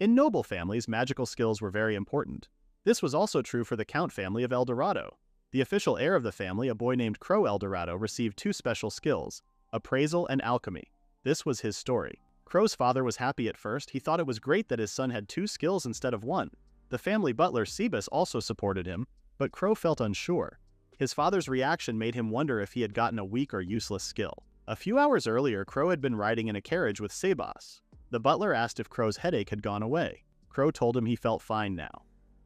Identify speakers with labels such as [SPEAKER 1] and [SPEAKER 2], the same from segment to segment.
[SPEAKER 1] In noble families, magical skills were very important. This was also true for the Count family of El Dorado. The official heir of the family, a boy named Crow El Dorado, received two special skills, Appraisal and Alchemy. This was his story. Crow's father was happy at first. He thought it was great that his son had two skills instead of one. The family butler, Sebas, also supported him, but Crow felt unsure. His father's reaction made him wonder if he had gotten a weak or useless skill. A few hours earlier, Crow had been riding in a carriage with Sebas. The butler asked if Crow's headache had gone away. Crow told him he felt fine now.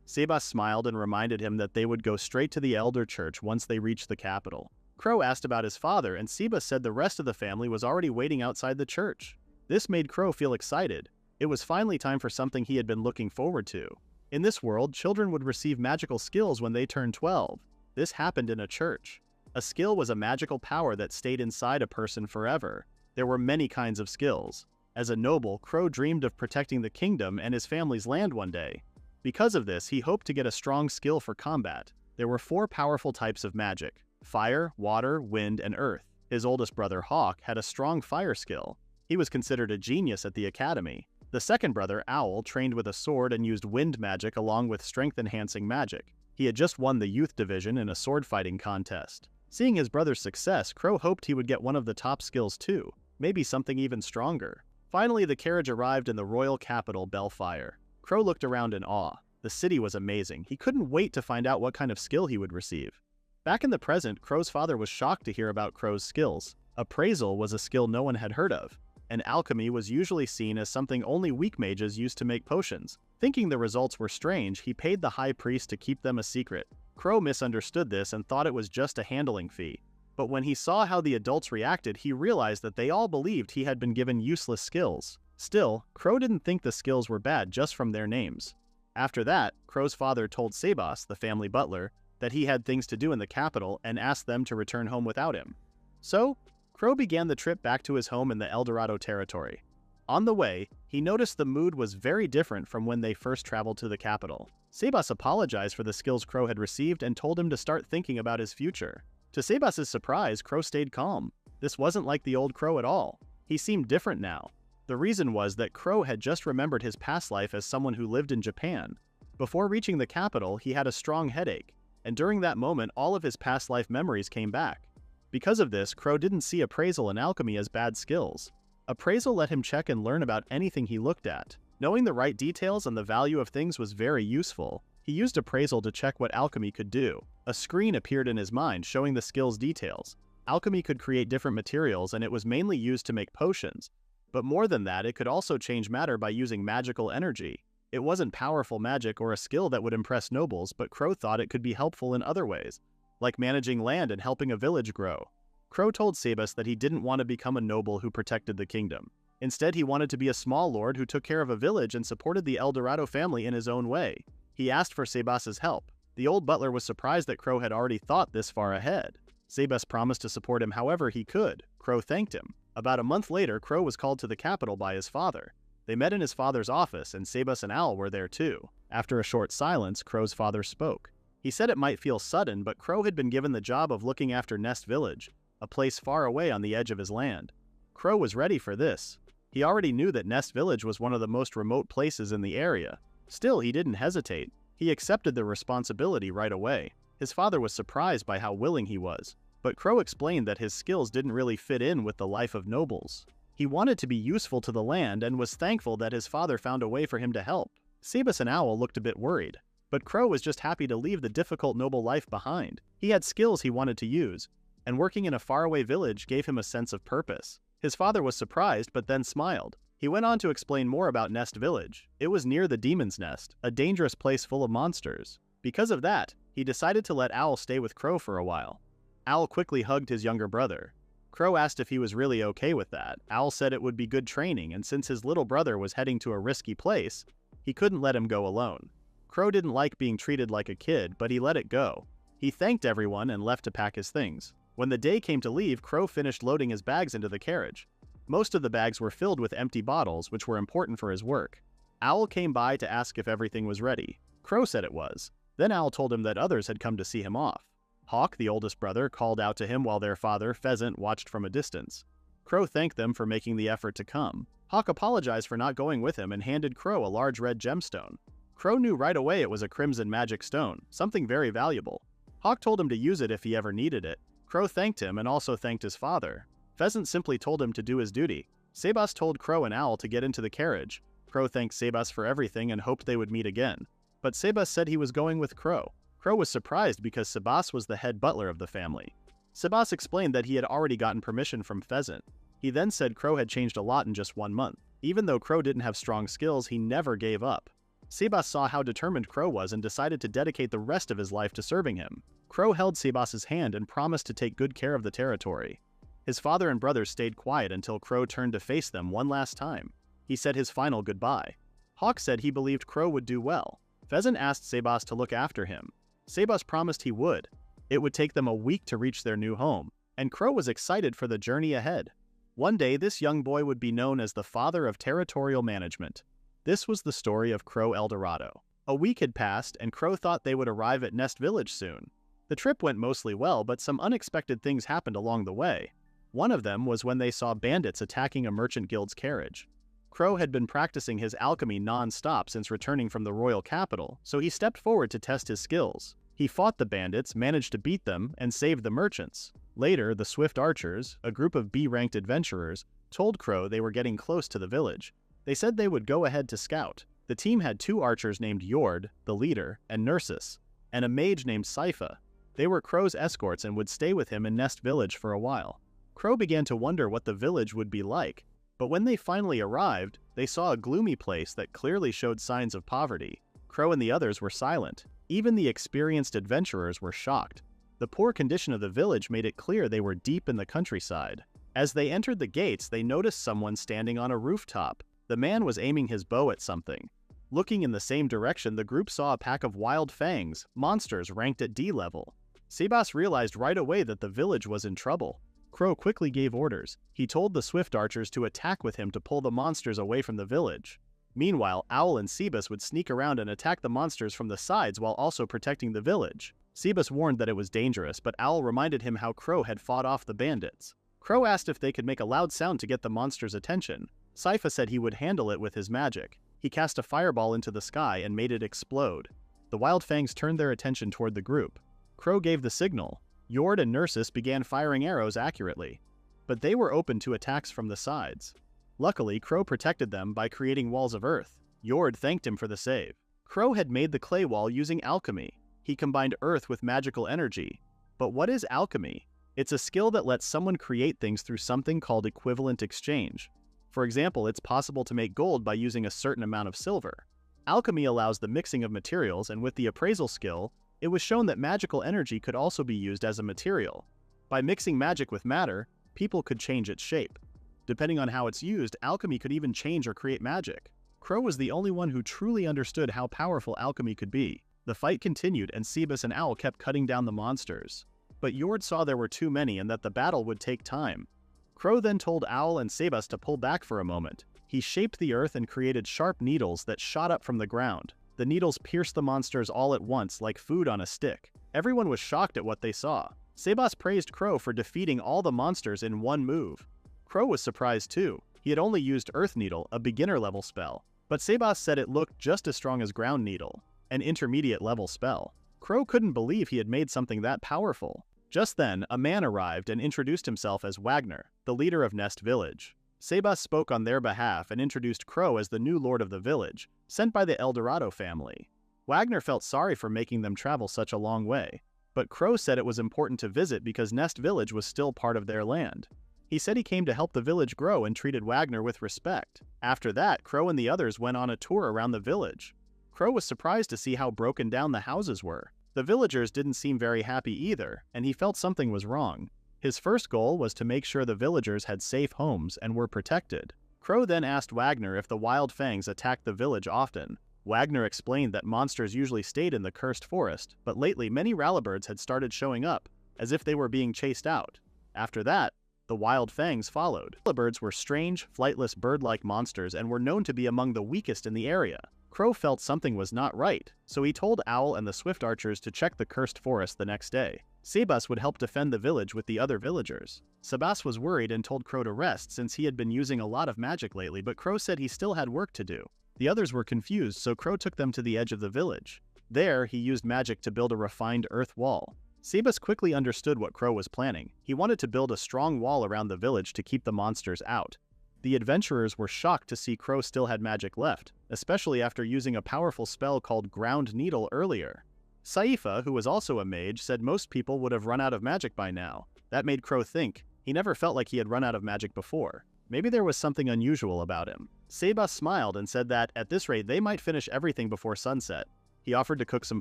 [SPEAKER 1] Sebas smiled and reminded him that they would go straight to the elder church once they reached the capital. Crow asked about his father, and Sebas said the rest of the family was already waiting outside the church. This made Crow feel excited. It was finally time for something he had been looking forward to. In this world, children would receive magical skills when they turned 12. This happened in a church. A skill was a magical power that stayed inside a person forever. There were many kinds of skills. As a noble, Crow dreamed of protecting the kingdom and his family's land one day. Because of this, he hoped to get a strong skill for combat. There were 4 powerful types of magic: fire, water, wind, and earth. His oldest brother, Hawk, had a strong fire skill. He was considered a genius at the academy. The second brother, Owl, trained with a sword and used wind magic along with strength-enhancing magic. He had just won the youth division in a sword-fighting contest. Seeing his brother's success, Crow hoped he would get one of the top skills too, maybe something even stronger. Finally, the carriage arrived in the royal capital, Belfire. Crow looked around in awe. The city was amazing. He couldn't wait to find out what kind of skill he would receive. Back in the present, Crow's father was shocked to hear about Crow's skills. Appraisal was a skill no one had heard of, and alchemy was usually seen as something only weak mages used to make potions. Thinking the results were strange, he paid the high priest to keep them a secret. Crow misunderstood this and thought it was just a handling fee. But when he saw how the adults reacted, he realized that they all believed he had been given useless skills. Still, Crow didn't think the skills were bad just from their names. After that, Crow's father told Sebas, the family butler, that he had things to do in the capital and asked them to return home without him. So, Crow began the trip back to his home in the El Dorado territory. On the way, he noticed the mood was very different from when they first traveled to the capital. Sebas apologized for the skills Crow had received and told him to start thinking about his future. To Sebas' surprise, Crow stayed calm. This wasn't like the old Crow at all. He seemed different now. The reason was that Crow had just remembered his past life as someone who lived in Japan. Before reaching the capital, he had a strong headache, and during that moment, all of his past life memories came back. Because of this, Crow didn't see Appraisal and Alchemy as bad skills. Appraisal let him check and learn about anything he looked at. Knowing the right details and the value of things was very useful. He used Appraisal to check what Alchemy could do. A screen appeared in his mind showing the skill's details. Alchemy could create different materials, and it was mainly used to make potions. But more than that, it could also change matter by using magical energy. It wasn't powerful magic or a skill that would impress nobles, but Crow thought it could be helpful in other ways, like managing land and helping a village grow. Crow told Sebas that he didn't want to become a noble who protected the kingdom. Instead, he wanted to be a small lord who took care of a village and supported the El Dorado family in his own way. He asked for Sebas' help. The old butler was surprised that Crow had already thought this far ahead. Sebas promised to support him however he could. Crow thanked him. About a month later, Crow was called to the capital by his father. They met in his father's office, and Sebas and Owl were there too. After a short silence, Crow's father spoke. He said it might feel sudden, but Crow had been given the job of looking after Nest Village, a place far away on the edge of his land. Crow was ready for this. He already knew that Nest Village was one of the most remote places in the area. Still, he didn't hesitate. He accepted the responsibility right away. His father was surprised by how willing he was. But Crow explained that his skills didn't really fit in with the life of nobles. He wanted to be useful to the land and was thankful that his father found a way for him to help. Sebas and Owl looked a bit worried, but Crow was just happy to leave the difficult noble life behind. He had skills he wanted to use, and working in a faraway village gave him a sense of purpose. His father was surprised but then smiled. He went on to explain more about Nest Village. It was near the Demon's Nest, a dangerous place full of monsters. Because of that, he decided to let Owl stay with Crow for a while. Owl quickly hugged his younger brother. Crow asked if he was really okay with that. Owl said it would be good training, and since his little brother was heading to a risky place, he couldn't let him go alone. Crow didn't like being treated like a kid, but he let it go. He thanked everyone and left to pack his things. When the day came to leave, Crow finished loading his bags into the carriage. Most of the bags were filled with empty bottles, which were important for his work. Owl came by to ask if everything was ready. Crow said it was. Then Owl told him that others had come to see him off. Hawk, the oldest brother, called out to him while their father, Pheasant, watched from a distance. Crow thanked them for making the effort to come. Hawk apologized for not going with him and handed Crow a large red gemstone. Crow knew right away it was a crimson magic stone, something very valuable. Hawk told him to use it if he ever needed it. Crow thanked him and also thanked his father. Pheasant simply told him to do his duty. Sebas told Crow and Owl to get into the carriage. Crow thanked Sebas for everything and hoped they would meet again. But Sebas said he was going with Crow. Crow was surprised because Sebas was the head butler of the family. Sebas explained that he had already gotten permission from Pheasant. He then said Crow had changed a lot in just 1 month. Even though Crow didn't have strong skills, he never gave up. Sebas saw how determined Crow was and decided to dedicate the rest of his life to serving him. Crow held Sebas's hand and promised to take good care of the territory. His father and brothers stayed quiet until Crow turned to face them one last time. He said his final goodbye. Hawk said he believed Crow would do well. Pheasant asked Sebas to look after him. Sebas promised he would. It would take them a week to reach their new home, and Crow was excited for the journey ahead. One day, this young boy would be known as the father of territorial management. This was the story of Crow Eldorado. A week had passed, and Crow thought they would arrive at Nest Village soon. The trip went mostly well, but some unexpected things happened along the way. One of them was when they saw bandits attacking a merchant guild's carriage. Crow had been practicing his alchemy non-stop since returning from the royal capital, so he stepped forward to test his skills. He fought the bandits, managed to beat them, and saved the merchants. Later, the Swift Archers, a group of B-ranked adventurers, told Crow they were getting close to the village. They said they would go ahead to scout. The team had 2 archers named Yord, the leader, and Nursus, and a mage named Sypha. They were Crow's escorts and would stay with him in Nest Village for a while. Crow began to wonder what the village would be like, but when they finally arrived, they saw a gloomy place that clearly showed signs of poverty. Crow and the others were silent. Even the experienced adventurers were shocked. The poor condition of the village made it clear they were deep in the countryside. As they entered the gates, they noticed someone standing on a rooftop. The man was aiming his bow at something. Looking in the same direction, the group saw a pack of wild fangs, monsters ranked at D level. Sebas realized right away that the village was in trouble. Crow quickly gave orders. He told the Swift Archers to attack with him to pull the monsters away from the village. Meanwhile, Owl and Sebas would sneak around and attack the monsters from the sides while also protecting the village. Sebas warned that it was dangerous, but Owl reminded him how Crow had fought off the bandits. Crow asked if they could make a loud sound to get the monsters' attention. Sypha said he would handle it with his magic. He cast a fireball into the sky and made it explode. The wild fangs turned their attention toward the group. Crow gave the signal. Yord and Nursus began firing arrows accurately, but they were open to attacks from the sides. Luckily, Crow protected them by creating walls of earth. Yord thanked him for the save. Crow had made the clay wall using alchemy. He combined earth with magical energy. But what is alchemy? It's a skill that lets someone create things through something called equivalent exchange. For example, it's possible to make gold by using a certain amount of silver. Alchemy allows the mixing of materials, and with the appraisal skill, it was shown that magical energy could also be used as a material. By mixing magic with matter, people could change its shape. Depending on how it's used, alchemy could even change or create magic. Crow was the only one who truly understood how powerful alchemy could be. The fight continued, and Sebas and Owl kept cutting down the monsters. But Yord saw there were too many and that the battle would take time. Crow then told Owl and Sebas to pull back for a moment. He shaped the earth and created sharp needles that shot up from the ground. The needles pierced the monsters all at once like food on a stick. Everyone was shocked at what they saw. Sebas praised Crow for defeating all the monsters in one move. Crow was surprised too. He had only used Earth Needle, a beginner-level spell, but Sebas said it looked just as strong as Ground Needle, an intermediate-level spell. Crow couldn't believe he had made something that powerful. Just then, a man arrived and introduced himself as Wagner, the leader of Nest Village. Sebas spoke on their behalf and introduced Crow as the new lord of the village, sent by the Eldorado family. Wagner felt sorry for making them travel such a long way, but Crow said it was important to visit because Nest Village was still part of their land. He said he came to help the village grow and treated Wagner with respect. After that, Crow and the others went on a tour around the village. Crow was surprised to see how broken down the houses were. The villagers didn't seem very happy either, and he felt something was wrong. His first goal was to make sure the villagers had safe homes and were protected. Crow then asked Wagner if the wild fangs attacked the village often. Wagner explained that monsters usually stayed in the cursed forest, but lately many rallybirds had started showing up, as if they were being chased out. After that, the wild fangs followed. Rallybirds were strange, flightless bird-like monsters and were known to be among the weakest in the area. Crow felt something was not right, so he told Owl and the Swift Archers to check the cursed forest the next day. Sebas would help defend the village with the other villagers. Sebas was worried and told Crow to rest since he had been using a lot of magic lately, but Crow said he still had work to do. The others were confused, so Crow took them to the edge of the village. There, he used magic to build a refined earth wall. Sebas quickly understood what Crow was planning. He wanted to build a strong wall around the village to keep the monsters out. The adventurers were shocked to see Crow still had magic left, especially after using a powerful spell called Ground Needle earlier. Saifa, who was also a mage, said most people would have run out of magic by now. That made Crow think. He never felt like he had run out of magic before. Maybe there was something unusual about him. Sebas smiled and said that, at this rate, they might finish everything before sunset. He offered to cook some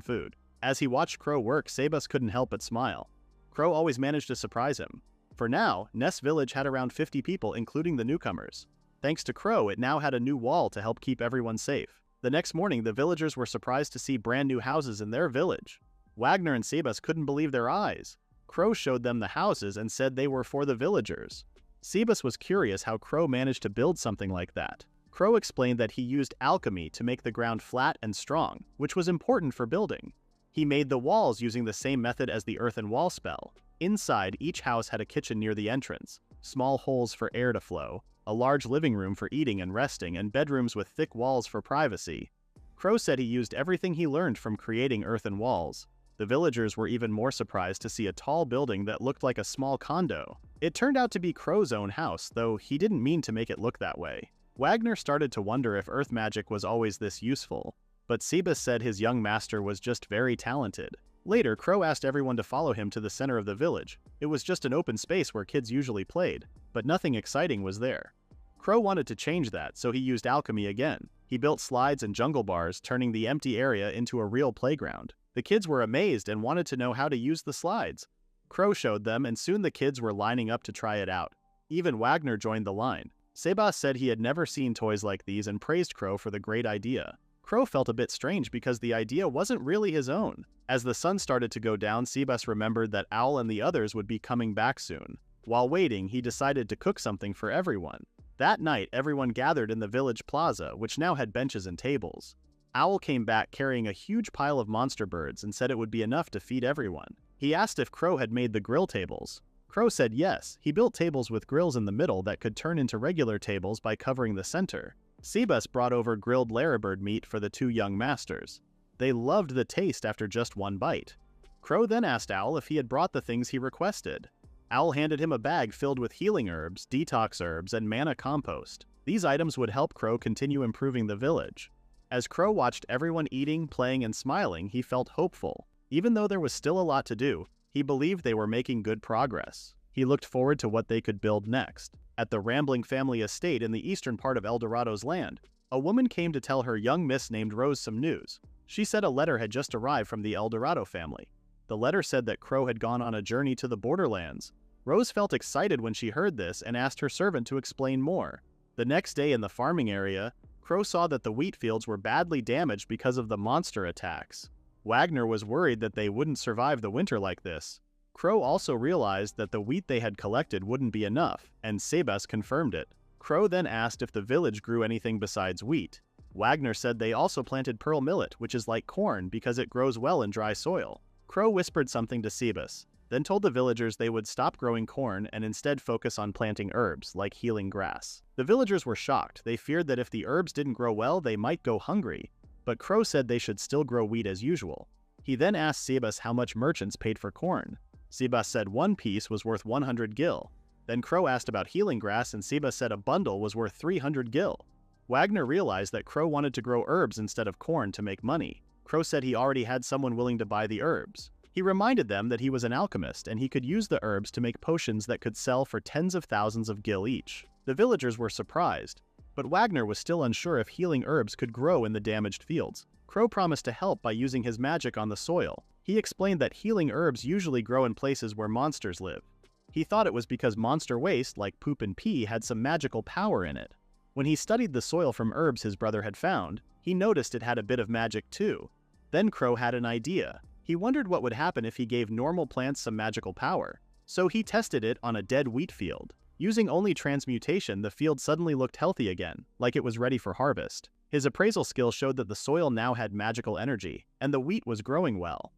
[SPEAKER 1] food. As he watched Crow work, Sebas couldn't help but smile. Crow always managed to surprise him. For now, Ness Village had around 50 people, including the newcomers. Thanks to Crow, it now had a new wall to help keep everyone safe. The next morning, the villagers were surprised to see brand new houses in their village. Wagner and Sebas couldn't believe their eyes. Crow showed them the houses and said they were for the villagers. Sebas was curious how Crow managed to build something like that. Crow explained that he used alchemy to make the ground flat and strong, which was important for building. He made the walls using the same method as the earthen wall spell. Inside, each house had a kitchen near the entrance, small holes for air to flow, a large living room for eating and resting, and bedrooms with thick walls for privacy. Crow said he used everything he learned from creating earthen walls. The villagers were even more surprised to see a tall building that looked like a small condo. It turned out to be Crow's own house, though he didn't mean to make it look that way. Wagner started to wonder if earth magic was always this useful, but Sebas said his young master was just very talented. Later, Crow asked everyone to follow him to the center of the village. It was just an open space where kids usually played, but nothing exciting was there. Crow wanted to change that, so he used alchemy again. He built slides and jungle bars, turning the empty area into a real playground. The kids were amazed and wanted to know how to use the slides. Crow showed them, and soon the kids were lining up to try it out. Even Wagner joined the line. Sebas said he had never seen toys like these and praised Crow for the great idea. Crow felt a bit strange because the idea wasn't really his own. As the sun started to go down, Sebas remembered that Owl and the others would be coming back soon. While waiting, he decided to cook something for everyone. That night, everyone gathered in the village plaza, which now had benches and tables. Owl came back carrying a huge pile of monster birds and said it would be enough to feed everyone. He asked if Crow had made the grill tables. Crow said yes. He built tables with grills in the middle that could turn into regular tables by covering the center. Sebas brought over grilled larrabird meat for the two young masters. They loved the taste after just one bite. Crow then asked Owl if he had brought the things he requested. Owl handed him a bag filled with healing herbs, detox herbs, and mana compost. These items would help Crow continue improving the village. As Crow watched everyone eating, playing, and smiling, he felt hopeful. Even though there was still a lot to do, he believed they were making good progress. He looked forward to what they could build next. At the Rambling family estate in the eastern part of Eldorado's land, a woman came to tell her young miss named Rose some news. She said a letter had just arrived from the Eldorado family. The letter said that Crow had gone on a journey to the borderlands. Rose felt excited when she heard this and asked her servant to explain more. The next day in the farming area, Crow saw that the wheat fields were badly damaged because of the monster attacks. Wagner was worried that they wouldn't survive the winter like this. Crow also realized that the wheat they had collected wouldn't be enough, and Sebas confirmed it. Crow then asked if the village grew anything besides wheat. Wagner said they also planted pearl millet, which is like corn because it grows well in dry soil. Crow whispered something to Sebas, then told the villagers they would stop growing corn and instead focus on planting herbs, like healing grass. The villagers were shocked. They feared that if the herbs didn't grow well, they might go hungry. But Crow said they should still grow wheat as usual. He then asked Sebas how much merchants paid for corn. Sebas said one piece was worth 100 gil. Then Crow asked about healing grass, and Sebas said a bundle was worth 300 gil. Wagner realized that Crow wanted to grow herbs instead of corn to make money. Crow said he already had someone willing to buy the herbs. He reminded them that he was an alchemist and he could use the herbs to make potions that could sell for tens of thousands of gil each. The villagers were surprised, but Wagner was still unsure if healing herbs could grow in the damaged fields. Crow promised to help by using his magic on the soil. He explained that healing herbs usually grow in places where monsters live. He thought it was because monster waste, like poop and pee, had some magical power in it. When he studied the soil from herbs his brother had found, he noticed it had a bit of magic too. Then Crow had an idea. He wondered what would happen if he gave normal plants some magical power. So he tested it on a dead wheat field. Using only transmutation, the field suddenly looked healthy again, like it was ready for harvest. His appraisal skill showed that the soil now had magical energy, and the wheat was growing well.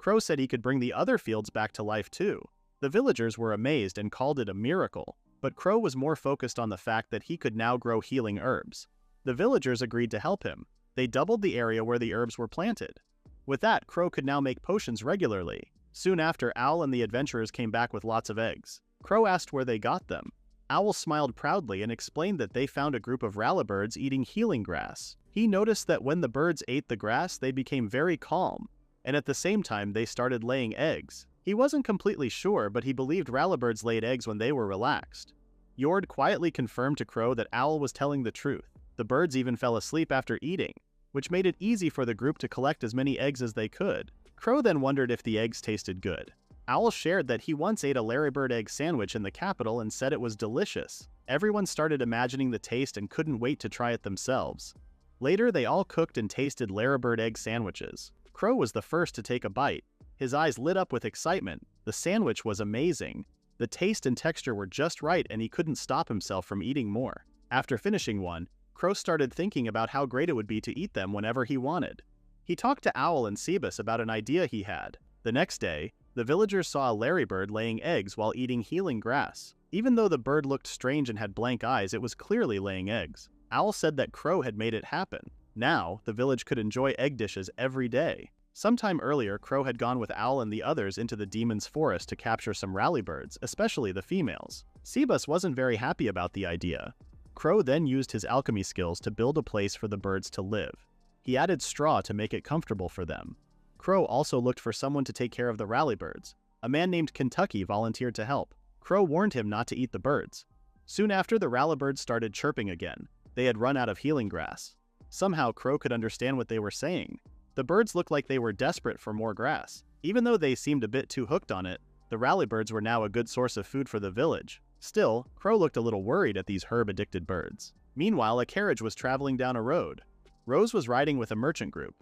[SPEAKER 1] Crow said he could bring the other fields back to life too. The villagers were amazed and called it a miracle, but Crow was more focused on the fact that he could now grow healing herbs. The villagers agreed to help him. They doubled the area where the herbs were planted. With that, Crow could now make potions regularly. Soon after, Owl and the adventurers came back with lots of eggs. Crow asked where they got them. Owl smiled proudly and explained that they found a group of rallybirds eating healing grass. He noticed that when the birds ate the grass, they became very calm, and at the same time they started laying eggs. He wasn't completely sure, but he believed rallybirds laid eggs when they were relaxed. Yord quietly confirmed to Crow that Owl was telling the truth. The birds even fell asleep after eating, which made it easy for the group to collect as many eggs as they could. Crow then wondered if the eggs tasted good. Owl shared that he once ate a Larrybird egg sandwich in the capital and said it was delicious. Everyone started imagining the taste and couldn't wait to try it themselves. Later, they all cooked and tasted Larrybird egg sandwiches. Crow was the first to take a bite. His eyes lit up with excitement. The sandwich was amazing. The taste and texture were just right and he couldn't stop himself from eating more. After finishing one, Crow started thinking about how great it would be to eat them whenever he wanted. He talked to Owl and Cebus about an idea he had. The next day, the villagers saw a Larrybird laying eggs while eating healing grass. Even though the bird looked strange and had blank eyes, it was clearly laying eggs. Owl said that Crow had made it happen. Now, the village could enjoy egg dishes every day. Sometime earlier, Crow had gone with Owl and the others into the demon's forest to capture some rallybirds, especially the females. Cebus wasn't very happy about the idea. Crow then used his alchemy skills to build a place for the birds to live. He added straw to make it comfortable for them. Crow also looked for someone to take care of the rallybirds. A man named Kentucky volunteered to help. Crow warned him not to eat the birds. Soon after, the rallybirds started chirping again. They had run out of healing grass. Somehow, Crow could understand what they were saying. The birds looked like they were desperate for more grass. Even though they seemed a bit too hooked on it, the rallybirds were now a good source of food for the village. Still, Crow looked a little worried at these herb-addicted birds. Meanwhile, a carriage was traveling down a road. Rose was riding with a merchant group.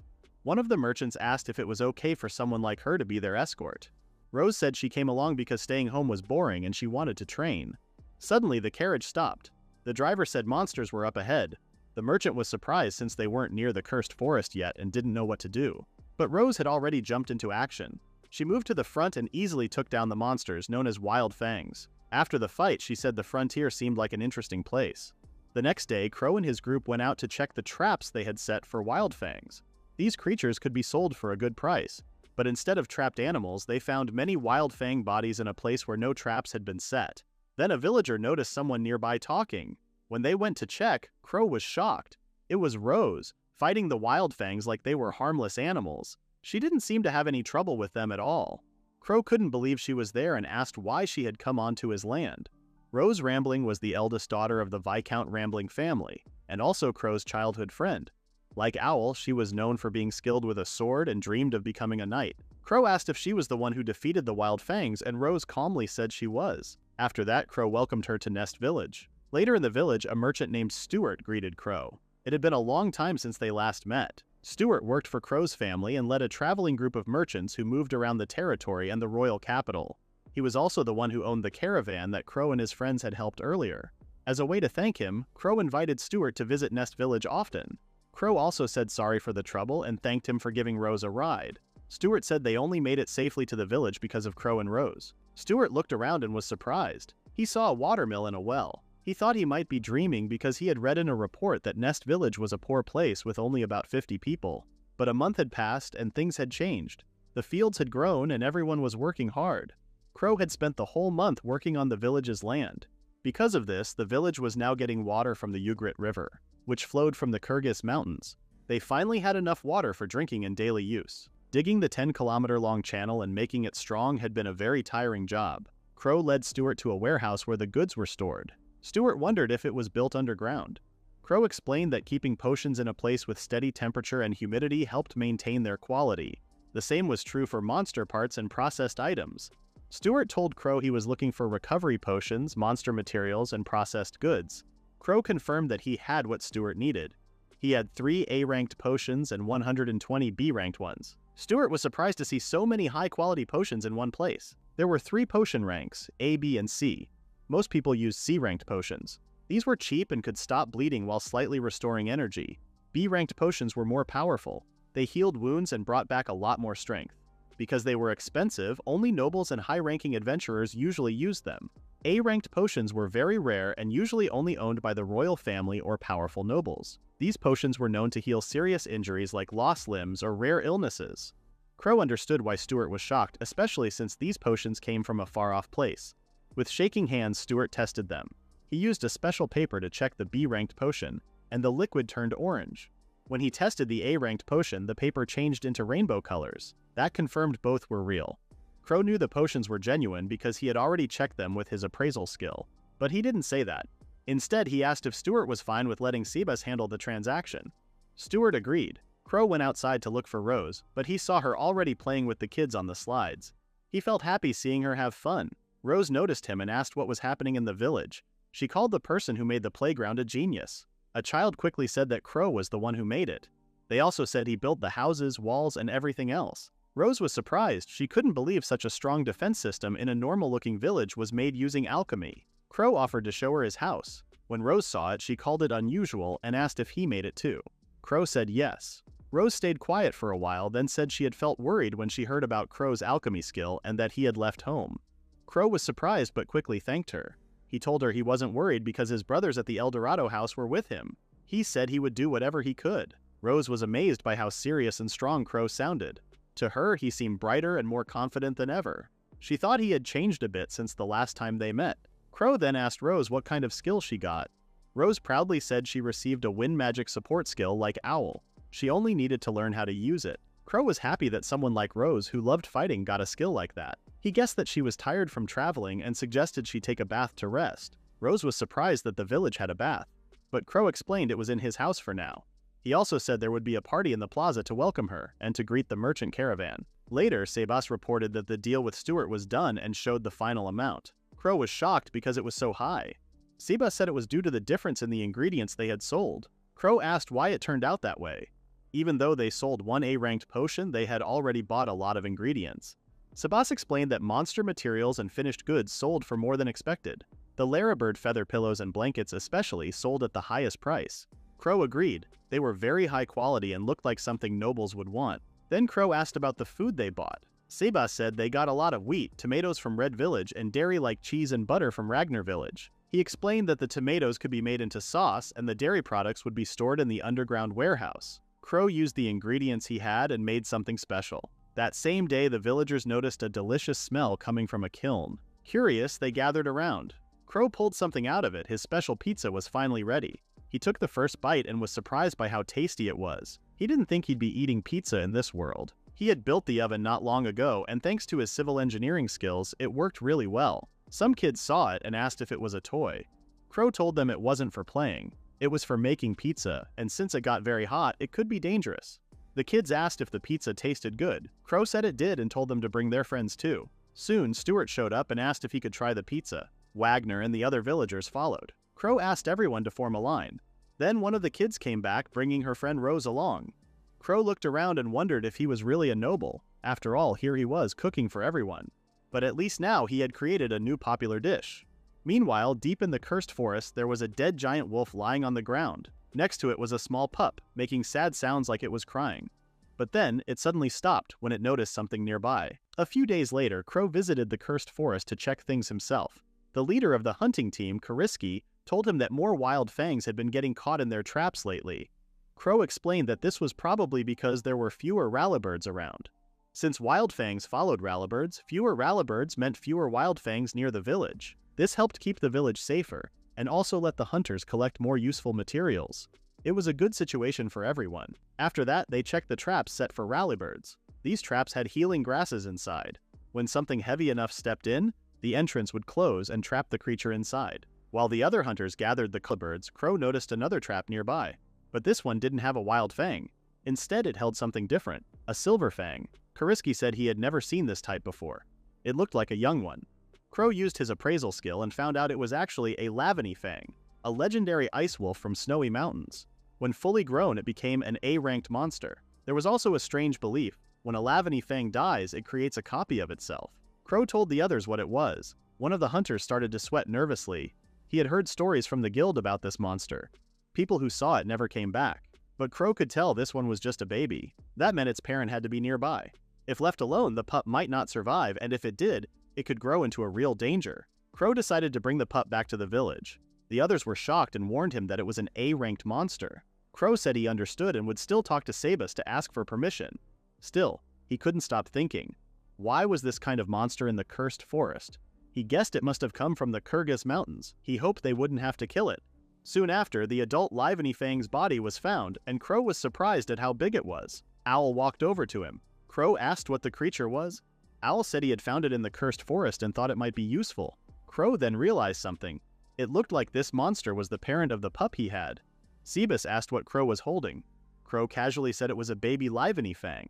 [SPEAKER 1] One of the merchants asked if it was okay for someone like her to be their escort. Rose said she came along because staying home was boring and she wanted to train. Suddenly, the carriage stopped. The driver said monsters were up ahead. The merchant was surprised since they weren't near the cursed forest yet and didn't know what to do. But Rose had already jumped into action. She moved to the front and easily took down the monsters known as Wild Fangs. After the fight, she said the frontier seemed like an interesting place. The next day, Crow and his group went out to check the traps they had set for Wild Fangs. These creatures could be sold for a good price, but instead of trapped animals, they found many Wild Fang bodies in a place where no traps had been set. Then a villager noticed someone nearby talking. When they went to check, Crow was shocked. It was Rose, fighting the Wild Fangs like they were harmless animals. She didn't seem to have any trouble with them at all. Crow couldn't believe she was there and asked why she had come onto his land. Rose Rambling was the eldest daughter of the Viscount Rambling family, and also Crow's childhood friend. Like Owl, she was known for being skilled with a sword and dreamed of becoming a knight. Crow asked if she was the one who defeated the Wild Fangs, and Rose calmly said she was. After that, Crow welcomed her to Nest Village. Later in the village, a merchant named Stuart greeted Crow. It had been a long time since they last met. Stuart worked for Crow's family and led a traveling group of merchants who moved around the territory and the royal capital. He was also the one who owned the caravan that Crow and his friends had helped earlier. As a way to thank him, Crow invited Stuart to visit Nest Village often. Crow also said sorry for the trouble and thanked him for giving Rose a ride. Stuart said they only made it safely to the village because of Crow and Rose. Stuart looked around and was surprised. He saw a watermill and a well. He thought he might be dreaming because he had read in a report that Nest Village was a poor place with only about 50 people. But a month had passed and things had changed. The fields had grown and everyone was working hard. Crow had spent the whole month working on the village's land. Because of this, the village was now getting water from the Ugrit River, which flowed from the Kyrgyz mountains. They finally had enough water for drinking and daily use. Digging the 10-kilometer-long channel and making it strong had been a very tiring job. Crow led Stuart to a warehouse where the goods were stored. Stuart wondered if it was built underground. Crow explained that keeping potions in a place with steady temperature and humidity helped maintain their quality. The same was true for monster parts and processed items. Stuart told Crow he was looking for recovery potions, monster materials, and processed goods. Crow confirmed that he had what Stuart needed. He had 3 A-ranked potions and 120 B-ranked ones. Stuart was surprised to see so many high-quality potions in one place. There were 3 potion ranks, A, B, and C. Most people used C-ranked potions. These were cheap and could stop bleeding while slightly restoring energy. B-ranked potions were more powerful. They healed wounds and brought back a lot more strength. Because they were expensive, only nobles and high-ranking adventurers usually used them. A-ranked potions were very rare and usually only owned by the royal family or powerful nobles. These potions were known to heal serious injuries like lost limbs or rare illnesses. Crow understood why Stuart was shocked, especially since these potions came from a far-off place. With shaking hands, Stuart tested them. He used a special paper to check the B-ranked potion, and the liquid turned orange. When he tested the A-ranked potion, the paper changed into rainbow colors. That confirmed both were real. Crow knew the potions were genuine because he had already checked them with his appraisal skill. But he didn't say that. Instead, he asked if Stuart was fine with letting Sebas handle the transaction. Stuart agreed. Crow went outside to look for Rose, but he saw her already playing with the kids on the slides. He felt happy seeing her have fun. Rose noticed him and asked what was happening in the village. She called the person who made the playground a genius. A child quickly said that Crow was the one who made it. They also said he built the houses, walls, and everything else. Rose was surprised. She couldn't believe such a strong defense system in a normal-looking village was made using alchemy. Crow offered to show her his house. When Rose saw it, she called it unusual and asked if he made it too. Crow said yes. Rose stayed quiet for a while, then said she had felt worried when she heard about Crow's alchemy skill and that he had left home. Crow was surprised but quickly thanked her. He told her he wasn't worried because his brothers at the El Dorado house were with him. He said he would do whatever he could. Rose was amazed by how serious and strong Crow sounded. To her, he seemed brighter and more confident than ever. She thought he had changed a bit since the last time they met. Crow then asked Rose what kind of skill she got. Rose proudly said she received a wind magic support skill like Owl. She only needed to learn how to use it. Crow was happy that someone like Rose who loved fighting got a skill like that. He guessed that she was tired from traveling and suggested she take a bath to rest. Rose was surprised that the village had a bath, but Crow explained it was in his house for now. He also said there would be a party in the plaza to welcome her and to greet the merchant caravan. Later, Sebas reported that the deal with Stuart was done and showed the final amount. Crow was shocked because it was so high. Sebas said it was due to the difference in the ingredients they had sold. Crow asked why it turned out that way. Even though they sold one A-ranked potion, they had already bought a lot of ingredients. Sebas explained that monster materials and finished goods sold for more than expected. The Larabird feather pillows and blankets especially sold at the highest price. Crow agreed. They were very high quality and looked like something nobles would want. Then Crow asked about the food they bought. Sebas said they got a lot of wheat, tomatoes from Red Village, and dairy like cheese and butter from Ragnar Village. He explained that the tomatoes could be made into sauce and the dairy products would be stored in the underground warehouse. Crow used the ingredients he had and made something special. That same day, the villagers noticed a delicious smell coming from a kiln. Curious, they gathered around. Crow pulled something out of it. His special pizza was finally ready. He took the first bite and was surprised by how tasty it was. He didn't think he'd be eating pizza in this world. He had built the oven not long ago, and thanks to his civil engineering skills, it worked really well. Some kids saw it and asked if it was a toy. Crow told them it wasn't for playing. It was for making pizza, and since it got very hot, it could be dangerous. The kids asked if the pizza tasted good. Crow said it did and told them to bring their friends too. Soon, Stuart showed up and asked if he could try the pizza. Wagner and the other villagers followed. Crow asked everyone to form a line. Then one of the kids came back, bringing her friend Rose along. Crow looked around and wondered if he was really a noble. After all, here he was cooking for everyone. But at least now he had created a new popular dish. Meanwhile, deep in the cursed forest, there was a dead giant wolf lying on the ground. Next to it was a small pup, making sad sounds like it was crying. But then, it suddenly stopped when it noticed something nearby. A few days later, Crow visited the cursed forest to check things himself. The leader of the hunting team, Kariski, told him that more wild fangs had been getting caught in their traps lately. Crow explained that this was probably because there were fewer rallabirds around. Since wild fangs followed rallabirds, fewer rallabirds meant fewer wild fangs near the village. This helped keep the village safer, and also let the hunters collect more useful materials. It was a good situation for everyone. After that, they checked the traps set for rallybirds. These traps had healing grasses inside. When something heavy enough stepped in, the entrance would close and trap the creature inside. While the other hunters gathered the birds, Crow noticed another trap nearby. But this one didn't have a wild fang. Instead, it held something different, a silver fang. Kariski said he had never seen this type before. It looked like a young one. Crow used his appraisal skill and found out it was actually a Lavany fang, a legendary ice wolf from snowy mountains. When fully grown, it became an A-ranked monster. There was also a strange belief. When a Lavany fang dies, it creates a copy of itself. Crow told the others what it was. One of the hunters started to sweat nervously. He had heard stories from the guild about this monster. People who saw it never came back. But Crow could tell this one was just a baby. That meant its parent had to be nearby. If left alone, the pup might not survive, and if it did, it could grow into a real danger. Crow decided to bring the pup back to the village. The others were shocked and warned him that it was an A-ranked monster. Crow said he understood and would still talk to Sabas to ask for permission. Still, he couldn't stop thinking. Why was this kind of monster in the cursed forest? He guessed it must have come from the Kyrgyz mountains. He hoped they wouldn't have to kill it. Soon after, the adult Liveny Fang's body was found, and Crow was surprised at how big it was. Owl walked over to him. Crow asked what the creature was. Owl said he had found it in the cursed forest and thought it might be useful. Crow then realized something. It looked like this monster was the parent of the pup he had. Sebas asked what Crow was holding. Crow casually said it was a baby Liveny Fang.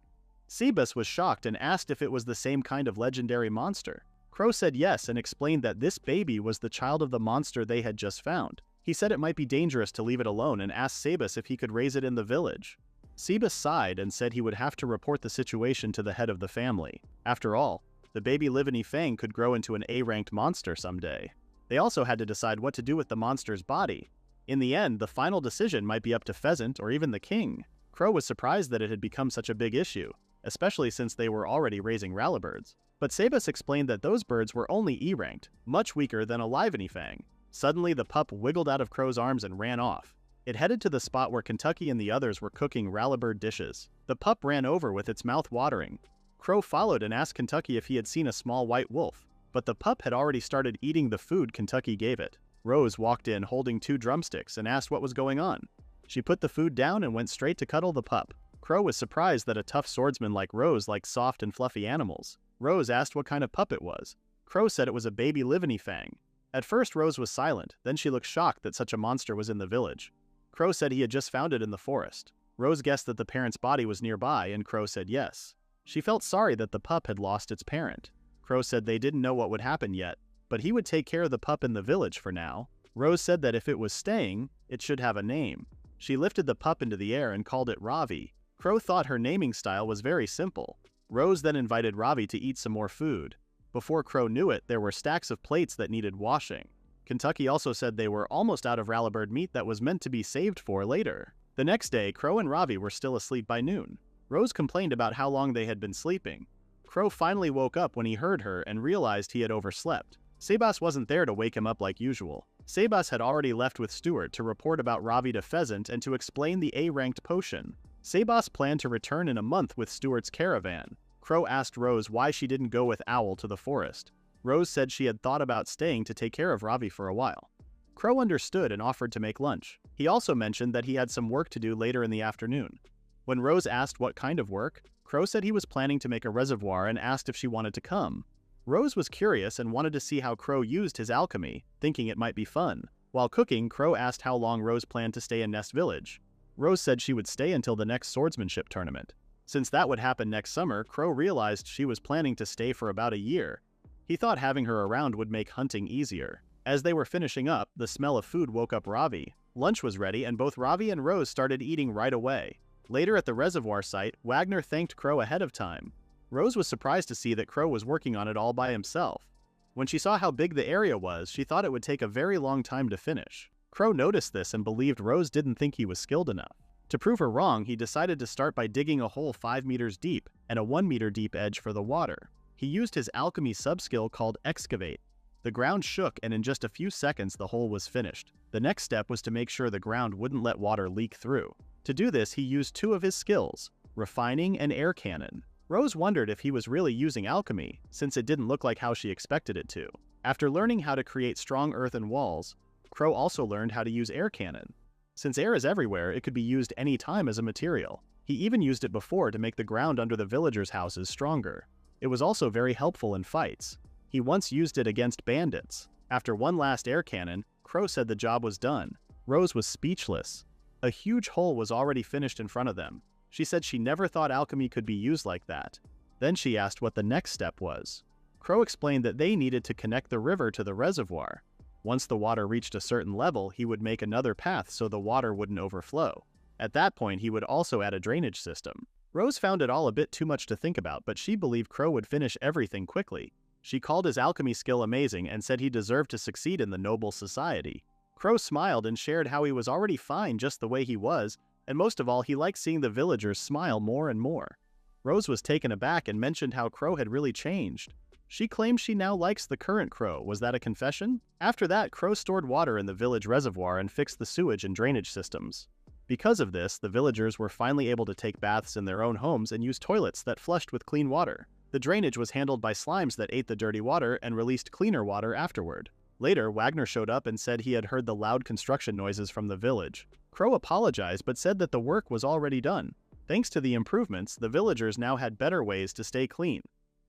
[SPEAKER 1] Sebas was shocked and asked if it was the same kind of legendary monster. Crow said yes and explained that this baby was the child of the monster they had just found. He said it might be dangerous to leave it alone and asked Sebas if he could raise it in the village. Sebas sighed and said he would have to report the situation to the head of the family. After all, the baby Liveny Fang could grow into an A-ranked monster someday. They also had to decide what to do with the monster's body. In the end, the final decision might be up to Pheasant or even the king. Crow was surprised that it had become such a big issue, especially since they were already raising rallybirds. But Sebas explained that those birds were only E-ranked, much weaker than a Liveny Fang. Suddenly, the pup wiggled out of Crow's arms and ran off. It headed to the spot where Kentucky and the others were cooking rallybird dishes. The pup ran over with its mouth watering. Crow followed and asked Kentucky if he had seen a small white wolf, but the pup had already started eating the food Kentucky gave it. Rose walked in holding 2 drumsticks and asked what was going on. She put the food down and went straight to cuddle the pup. Crow was surprised that a tough swordsman like Rose liked soft and fluffy animals. Rose asked what kind of pup it was. Crow said it was a baby Liveny Fang. At first Rose was silent, then she looked shocked that such a monster was in the village. Crow said he had just found it in the forest. Rose guessed that the parent's body was nearby, and Crow said yes. She felt sorry that the pup had lost its parent. Crow said they didn't know what would happen yet, but he would take care of the pup in the village for now. Rose said that if it was staying, it should have a name. She lifted the pup into the air and called it Ravi. Crow thought her naming style was very simple. Rose then invited Ravi to eat some more food. Before Crow knew it, there were stacks of plates that needed washing. Kentucky also said they were almost out of rallybird meat that was meant to be saved for later. The next day, Crow and Ravi were still asleep by noon. Rose complained about how long they had been sleeping. Crow finally woke up when he heard her and realized he had overslept. Sebas wasn't there to wake him up like usual. Sebas had already left with Stuart to report about Ravi to Pheasant and to explain the A-ranked potion. Sebas planned to return in a month with Stuart's caravan. Crow asked Rose why she didn't go with Owl to the forest. Rose said she had thought about staying to take care of Ravi for a while. Crow understood and offered to make lunch. He also mentioned that he had some work to do later in the afternoon. When Rose asked what kind of work, Crow said he was planning to make a reservoir and asked if she wanted to come. Rose was curious and wanted to see how Crow used his alchemy, thinking it might be fun. While cooking, Crow asked how long Rose planned to stay in Nest Village. Rose said she would stay until the next swordsmanship tournament. Since that would happen next summer, Crow realized she was planning to stay for about a year. He thought having her around would make hunting easier. As they were finishing up, the smell of food woke up Ravi. Lunch was ready and both Ravi and Rose started eating right away. Later at the reservoir site, Wagner thanked Crow ahead of time. Rose was surprised to see that Crow was working on it all by himself. When she saw how big the area was, she thought it would take a very long time to finish. Crow noticed this and believed Rose didn't think he was skilled enough. To prove her wrong, he decided to start by digging a hole 5 meters deep and a 1 meter deep edge for the water. He used his alchemy sub-skill called Excavate. The ground shook and in just a few seconds the hole was finished. The next step was to make sure the ground wouldn't let water leak through. To do this, he used 2 of his skills, Refining and Air Cannon. Rose wondered if he was really using alchemy, since it didn't look like how she expected it to. After learning how to create strong earthen walls, Crow also learned how to use air cannon. Since air is everywhere, it could be used any time as a material. He even used it before to make the ground under the villagers' houses stronger. It was also very helpful in fights. He once used it against bandits. After one last air cannon, Crow said the job was done. Rose was speechless. A huge hole was already finished in front of them. She said she never thought alchemy could be used like that. Then she asked what the next step was. Crow explained that they needed to connect the river to the reservoir. Once the water reached a certain level, he would make another path so the water wouldn't overflow. At that point, he would also add a drainage system. Rose found it all a bit too much to think about, but she believed Crow would finish everything quickly. She called his alchemy skill amazing and said he deserved to succeed in the noble society. Crow smiled and shared how he was already fine just the way he was, and most of all, he liked seeing the villagers smile more and more. Rose was taken aback and mentioned how Crow had really changed. She claimed she now likes the current Crow. Was that a confession? After that, Crow stored water in the village reservoir and fixed the sewage and drainage systems. Because of this, the villagers were finally able to take baths in their own homes and use toilets that flushed with clean water. The drainage was handled by slimes that ate the dirty water and released cleaner water afterward. Later, Wagner showed up and said he had heard the loud construction noises from the village. Crow apologized but said that the work was already done. Thanks to the improvements, the villagers now had better ways to stay clean.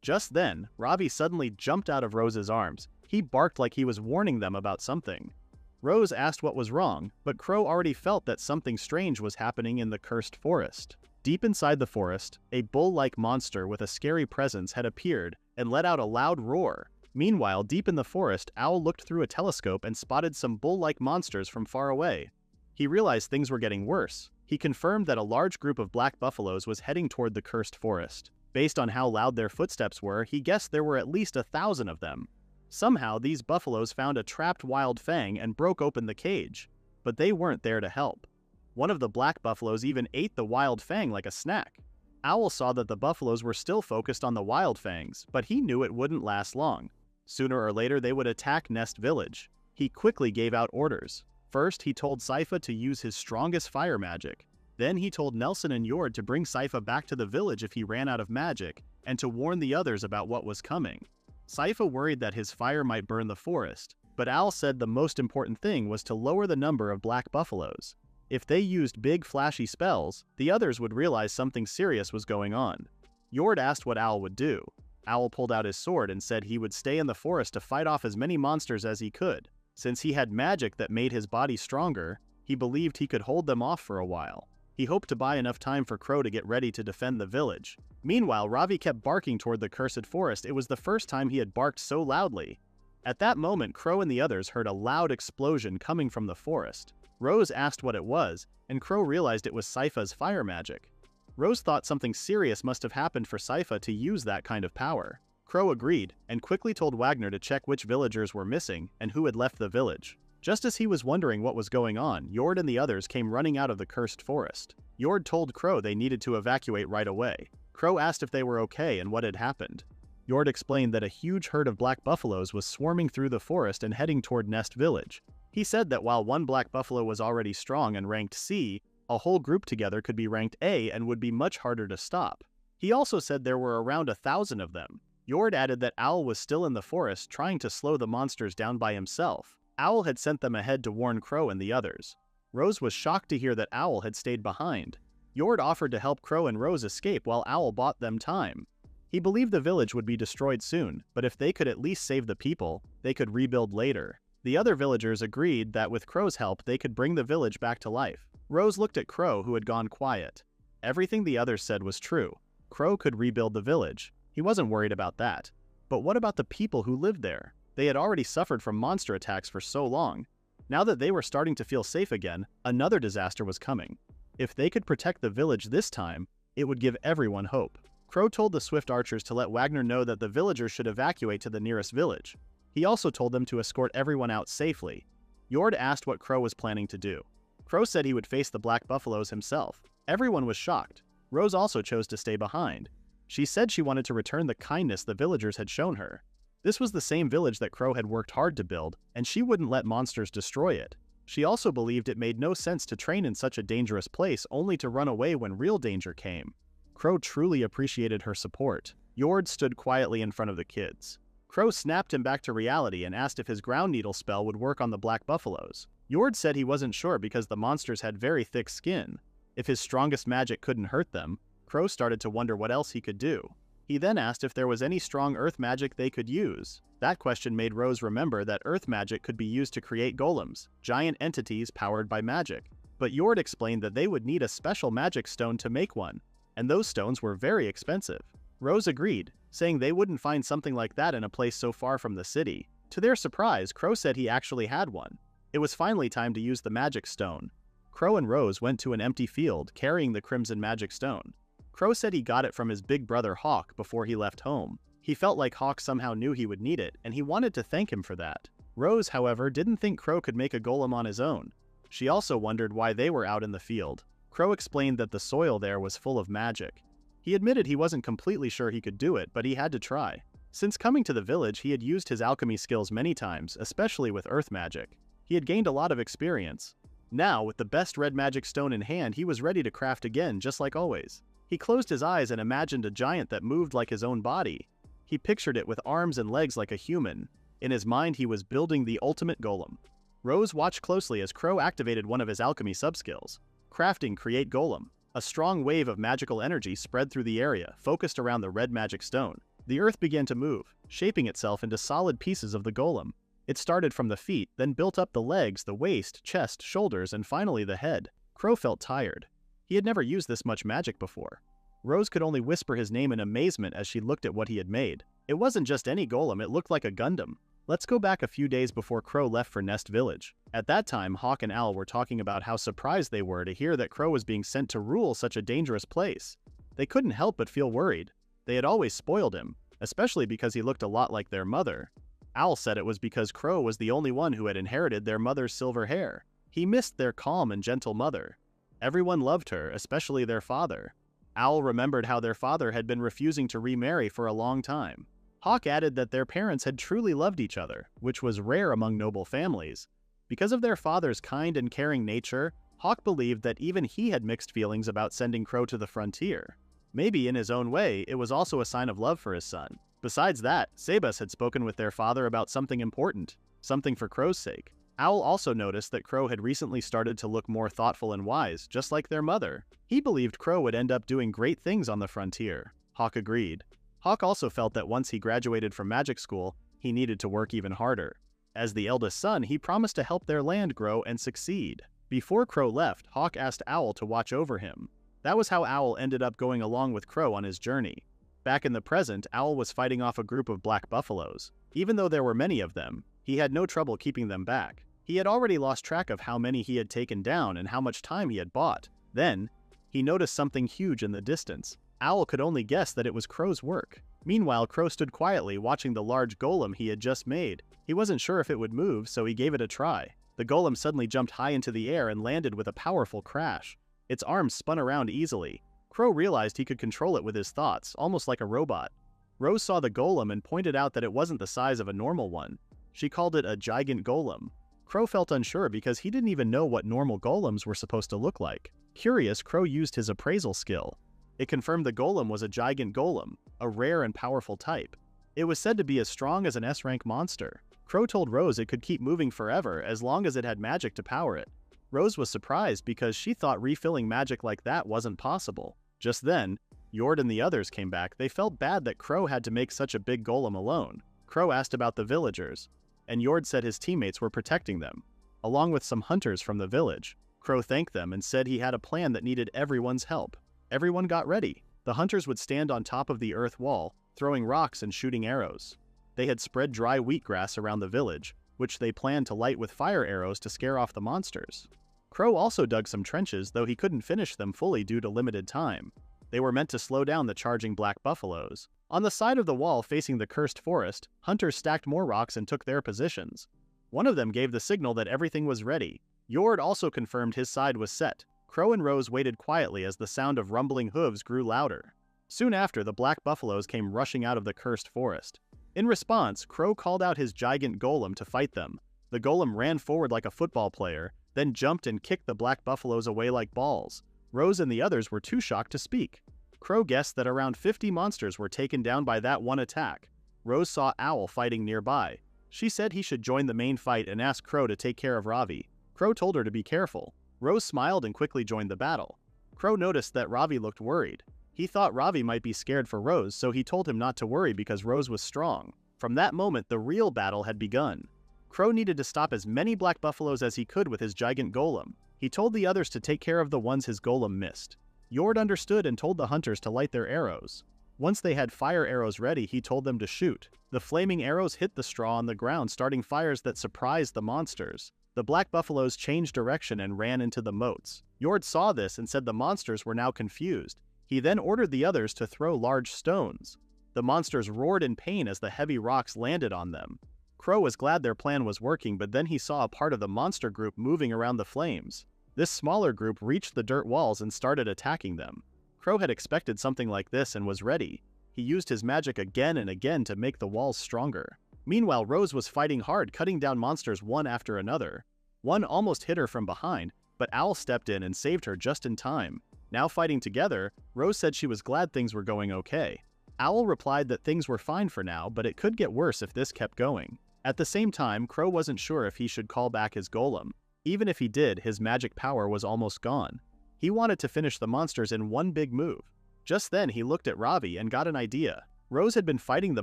[SPEAKER 1] Just then, Ravi suddenly jumped out of Rose's arms. He barked like he was warning them about something. Rose asked what was wrong, but Crow already felt that something strange was happening in the cursed forest. Deep inside the forest, a bull-like monster with a scary presence had appeared and let out a loud roar. Meanwhile, deep in the forest, Owl looked through a telescope and spotted some bull-like monsters from far away. He realized things were getting worse. He confirmed that a large group of black buffaloes was heading toward the cursed forest. Based on how loud their footsteps were, he guessed there were at least 1,000 of them. Somehow, these buffaloes found a trapped wild fang and broke open the cage. But they weren't there to help. One of the black buffaloes even ate the wild fang like a snack. Owl saw that the buffaloes were still focused on the wild fangs, but he knew it wouldn't last long. Sooner or later, they would attack Nest Village. He quickly gave out orders. First, he told Sypha to use his strongest fire magic. Then he told Nelson and Yord to bring Sypha back to the village if he ran out of magic, and to warn the others about what was coming. Sypha worried that his fire might burn the forest, but Owl said the most important thing was to lower the number of black buffaloes. If they used big flashy spells, the others would realize something serious was going on. Yord asked what Owl would do. Owl pulled out his sword and said he would stay in the forest to fight off as many monsters as he could. Since he had magic that made his body stronger, he believed he could hold them off for a while. He hoped to buy enough time for Crow to get ready to defend the village. Meanwhile, Ravi kept barking toward the cursed forest. It was the first time he had barked so loudly. At that moment, Crow and the others heard a loud explosion coming from the forest. Rose asked what it was, and Crow realized it was Sypha's fire magic. Rose thought something serious must have happened for Sypha to use that kind of power. Crow agreed, and quickly told Wagner to check which villagers were missing and who had left the village. Just as he was wondering what was going on, Yord and the others came running out of the cursed forest. Yord told Crow they needed to evacuate right away. Crow asked if they were okay and what had happened. Yord explained that a huge herd of black buffaloes was swarming through the forest and heading toward Nest Village. He said that while one black buffalo was already strong and ranked C, a whole group together could be ranked A and would be much harder to stop. He also said there were around 1,000 of them. Yord added that Owl was still in the forest trying to slow the monsters down by himself. Owl had sent them ahead to warn Crow and the others. Rose was shocked to hear that Owl had stayed behind. Yord offered to help Crow and Rose escape while Owl bought them time. He believed the village would be destroyed soon, but if they could at least save the people, they could rebuild later. The other villagers agreed that with Crow's help they could bring the village back to life. Rose looked at Crow, who had gone quiet. Everything the others said was true. Crow could rebuild the village. He wasn't worried about that. But what about the people who lived there? They had already suffered from monster attacks for so long. Now that they were starting to feel safe again, another disaster was coming. If they could protect the village this time, it would give everyone hope. Crow told the swift archers to let Wagner know that the villagers should evacuate to the nearest village. He also told them to escort everyone out safely. Yord asked what Crow was planning to do. Crow said he would face the black buffaloes himself. Everyone was shocked. Rose also chose to stay behind. She said she wanted to return the kindness the villagers had shown her. This was the same village that Crow had worked hard to build, and she wouldn't let monsters destroy it. She also believed it made no sense to train in such a dangerous place only to run away when real danger came. Crow truly appreciated her support. Yord stood quietly in front of the kids. Crow snapped him back to reality and asked if his ground needle spell would work on the black buffaloes. Yord said he wasn't sure because the monsters had very thick skin. If his strongest magic couldn't hurt them, Crow started to wonder what else he could do. He then asked if there was any strong earth magic they could use. That question made Rose remember that earth magic could be used to create golems, giant entities powered by magic. But Yord explained that they would need a special magic stone to make one, and those stones were very expensive. Rose agreed, saying they wouldn't find something like that in a place so far from the city. To their surprise, Crow said he actually had one. It was finally time to use the magic stone. Crow and Rose went to an empty field carrying the crimson magic stone. Crow said he got it from his big brother Hawk before he left home. He felt like Hawk somehow knew he would need it, and he wanted to thank him for that. Rose, however, didn't think Crow could make a golem on his own. She also wondered why they were out in the field. Crow explained that the soil there was full of magic. He admitted he wasn't completely sure he could do it, but he had to try. Since coming to the village, he had used his alchemy skills many times, especially with earth magic. He had gained a lot of experience. Now, with the best red magic stone in hand, he was ready to craft again, just like always. He closed his eyes and imagined a giant that moved like his own body. He pictured it with arms and legs like a human. In his mind, he was building the ultimate golem. Rose watched closely as Crow activated one of his alchemy subskills. Crafting Create Golem. A strong wave of magical energy spread through the area, focused around the red magic stone. The earth began to move, shaping itself into solid pieces of the golem. It started from the feet, then built up the legs, the waist, chest, shoulders, and finally the head. Crow felt tired. He had never used this much magic before. Rose could only whisper his name in amazement as she looked at what he had made. It wasn't just any golem, it looked like a Gundam. Let's go back a few days before Crow left for Nest Village. At that time, Hawk and Owl were talking about how surprised they were to hear that Crow was being sent to rule such a dangerous place. They couldn't help but feel worried. They had always spoiled him, especially because he looked a lot like their mother. Owl said it was because Crow was the only one who had inherited their mother's silver hair. He missed their calm and gentle mother. Everyone loved her, especially their father. Owl remembered how their father had been refusing to remarry for a long time. Hawk added that their parents had truly loved each other, which was rare among noble families. Because of their father's kind and caring nature, Hawk believed that even he had mixed feelings about sending Crow to the frontier. Maybe in his own way, it was also a sign of love for his son. Besides that, Sebas had spoken with their father about something important, something for Crow's sake. Owl also noticed that Crow had recently started to look more thoughtful and wise, just like their mother. He believed Crow would end up doing great things on the frontier. Hawk agreed. Hawk also felt that once he graduated from magic school, he needed to work even harder. As the eldest son, he promised to help their land grow and succeed. Before Crow left, Hawk asked Owl to watch over him. That was how Owl ended up going along with Crow on his journey. Back in the present, Owl was fighting off a group of black buffaloes. Even though there were many of them, he had no trouble keeping them back. He had already lost track of how many he had taken down and how much time he had bought. Then, he noticed something huge in the distance. Owl could only guess that it was Crow's work. Meanwhile, Crow stood quietly watching the large golem he had just made. He wasn't sure if it would move, so he gave it a try. The golem suddenly jumped high into the air and landed with a powerful crash. Its arms spun around easily. Crow realized he could control it with his thoughts, almost like a robot. Rose saw the golem and pointed out that it wasn't the size of a normal one. She called it a gigant golem. Crow felt unsure because he didn't even know what normal golems were supposed to look like. Curious, Crow used his appraisal skill. It confirmed the golem was a gigant golem, a rare and powerful type. It was said to be as strong as an S-rank monster. Crow told Rose it could keep moving forever as long as it had magic to power it. Rose was surprised because she thought refilling magic like that wasn't possible. Just then, Yord and the others came back. They felt bad that Crow had to make such a big golem alone. Crow asked about the villagers, and Yord said his teammates were protecting them, along with some hunters from the village. Crow thanked them and said he had a plan that needed everyone's help. Everyone got ready. The hunters would stand on top of the earth wall, throwing rocks and shooting arrows. They had spread dry wheatgrass around the village, which they planned to light with fire arrows to scare off the monsters. Crow also dug some trenches, though he couldn't finish them fully due to limited time. They were meant to slow down the charging black buffaloes. On the side of the wall facing the cursed forest, hunters stacked more rocks and took their positions. One of them gave the signal that everything was ready. Yord also confirmed his side was set. Crow and Rose waited quietly as the sound of rumbling hooves grew louder. Soon after, the black buffaloes came rushing out of the cursed forest. In response, Crow called out his gigant golem to fight them. The golem ran forward like a football player, then jumped and kicked the black buffaloes away like balls. Rose and the others were too shocked to speak. Crow guessed that around 50 monsters were taken down by that one attack. Rose saw Owl fighting nearby. She said he should join the main fight and asked Crow to take care of Ravi. Crow told her to be careful. Rose smiled and quickly joined the battle. Crow noticed that Ravi looked worried. He thought Ravi might be scared for Rose, so he told him not to worry because Rose was strong. From that moment, the real battle had begun. Crow needed to stop as many black buffaloes as he could with his gigant golem. He told the others to take care of the ones his golem missed. Yord understood and told the hunters to light their arrows. Once they had fire arrows ready, he told them to shoot. The flaming arrows hit the straw on the ground, starting fires that surprised the monsters. The black buffaloes changed direction and ran into the moats. Yord saw this and said the monsters were now confused. He then ordered the others to throw large stones. The monsters roared in pain as the heavy rocks landed on them. Crow was glad their plan was working, but then he saw a part of the monster group moving around the flames. This smaller group reached the dirt walls and started attacking them. Crow had expected something like this and was ready. He used his magic again and again to make the walls stronger. Meanwhile, Rose was fighting hard, cutting down monsters one after another. One almost hit her from behind, but Owl stepped in and saved her just in time. Now fighting together, Rose said she was glad things were going okay. Owl replied that things were fine for now, but it could get worse if this kept going. At the same time, Crow wasn't sure if he should call back his golem. Even if he did, his magic power was almost gone. He wanted to finish the monsters in one big move. Just then, he looked at Ravi and got an idea. Rose had been fighting the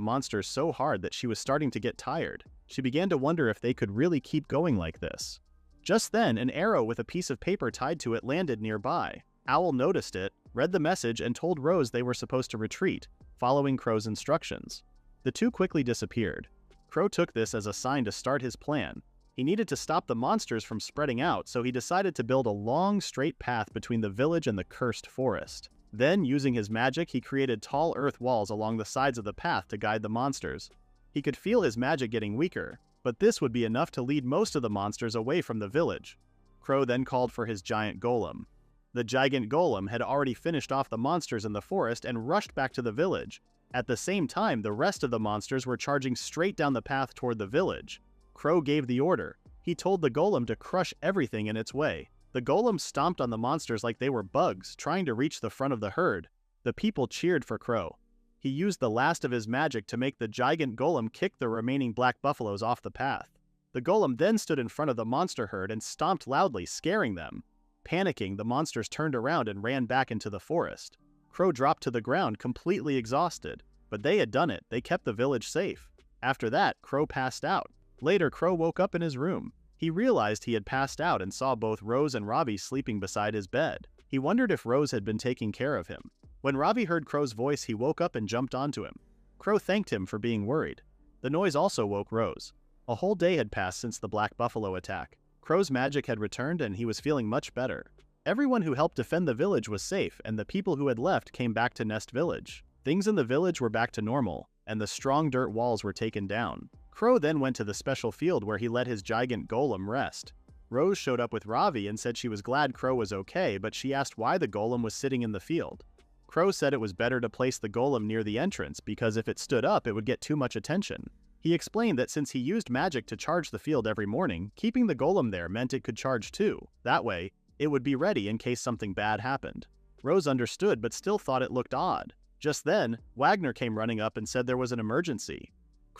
[SPEAKER 1] monsters so hard that she was starting to get tired. She began to wonder if they could really keep going like this. Just then, an arrow with a piece of paper tied to it landed nearby. Owl noticed it, read the message, and told Rose they were supposed to retreat, following Crow's instructions. The two quickly disappeared. Crow took this as a sign to start his plan. He needed to stop the monsters from spreading out, so he decided to build a long, straight path between the village and the cursed forest. Then, using his magic, he created tall earth walls along the sides of the path to guide the monsters. He could feel his magic getting weaker, but this would be enough to lead most of the monsters away from the village. Crow then called for his giant golem. The giant golem had already finished off the monsters in the forest and rushed back to the village. At the same time, the rest of the monsters were charging straight down the path toward the village. Crow gave the order. He told the golem to crush everything in its way. The golem stomped on the monsters like they were bugs, trying to reach the front of the herd. The people cheered for Crow. He used the last of his magic to make the giant golem kick the remaining black buffaloes off the path. The golem then stood in front of the monster herd and stomped loudly, scaring them. Panicking, the monsters turned around and ran back into the forest. Crow dropped to the ground, completely exhausted. But they had done it. They kept the village safe. After that, Crow passed out. Later, Crow woke up in his room. He realized he had passed out and saw both Rose and Ravi sleeping beside his bed. He wondered if Rose had been taking care of him. When Ravi heard Crow's voice, he woke up and jumped onto him. Crow thanked him for being worried. The noise also woke Rose. A whole day had passed since the black buffalo attack. Crow's magic had returned and he was feeling much better. Everyone who helped defend the village was safe, and the people who had left came back to Nest Village. Things in the village were back to normal, and the strong dirt walls were taken down. Crow then went to the special field where he let his giant golem rest. Rose showed up with Ravi and said she was glad Crow was okay, but she asked why the golem was sitting in the field. Crow said it was better to place the golem near the entrance because if it stood up, it would get too much attention. He explained that since he used magic to charge the field every morning, keeping the golem there meant it could charge too. That way, it would be ready in case something bad happened. Rose understood but still thought it looked odd. Just then, Wagner came running up and said there was an emergency.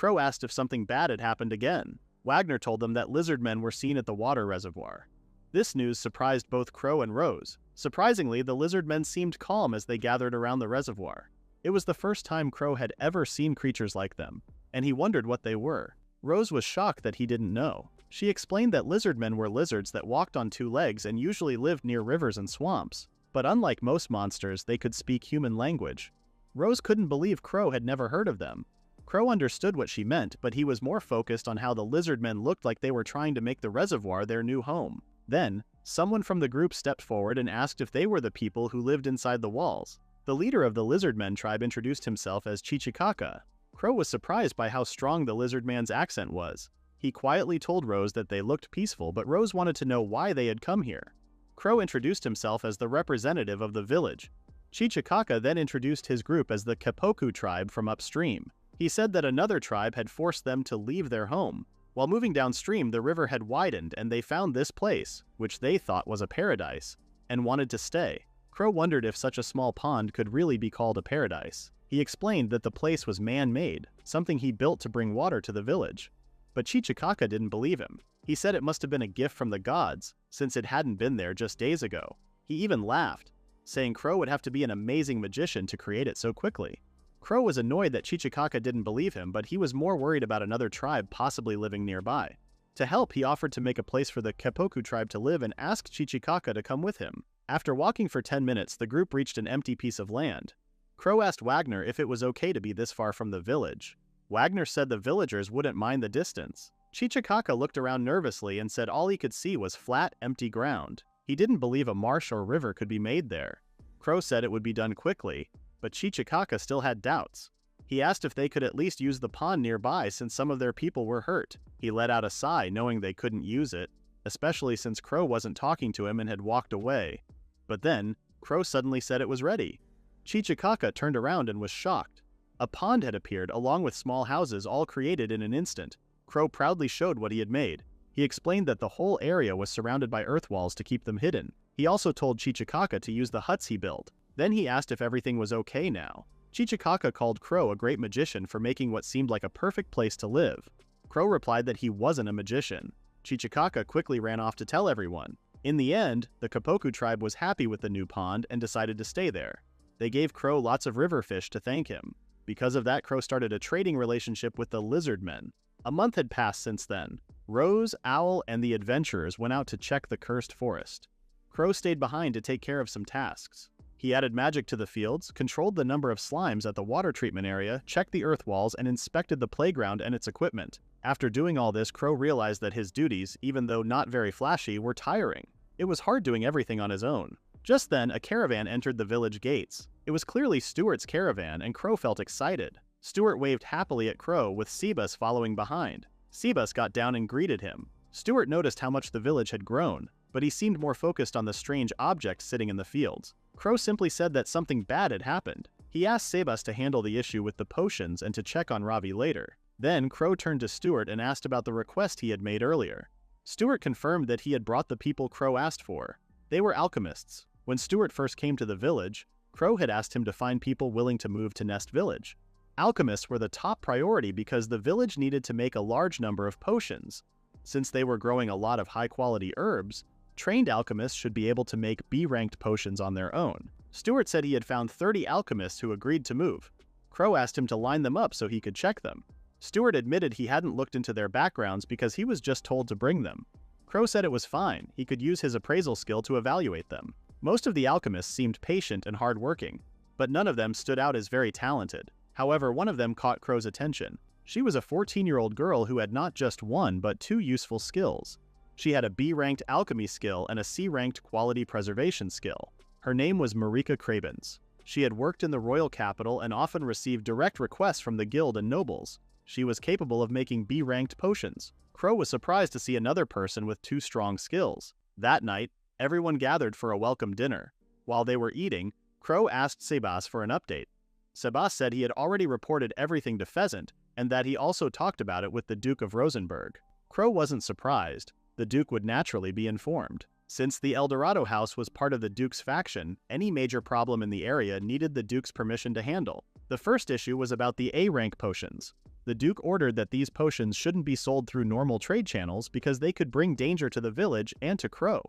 [SPEAKER 1] Crow asked if something bad had happened again. Wagner told them that lizard men were seen at the water reservoir. This news surprised both Crow and Rose. Surprisingly, the lizard men seemed calm as they gathered around the reservoir. It was the first time Crow had ever seen creatures like them, and he wondered what they were. Rose was shocked that he didn't know. She explained that lizard men were lizards that walked on two legs and usually lived near rivers and swamps. But unlike most monsters, they could speak human language. Rose couldn't believe Crow had never heard of them. Crow understood what she meant, but he was more focused on how the lizard men looked like they were trying to make the reservoir their new home. Then, someone from the group stepped forward and asked if they were the people who lived inside the walls. The leader of the lizard men tribe introduced himself as Chichikaka. Crow was surprised by how strong the lizard man's accent was. He quietly told Rose that they looked peaceful, but Rose wanted to know why they had come here. Crow introduced himself as the representative of the village. Chichikaka then introduced his group as the Kapoku tribe from upstream. He said that another tribe had forced them to leave their home. While moving downstream, the river had widened and they found this place, which they thought was a paradise, and wanted to stay. Crow wondered if such a small pond could really be called a paradise. He explained that the place was man-made, something he built to bring water to the village. But Chichikaka didn't believe him. He said it must have been a gift from the gods, since it hadn't been there just days ago. He even laughed, saying Crow would have to be an amazing magician to create it so quickly. Crow was annoyed that Chichikaka didn't believe him, but he was more worried about another tribe possibly living nearby. To help, he offered to make a place for the Kapoku tribe to live and asked Chichikaka to come with him. After walking for 10 minutes, the group reached an empty piece of land. Crow asked Wagner if it was okay to be this far from the village. Wagner said the villagers wouldn't mind the distance. Chichikaka looked around nervously and said all he could see was flat, empty ground. He didn't believe a marsh or river could be made there. Crow said it would be done quickly, but Chichikaka still had doubts. He asked if they could at least use the pond nearby since some of their people were hurt. He let out a sigh knowing they couldn't use it, especially since Crow wasn't talking to him and had walked away. But then, Crow suddenly said it was ready. Chichikaka turned around and was shocked. A pond had appeared along with small houses all created in an instant. Crow proudly showed what he had made. He explained that the whole area was surrounded by earth walls to keep them hidden. He also told Chichikaka to use the huts he built. Then he asked if everything was okay now. Chichikaka called Crow a great magician for making what seemed like a perfect place to live. Crow replied that he wasn't a magician. Chichikaka quickly ran off to tell everyone. In the end, the Kapoku tribe was happy with the new pond and decided to stay there. They gave Crow lots of river fish to thank him. Because of that, Crow started a trading relationship with the lizard men. A month had passed since then. Rose, Owl, and the adventurers went out to check the cursed forest. Crow stayed behind to take care of some tasks. He added magic to the fields, controlled the number of slimes at the water treatment area, checked the earth walls, and inspected the playground and its equipment. After doing all this, Crow realized that his duties, even though not very flashy, were tiring. It was hard doing everything on his own. Just then, a caravan entered the village gates. It was clearly Stuart's caravan, and Crow felt excited. Stuart waved happily at Crow, with Sebas following behind. Sebas got down and greeted him. Stuart noticed how much the village had grown, but he seemed more focused on the strange object sitting in the fields. Crow simply said that something bad had happened. He asked Sebas to handle the issue with the potions and to check on Ravi later. Then, Crow turned to Stuart and asked about the request he had made earlier. Stuart confirmed that he had brought the people Crow asked for. They were alchemists. When Stuart first came to the village, Crow had asked him to find people willing to move to Nest Village. Alchemists were the top priority because the village needed to make a large number of potions. Since they were growing a lot of high-quality herbs, trained alchemists should be able to make B-ranked potions on their own. Stuart said he had found 30 alchemists who agreed to move. Crow asked him to line them up so he could check them. Stuart admitted he hadn't looked into their backgrounds because he was just told to bring them. Crow said it was fine, he could use his appraisal skill to evaluate them. Most of the alchemists seemed patient and hardworking, but none of them stood out as very talented. However, one of them caught Crow's attention. She was a 14-year-old girl who had not just one but two useful skills. She had a B-ranked alchemy skill and a C-ranked quality preservation skill. Her name was Marika Krabens. She had worked in the royal capital and often received direct requests from the guild and nobles. She was capable of making B-ranked potions. Crow was surprised to see another person with two strong skills. That night, everyone gathered for a welcome dinner. While they were eating, Crow asked Sebas for an update. Sebas said he had already reported everything to Pheasant, and that he also talked about it with the Duke of Rosenberg. Crow wasn't surprised. The Duke would naturally be informed. Since the Eldorado house was part of the Duke's faction, any major problem in the area needed the Duke's permission to handle. The first issue was about the A-rank potions. The Duke ordered that these potions shouldn't be sold through normal trade channels because they could bring danger to the village and to Crow.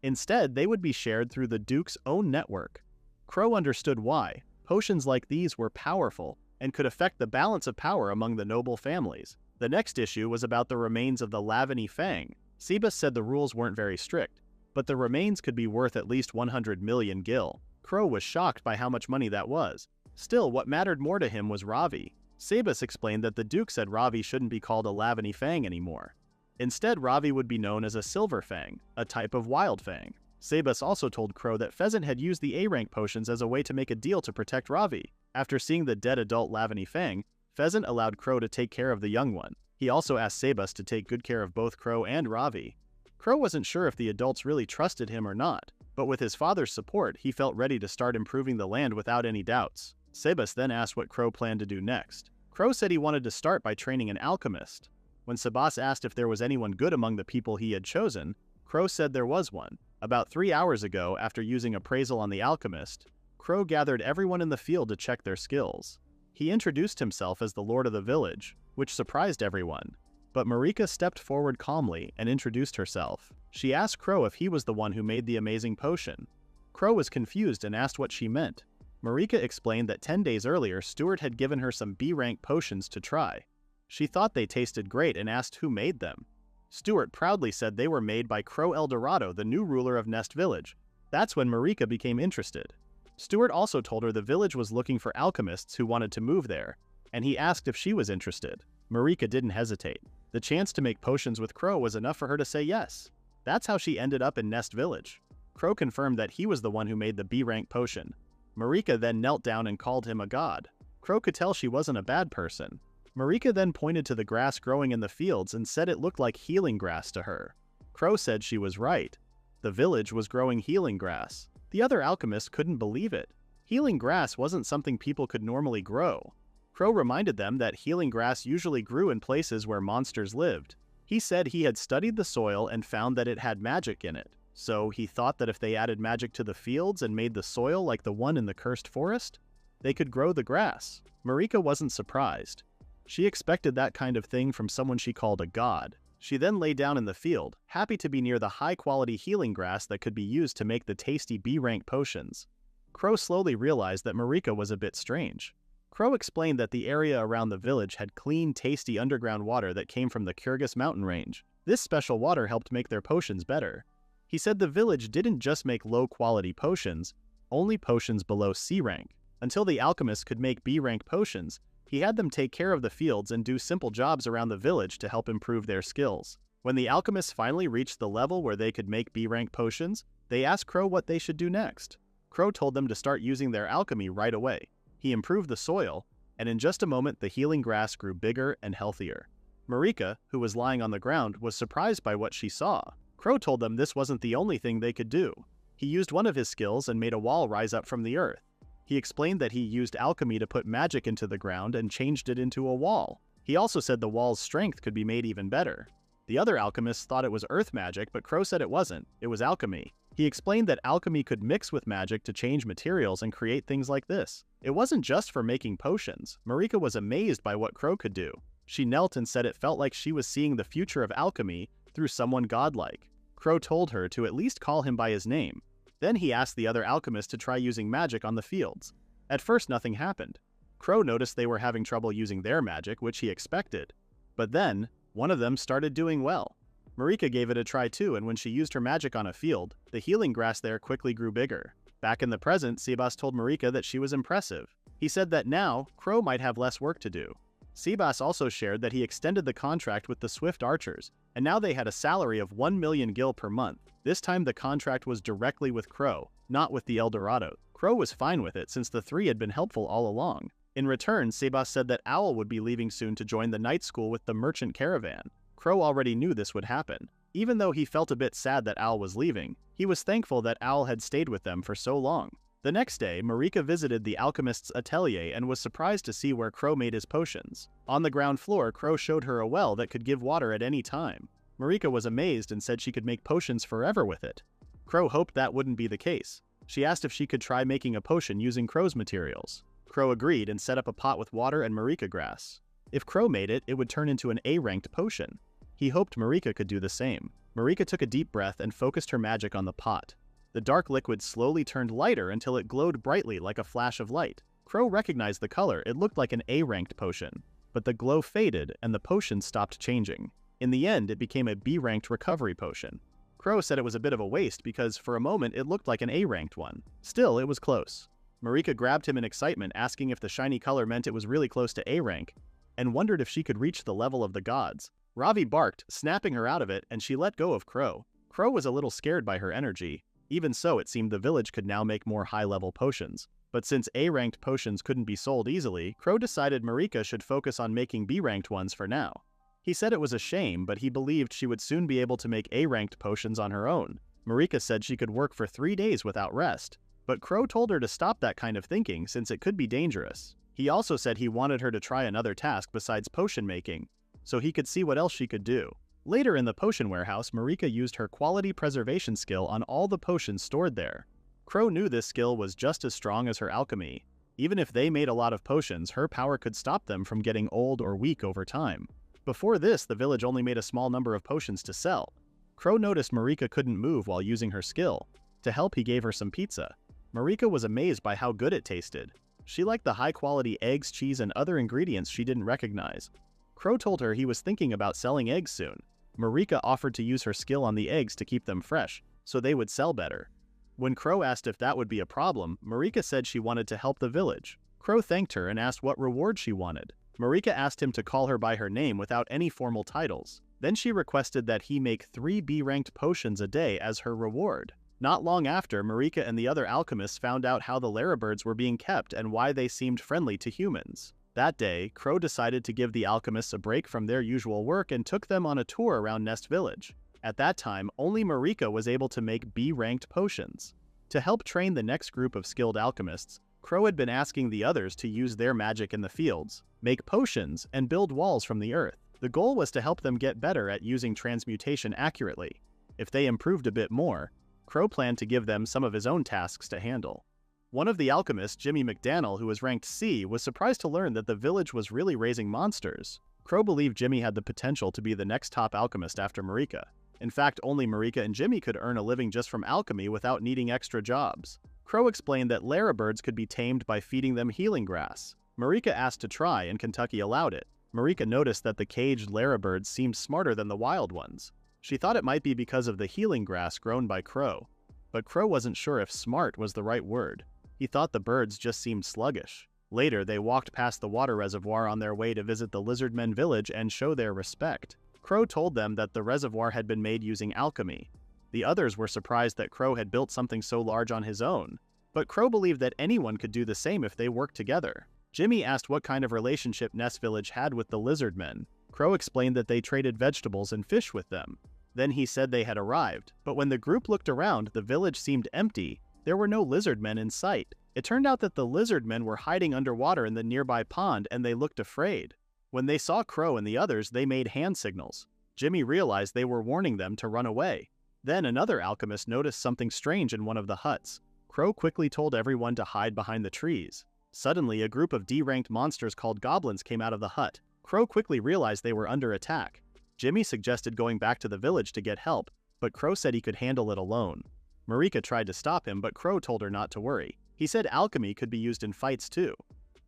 [SPEAKER 1] Instead, they would be shared through the Duke's own network. Crow understood why. Potions like these were powerful and could affect the balance of power among the noble families. The next issue was about the remains of the Lavany Fang. Sebas said the rules weren't very strict, but the remains could be worth at least 100 million gil. Crow was shocked by how much money that was. Still, what mattered more to him was Ravi. Sebas explained that the Duke said Ravi shouldn't be called a Lavany Fang anymore. Instead, Ravi would be known as a Silver Fang, a type of wild fang. Sebas also told Crow that Pheasant had used the A-rank potions as a way to make a deal to protect Ravi. After seeing the dead adult Lavany Fang, Pheasant allowed Crow to take care of the young one. He also asked Sebas to take good care of both Crow and Ravi. Crow wasn't sure if the adults really trusted him or not, but with his father's support, he felt ready to start improving the land without any doubts. Sebas then asked what Crow planned to do next. Crow said he wanted to start by training an alchemist. When Sebas asked if there was anyone good among the people he had chosen, Crow said there was one. About 3 hours ago, after using appraisal on the alchemist, Crow gathered everyone in the field to check their skills. He introduced himself as the lord of the village, which surprised everyone. But Marika stepped forward calmly and introduced herself. She asked Crow if he was the one who made the amazing potion. Crow was confused and asked what she meant. Marika explained that 10 days earlier, Stuart had given her some B-rank potions to try. She thought they tasted great and asked who made them. Stuart proudly said they were made by Crow Eldorado, the new ruler of Nest Village. That's when Marika became interested. Stuart also told her the village was looking for alchemists who wanted to move there, and he asked if she was interested. Marika didn't hesitate. The chance to make potions with Crow was enough for her to say yes. That's how she ended up in Nest Village. Crow confirmed that he was the one who made the B-rank potion. Marika then knelt down and called him a god. Crow could tell she wasn't a bad person. Marika then pointed to the grass growing in the fields and said it looked like healing grass to her. Crow said she was right. The village was growing healing grass. The other alchemists couldn't believe it. Healing grass wasn't something people could normally grow. Crow reminded them that healing grass usually grew in places where monsters lived. He said he had studied the soil and found that it had magic in it, so he thought that if they added magic to the fields and made the soil like the one in the cursed forest, they could grow the grass. Marika wasn't surprised. She expected that kind of thing from someone she called a god. She then lay down in the field, happy to be near the high-quality healing grass that could be used to make the tasty B-rank potions. Crow slowly realized that Marika was a bit strange. Crow explained that the area around the village had clean, tasty underground water that came from the Kyrgyz mountain range. This special water helped make their potions better. He said the village didn't just make low-quality potions, only potions below C rank. Until the alchemists could make B-rank potions, he had them take care of the fields and do simple jobs around the village to help improve their skills. When the alchemists finally reached the level where they could make B-rank potions, they asked Crow what they should do next. Crow told them to start using their alchemy right away. He improved the soil, and in just a moment the healing grass grew bigger and healthier. Marika, who was lying on the ground, was surprised by what she saw. Crow told them this wasn't the only thing they could do. He used one of his skills and made a wall rise up from the earth. He explained that he used alchemy to put magic into the ground and changed it into a wall. He also said the wall's strength could be made even better. The other alchemists thought it was earth magic, but Crow said it wasn't. It was alchemy. He explained that alchemy could mix with magic to change materials and create things like this. It wasn't just for making potions. Marika was amazed by what Crow could do. She knelt and said it felt like she was seeing the future of alchemy through someone godlike. Crow told her to at least call him by his name. Then he asked the other alchemists to try using magic on the fields. At first nothing happened. Crow noticed they were having trouble using their magic, which he expected. But then, one of them started doing well. Marika gave it a try too, and when she used her magic on a field, the healing grass there quickly grew bigger. Back in the present, Sebas told Marika that she was impressive. He said that now, Crow might have less work to do. Sebas also shared that he extended the contract with the Swift Archers, and now they had a salary of 1 million gil per month. This time the contract was directly with Crow, not with the Eldorado. Crow was fine with it since the three had been helpful all along. In return, Sebas said that Owl would be leaving soon to join the night school with the merchant caravan. Crow already knew this would happen. Even though he felt a bit sad that Owl was leaving, he was thankful that Owl had stayed with them for so long. The next day, Marika visited the alchemist's atelier and was surprised to see where Crow made his potions. On the ground floor, Crow showed her a well that could give water at any time. Marika was amazed and said she could make potions forever with it. Crow hoped that wouldn't be the case. She asked if she could try making a potion using Crow's materials. Crow agreed and set up a pot with water and Marika grass. If Crow made it, it would turn into an A-ranked potion. He hoped Marika could do the same. Marika took a deep breath and focused her magic on the pot. The dark liquid slowly turned lighter until it glowed brightly like a flash of light. Crow recognized the color. It looked like an A-ranked potion. But the glow faded and the potion stopped changing. In the end, it became a B-ranked recovery potion. Crow said it was a bit of a waste because for a moment it looked like an A-ranked one. Still, it was close. Marika grabbed him in excitement, asking if the shiny color meant it was really close to A-rank, and wondered if she could reach the level of the gods. Ravi barked, snapping her out of it, and she let go of Crow. Crow was a little scared by her energy. Even so, it seemed the village could now make more high-level potions. But since A-ranked potions couldn't be sold easily, Crow decided Marika should focus on making B-ranked ones for now. He said it was a shame, but he believed she would soon be able to make A-ranked potions on her own. Marika said she could work for 3 days without rest. But Crow told her to stop that kind of thinking since it could be dangerous. He also said he wanted her to try another task besides potion making, so he could see what else she could do. Later in the potion warehouse, Marika used her quality preservation skill on all the potions stored there. Crow knew this skill was just as strong as her alchemy. Even if they made a lot of potions, her power could stop them from getting old or weak over time. Before this, the village only made a small number of potions to sell. Crow noticed Marika couldn't move while using her skill. To help, he gave her some pizza. Marika was amazed by how good it tasted. She liked the high-quality eggs, cheese, and other ingredients she didn't recognize. Crow told her he was thinking about selling eggs soon. Marika offered to use her skill on the eggs to keep them fresh, so they would sell better. When Crow asked if that would be a problem, Marika said she wanted to help the village. Crow thanked her and asked what reward she wanted. Marika asked him to call her by her name without any formal titles. Then she requested that he make 3 B-ranked potions a day as her reward. Not long after, Marika and the other alchemists found out how the Larabirds were being kept and why they seemed friendly to humans. That day, Crow decided to give the alchemists a break from their usual work and took them on a tour around Nest Village. At that time, only Marika was able to make B-ranked potions. To help train the next group of skilled alchemists, Crow had been asking the others to use their magic in the fields, make potions, and build walls from the earth. The goal was to help them get better at using transmutation accurately. If they improved a bit more, Crow planned to give them some of his own tasks to handle. One of the alchemists, Jimmy McDaniel, who was ranked C, was surprised to learn that the village was really raising monsters. Crow believed Jimmy had the potential to be the next top alchemist after Marika. In fact, only Marika and Jimmy could earn a living just from alchemy without needing extra jobs. Crow explained that larrabirds could be tamed by feeding them healing grass. Marika asked to try, and Kentucky allowed it. Marika noticed that the caged larrabirds seemed smarter than the wild ones. She thought it might be because of the healing grass grown by Crow. But Crow wasn't sure if smart was the right word. He thought the birds just seemed sluggish. Later, they walked past the water reservoir on their way to visit the Lizardmen village and show their respect. Crow told them that the reservoir had been made using alchemy. The others were surprised that Crow had built something so large on his own, but Crow believed that anyone could do the same if they worked together. Jimmy asked what kind of relationship Nest Village had with the Lizardmen. Crow explained that they traded vegetables and fish with them. Then he said they had arrived, but when the group looked around, the village seemed empty. There were no Lizardmen in sight. It turned out that the Lizardmen were hiding underwater in the nearby pond, and they looked afraid. When they saw Crow and the others, they made hand signals. Jimmy realized they were warning them to run away. Then another alchemist noticed something strange in one of the huts. Crow quickly told everyone to hide behind the trees. Suddenly, a group of D-ranked monsters called goblins came out of the hut. Crow quickly realized they were under attack. Jimmy suggested going back to the village to get help, but Crow said he could handle it alone. Marika tried to stop him, but Crow told her not to worry. He said alchemy could be used in fights too.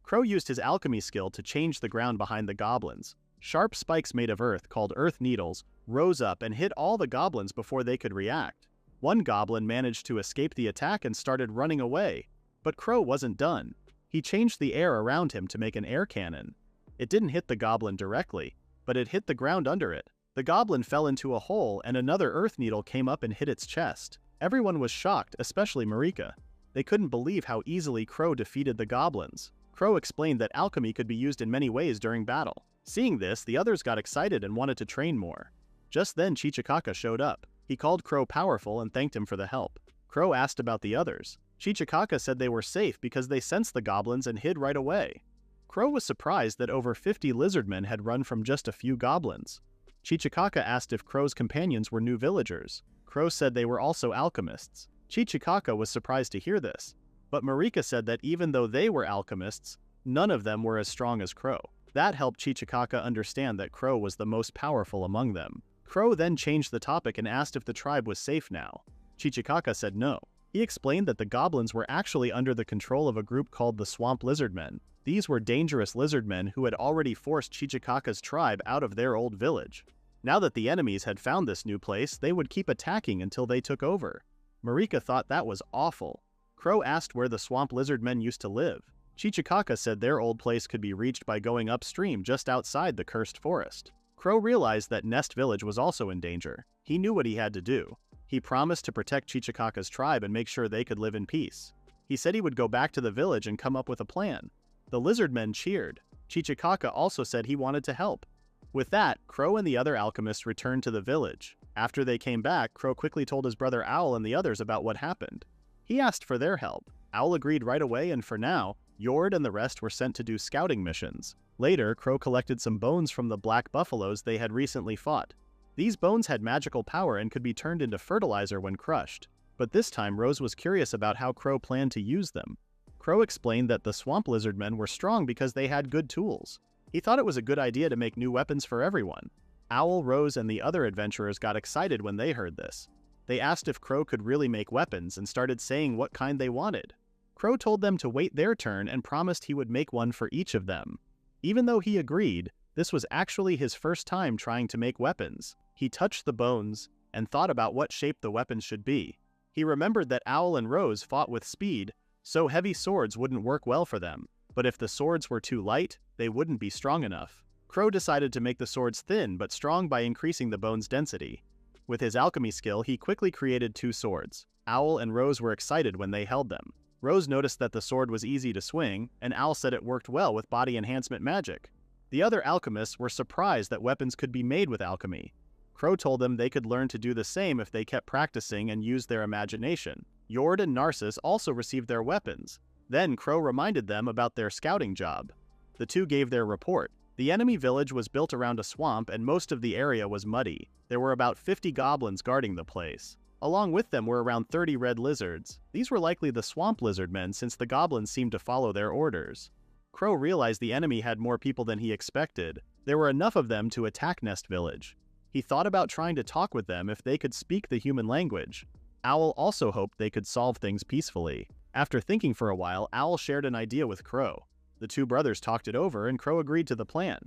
[SPEAKER 1] Crow used his alchemy skill to change the ground behind the goblins. Sharp spikes made of earth, called earth needles, rose up and hit all the goblins before they could react. One goblin managed to escape the attack and started running away. But Crow wasn't done. He changed the air around him to make an air cannon. It didn't hit the goblin directly, but it hit the ground under it. The goblin fell into a hole and another earth needle came up and hit its chest. Everyone was shocked, especially Marika. They couldn't believe how easily Crow defeated the goblins. Crow explained that alchemy could be used in many ways during battle. Seeing this, the others got excited and wanted to train more. Just then, Chichikaka showed up. He called Crow powerful and thanked him for the help. Crow asked about the others. Chichikaka said they were safe because they sensed the goblins and hid right away. Crow was surprised that over 50 lizardmen had run from just a few goblins. Chichikaka asked if Crow's companions were new villagers. Crow said they were also alchemists. Chichikaka was surprised to hear this, but Marika said that even though they were alchemists, none of them were as strong as Crow. That helped Chichikaka understand that Crow was the most powerful among them. Crow then changed the topic and asked if the tribe was safe now. Chichikaka said no. He explained that the goblins were actually under the control of a group called the Swamp Lizardmen. These were dangerous lizardmen who had already forced Chichikaka's tribe out of their old village. Now that the enemies had found this new place, they would keep attacking until they took over. Marika thought that was awful. Crow asked where the Swamp Lizardmen used to live. Chichikaka said their old place could be reached by going upstream just outside the cursed forest. Crow realized that Nest Village was also in danger. He knew what he had to do. He promised to protect Chichikaka's tribe and make sure they could live in peace. He said he would go back to the village and come up with a plan. The lizardmen cheered. Chichikaka also said he wanted to help. With that, Crow and the other alchemists returned to the village. After they came back, Crow quickly told his brother Owl and the others about what happened. He asked for their help. Owl agreed right away, and for now, Yord and the rest were sent to do scouting missions. Later, Crow collected some bones from the black buffaloes they had recently fought. These bones had magical power and could be turned into fertilizer when crushed. But this time, Rose was curious about how Crow planned to use them. Crow explained that the swamp lizardmen were strong because they had good tools. He thought it was a good idea to make new weapons for everyone. Owl, Rose, and the other adventurers got excited when they heard this. They asked if Crow could really make weapons and started saying what kind they wanted. Crow told them to wait their turn and promised he would make one for each of them. Even though he agreed, this was actually his first time trying to make weapons. He touched the bones and thought about what shape the weapons should be. He remembered that Owl and Rose fought with speed, so heavy swords wouldn't work well for them. But if the swords were too light, they wouldn't be strong enough. Crow decided to make the swords thin but strong by increasing the bone's density. With his alchemy skill, he quickly created 2 swords. Owl and Rose were excited when they held them. Rose noticed that the sword was easy to swing, and Owl said it worked well with body enhancement magic. The other alchemists were surprised that weapons could be made with alchemy. Crow told them they could learn to do the same if they kept practicing and used their imagination. Yord and Narcissus also received their weapons. Then Crow reminded them about their scouting job. The two gave their report. The enemy village was built around a swamp and most of the area was muddy. There were about 50 goblins guarding the place. Along with them were around 30 red lizards. These were likely the swamp lizard men since the goblins seemed to follow their orders. Crow realized the enemy had more people than he expected. There were enough of them to attack Nest Village. He thought about trying to talk with them if they could speak the human language. Owl also hoped they could solve things peacefully. After thinking for a while, Owl shared an idea with Crow. The two brothers talked it over and Crow agreed to the plan.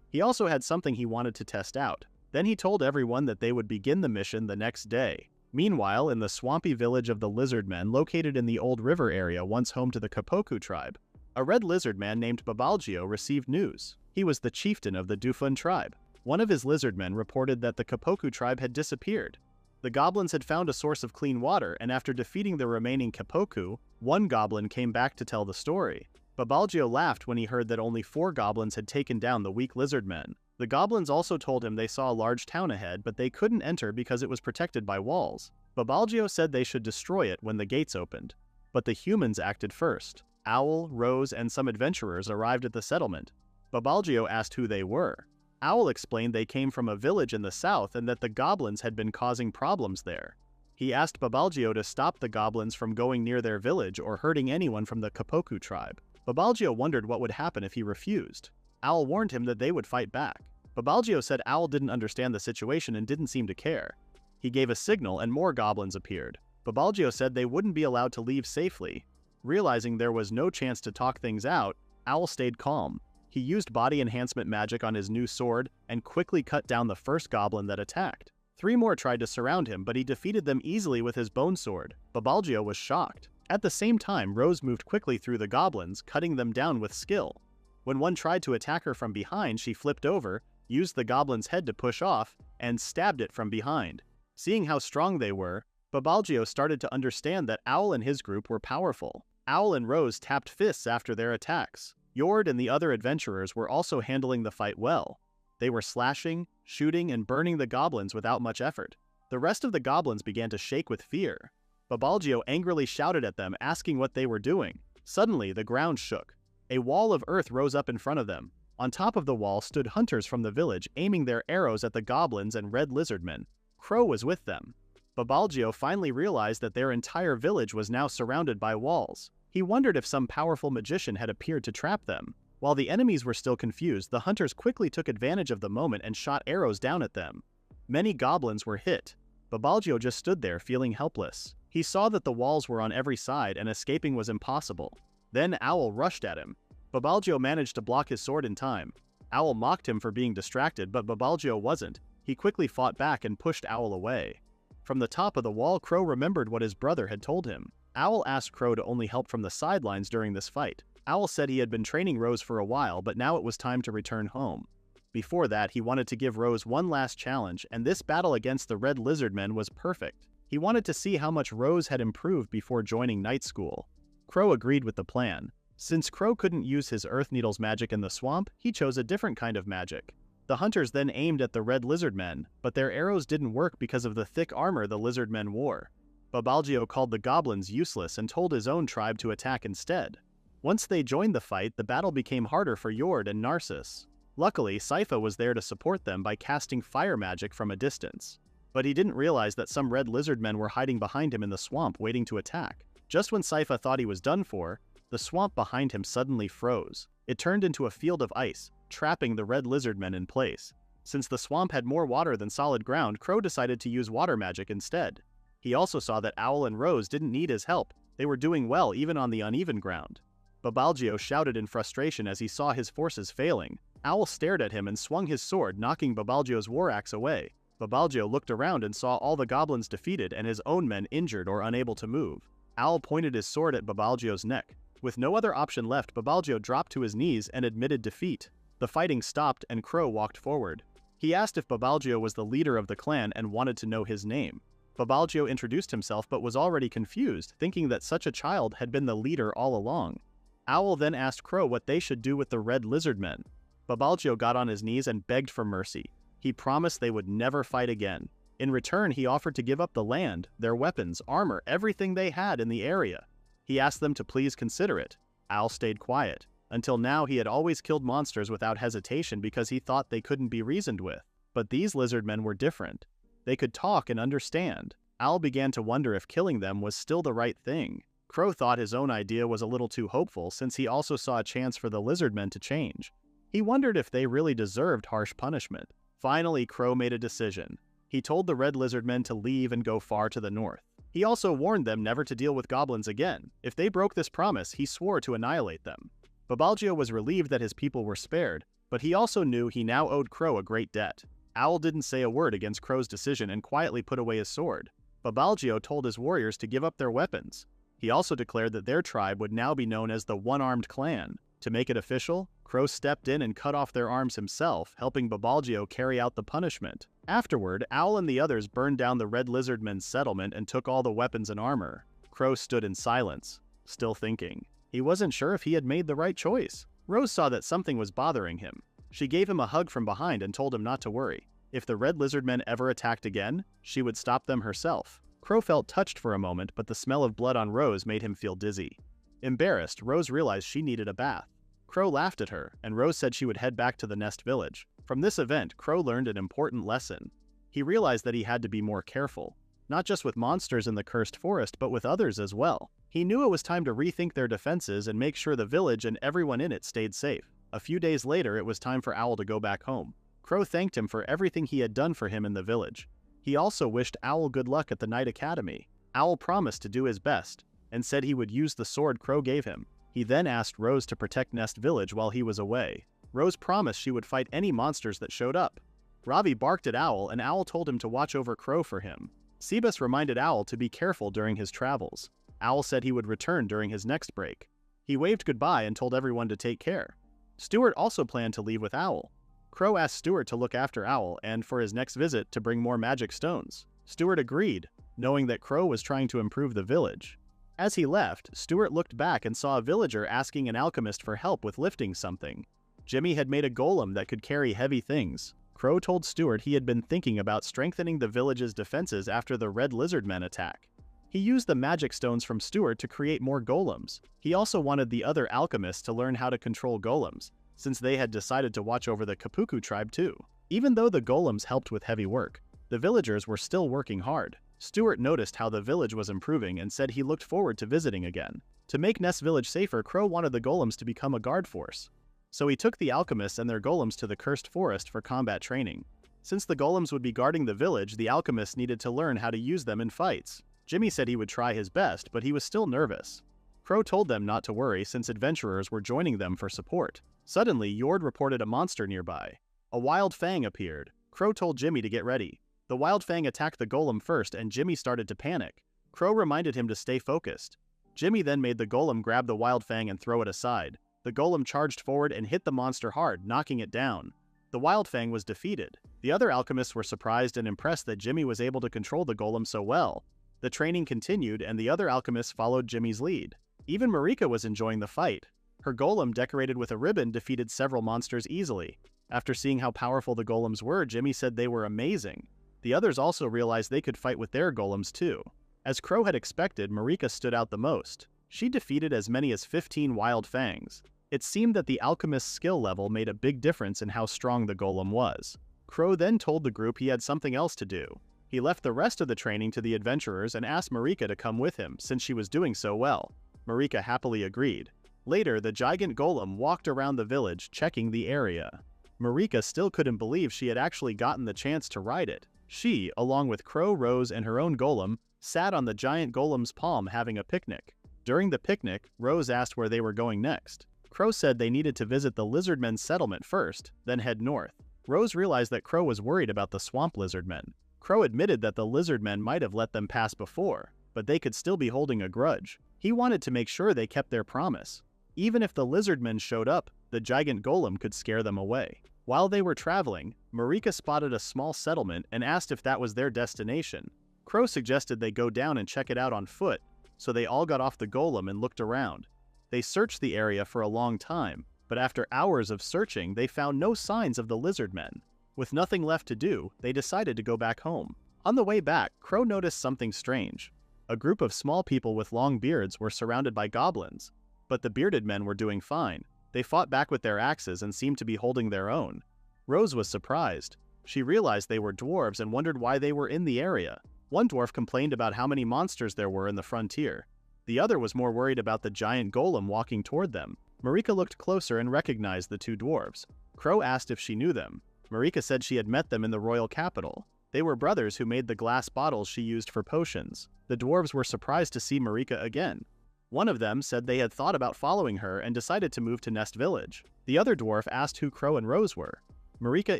[SPEAKER 1] He also had something he wanted to test out. Then he told everyone that they would begin the mission the next day. Meanwhile, in the swampy village of the lizard men located in the old river area once home to the Kapoku tribe, a red lizard man named Babalgio received news. He was the chieftain of the Dufun tribe. One of his lizard men reported that the Kapoku tribe had disappeared. The goblins had found a source of clean water, and after defeating the remaining Kapoku, one goblin came back to tell the story. Babalgio laughed when he heard that only 4 goblins had taken down the weak lizard men. The goblins also told him they saw a large town ahead, but they couldn't enter because it was protected by walls. Babalgio said they should destroy it when the gates opened. But the humans acted first. Owl, Rose, and some adventurers arrived at the settlement. Babalgio asked who they were. Owl explained they came from a village in the south and that the goblins had been causing problems there. He asked Babalgio to stop the goblins from going near their village or hurting anyone from the Kapoku tribe. Babalgio wondered what would happen if he refused. Owl warned him that they would fight back. Babalgio said Owl didn't understand the situation and didn't seem to care. He gave a signal and more goblins appeared. Babalgio said they wouldn't be allowed to leave safely. Realizing there was no chance to talk things out, Owl stayed calm. He used body enhancement magic on his new sword and quickly cut down the first goblin that attacked. 3 more tried to surround him, but he defeated them easily with his bone sword. Babalgio was shocked. At the same time, Rose moved quickly through the goblins, cutting them down with skill. When one tried to attack her from behind, she flipped over, used the goblin's head to push off, and stabbed it from behind. Seeing how strong they were, Babalgio started to understand that Owl and his group were powerful. Owl and Rose tapped fists after their attacks. Yord and the other adventurers were also handling the fight well. They were slashing, shooting, and burning the goblins without much effort. The rest of the goblins began to shake with fear. Babalgio angrily shouted at them, asking what they were doing. Suddenly, the ground shook. A wall of earth rose up in front of them. On top of the wall stood hunters from the village, aiming their arrows at the goblins and red lizard men. Crow was with them. Babalgio finally realized that their entire village was now surrounded by walls. He wondered if some powerful magician had appeared to trap them. While the enemies were still confused, the hunters quickly took advantage of the moment and shot arrows down at them. Many goblins were hit. Babalgio just stood there, feeling helpless. He saw that the walls were on every side and escaping was impossible. Then Owl rushed at him. Babalgio managed to block his sword in time. Owl mocked him for being distracted, but Babalgio wasn't. He quickly fought back and pushed Owl away. From the top of the wall, Crow remembered what his brother had told him. Owl asked Crow to only help from the sidelines during this fight. Owl said he had been training Rose for a while, but now it was time to return home. Before that, he wanted to give Rose one last challenge, and this battle against the red lizard men was perfect. He wanted to see how much Rose had improved before joining night school. Crow agreed with the plan. Since Crow couldn't use his Earth Needle's magic in the swamp, he chose a different kind of magic. The hunters then aimed at the red lizard men, but their arrows didn't work because of the thick armor the lizard men wore. Babalgio called the goblins useless and told his own tribe to attack instead. Once they joined the fight, the battle became harder for Yord and Narcissus. Luckily, Sypha was there to support them by casting fire magic from a distance. But he didn't realize that some red lizard men were hiding behind him in the swamp waiting to attack. Just when Sypha thought he was done for, the swamp behind him suddenly froze. It turned into a field of ice, trapping the red lizard men in place. Since the swamp had more water than solid ground, Crow decided to use water magic instead. He also saw that Owl and Rose didn't need his help. They were doing well even on the uneven ground. Babalgio shouted in frustration as he saw his forces failing. Owl stared at him and swung his sword, knocking Babalgio's war axe away. Babalgio looked around and saw all the goblins defeated and his own men injured or unable to move. Owl pointed his sword at Babalgio's neck. With no other option left, Babalgio dropped to his knees and admitted defeat. The fighting stopped and Crow walked forward. He asked if Babalgio was the leader of the clan and wanted to know his name. Babalgio introduced himself but was already confused, thinking that such a child had been the leader all along. Owl then asked Crow what they should do with the red lizard men. Babalgio got on his knees and begged for mercy. He promised they would never fight again. In return, he offered to give up the land, their weapons, armor, everything they had in the area. He asked them to please consider it. Owl stayed quiet. Until now, he had always killed monsters without hesitation because he thought they couldn't be reasoned with. But these lizard men were different. They could talk and understand. Owl began to wonder if killing them was still the right thing. Crow thought his own idea was a little too hopeful since he also saw a chance for the lizard men to change. He wondered if they really deserved harsh punishment. Finally, Crow made a decision. He told the red lizard men to leave and go far to the north. He also warned them never to deal with goblins again. If they broke this promise, he swore to annihilate them. Babalgio was relieved that his people were spared, but he also knew he now owed Crow a great debt. Owl didn't say a word against Crow's decision and quietly put away his sword. Babalgio told his warriors to give up their weapons. He also declared that their tribe would now be known as the One-Armed Clan. To make it official, Crow stepped in and cut off their arms himself, helping Babalgio carry out the punishment. Afterward, Owl and the others burned down the red lizard men's settlement and took all the weapons and armor. Crow stood in silence, still thinking. He wasn't sure if he had made the right choice. Rose saw that something was bothering him. She gave him a hug from behind and told him not to worry. If the red lizard men ever attacked again, she would stop them herself. Crow felt touched for a moment, but the smell of blood on Rose made him feel dizzy. Embarrassed, Rose realized she needed a bath. Crow laughed at her, and Rose said she would head back to the Nest Village. From this event, Crow learned an important lesson. He realized that he had to be more careful, not just with monsters in the cursed forest, but with others as well. He knew it was time to rethink their defenses and make sure the village and everyone in it stayed safe. A few days later, it was time for Owl to go back home. Crow thanked him for everything he had done for him in the village. He also wished Owl good luck at the Night Academy. Owl promised to do his best, and said he would use the sword Crow gave him. He then asked Rose to protect Nest Village while he was away. Rose promised she would fight any monsters that showed up. Ravi barked at Owl, and Owl told him to watch over Crow for him. Sebas reminded Owl to be careful during his travels. Owl said he would return during his next break. He waved goodbye and told everyone to take care. Stuart also planned to leave with Owl. Crow asked Stuart to look after Owl and, for his next visit, to bring more magic stones. Stuart agreed, knowing that Crow was trying to improve the village. As he left, Stuart looked back and saw a villager asking an alchemist for help with lifting something. Jimmy had made a golem that could carry heavy things. Crow told Stuart he had been thinking about strengthening the village's defenses after the red lizard men attack. He used the magic stones from Stuart to create more golems. He also wanted the other alchemists to learn how to control golems, since they had decided to watch over the Kapuku tribe too. Even though the golems helped with heavy work, the villagers were still working hard. Stuart noticed how the village was improving and said he looked forward to visiting again. To make Nest Village safer, Crow wanted the golems to become a guard force. So he took the alchemists and their golems to the cursed forest for combat training. Since the golems would be guarding the village, the alchemists needed to learn how to use them in fights. Jimmy said he would try his best, but he was still nervous. Crow told them not to worry since adventurers were joining them for support. Suddenly, Yord reported a monster nearby. A wild fang appeared. Crow told Jimmy to get ready. The wild fang attacked the golem first and Jimmy started to panic. Crow reminded him to stay focused. Jimmy then made the golem grab the wild fang and throw it aside. The golem charged forward and hit the monster hard, knocking it down. The wild fang was defeated. The other alchemists were surprised and impressed that Jimmy was able to control the golem so well. The training continued and the other alchemists followed Jimmy's lead. Even Marika was enjoying the fight. Her golem, decorated with a ribbon, defeated several monsters easily. After seeing how powerful the golems were, Jimmy said they were amazing. The others also realized they could fight with their golems too. As Crow had expected, Marika stood out the most. She defeated as many as 15 wild fangs. It seemed that the alchemist's skill level made a big difference in how strong the golem was. Crow then told the group he had something else to do. He left the rest of the training to the adventurers and asked Marika to come with him since she was doing so well. Marika happily agreed. Later, the giant golem walked around the village, checking the area. Marika still couldn't believe she had actually gotten the chance to ride it. She, along with Crow, Rose, and her own golem, sat on the giant golem's palm having a picnic. During the picnic, Rose asked where they were going next. Crow said they needed to visit the lizardmen's settlement first, then head north. Rose realized that Crow was worried about the swamp lizardmen. Crow admitted that the lizardmen might have let them pass before, but they could still be holding a grudge. He wanted to make sure they kept their promise. Even if the lizardmen showed up, the giant golem could scare them away. While they were traveling, Marika spotted a small settlement and asked if that was their destination. Crow suggested they go down and check it out on foot, so they all got off the golem and looked around. They searched the area for a long time, but after hours of searching, they found no signs of the lizardmen. With nothing left to do, they decided to go back home. On the way back, Crow noticed something strange. A group of small people with long beards were surrounded by goblins, but the bearded men were doing fine. They fought back with their axes and seemed to be holding their own. Rose was surprised. She realized they were dwarves and wondered why they were in the area. One dwarf complained about how many monsters there were in the frontier. The other was more worried about the giant golem walking toward them. Marika looked closer and recognized the two dwarves. Crow asked if she knew them. Marika said she had met them in the royal capital. They were brothers who made the glass bottles she used for potions. The dwarves were surprised to see Marika again. One of them said they had thought about following her and decided to move to Nest Village. The other dwarf asked who Crow and Rose were. Marika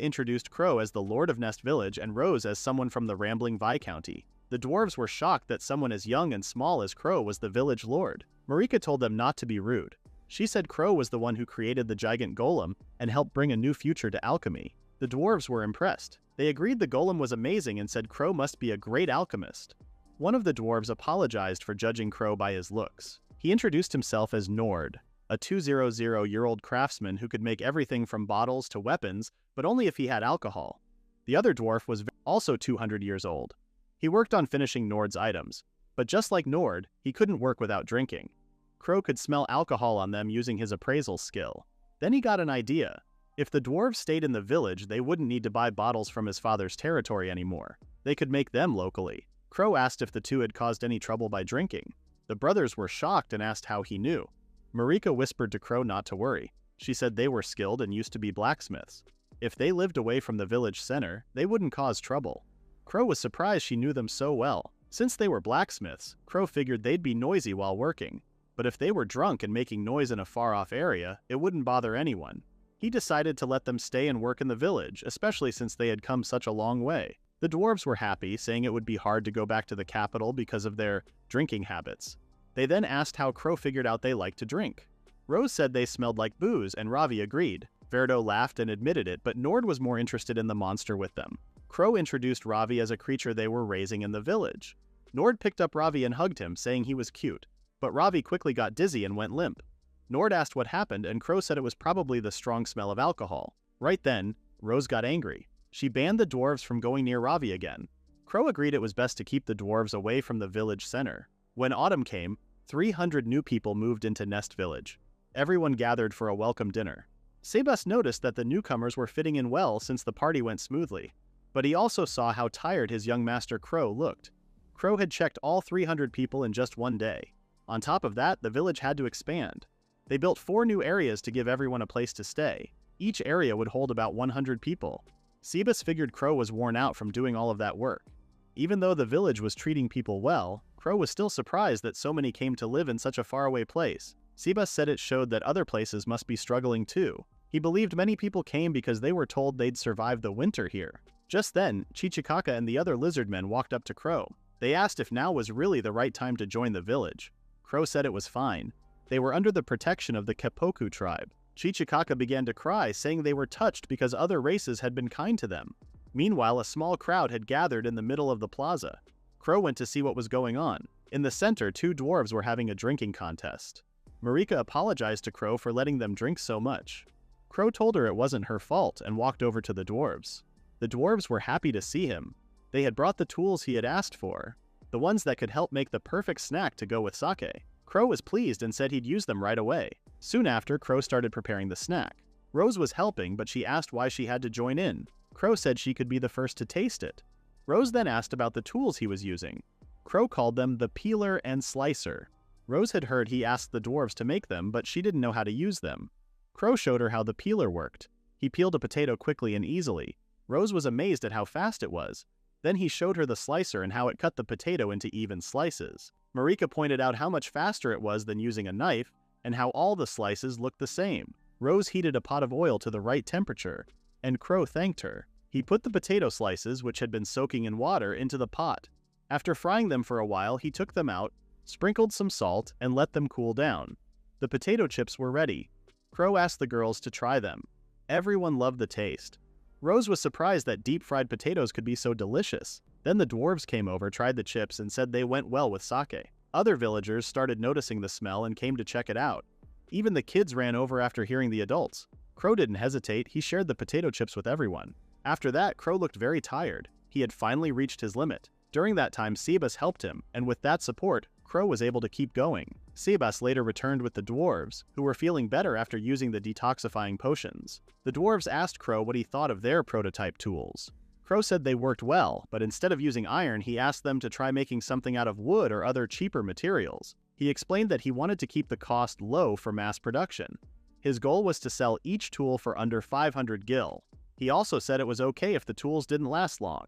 [SPEAKER 1] introduced Crow as the Lord of Nest Village and Rose as someone from the rambling Viscounty. The dwarves were shocked that someone as young and small as Crow was the village lord. Marika told them not to be rude. She said Crow was the one who created the giant golem and helped bring a new future to alchemy. The dwarves were impressed. They agreed the golem was amazing and said Crow must be a great alchemist. One of the dwarves apologized for judging Crow by his looks. He introduced himself as Nord, a 200-year-old craftsman who could make everything from bottles to weapons, but only if he had alcohol. The other dwarf was also 200 years old. He worked on finishing Nord's items, but just like Nord, he couldn't work without drinking. Crow could smell alcohol on them using his appraisal skill. Then he got an idea. If the dwarves stayed in the village, they wouldn't need to buy bottles from his father's territory anymore. They could make them locally. Crow asked if the two had caused any trouble by drinking. The brothers were shocked and asked how he knew. Marika whispered to Crow not to worry. She said they were skilled and used to be blacksmiths. If they lived away from the village center, they wouldn't cause trouble. Crow was surprised she knew them so well. Since they were blacksmiths, Crow figured they'd be noisy while working. But if they were drunk and making noise in a far-off area, it wouldn't bother anyone. He decided to let them stay and work in the village, especially since they had come such a long way. The dwarves were happy, saying it would be hard to go back to the capital because of their drinking habits. They then asked how Crow figured out they liked to drink. Rose said they smelled like booze, and Ravi agreed. Verdo laughed and admitted it, but Nord was more interested in the monster with them. Crow introduced Ravi as a creature they were raising in the village. Nord picked up Ravi and hugged him, saying he was cute, but Ravi quickly got dizzy and went limp. Nord asked what happened, and Crow said it was probably the strong smell of alcohol. Right then, Rose got angry. She banned the dwarves from going near Ravi again. Crow agreed it was best to keep the dwarves away from the village center. When autumn came, 300 new people moved into Nest Village. Everyone gathered for a welcome dinner. Sebas noticed that the newcomers were fitting in well since the party went smoothly. But he also saw how tired his young master Crow looked. Crow had checked all 300 people in just one day. On top of that, the village had to expand. They built 4 new areas to give everyone a place to stay. Each area would hold about 100 people. Sebas figured Crow was worn out from doing all of that work. Even though the village was treating people well, Crow was still surprised that so many came to live in such a faraway place. Sebas said it showed that other places must be struggling too. He believed many people came because they were told they'd survive the winter here. Just then, Chichikaka and the other lizard men walked up to Crow. They asked if now was really the right time to join the village. Crow said it was fine. They were under the protection of the Kepoku tribe. Chichikaka began to cry, saying they were touched because other races had been kind to them. Meanwhile, a small crowd had gathered in the middle of the plaza. Crow went to see what was going on. In the center, 2 dwarves were having a drinking contest. Marika apologized to Crow for letting them drink so much. Crow told her it wasn't her fault and walked over to the dwarves. The dwarves were happy to see him. They had brought the tools he had asked for, the ones that could help make the perfect snack to go with sake. Crow was pleased and said he'd use them right away. Soon after, Crow started preparing the snack. Rose was helping, but she asked why she had to join in. Crow said she could be the first to taste it. Rose then asked about the tools he was using. Crow called them the peeler and slicer. Rose had heard he asked the dwarves to make them, but she didn't know how to use them. Crow showed her how the peeler worked. He peeled a potato quickly and easily. Rose was amazed at how fast it was. Then he showed her the slicer and how it cut the potato into even slices. Marika pointed out how much faster it was than using a knife, and how all the slices looked the same. Rose heated a pot of oil to the right temperature, and Crow thanked her. He put the potato slices, which had been soaking in water, into the pot. After frying them for a while, he took them out, sprinkled some salt, and let them cool down. The potato chips were ready. Crow asked the girls to try them. Everyone loved the taste. Rose was surprised that deep-fried potatoes could be so delicious. Then the dwarves came over, tried the chips, and said they went well with sake. Other villagers started noticing the smell and came to check it out. Even the kids ran over after hearing the adults. Crow didn't hesitate, he shared the potato chips with everyone. After that, Crow looked very tired. He had finally reached his limit. During that time, Sebas helped him, and with that support, Crow was able to keep going. Sebas later returned with the dwarves, who were feeling better after using the detoxifying potions. The dwarves asked Crow what he thought of their prototype tools. Crow said they worked well, but instead of using iron, he asked them to try making something out of wood or other cheaper materials. He explained that he wanted to keep the cost low for mass production. His goal was to sell each tool for under 500 gil. He also said it was okay if the tools didn't last long.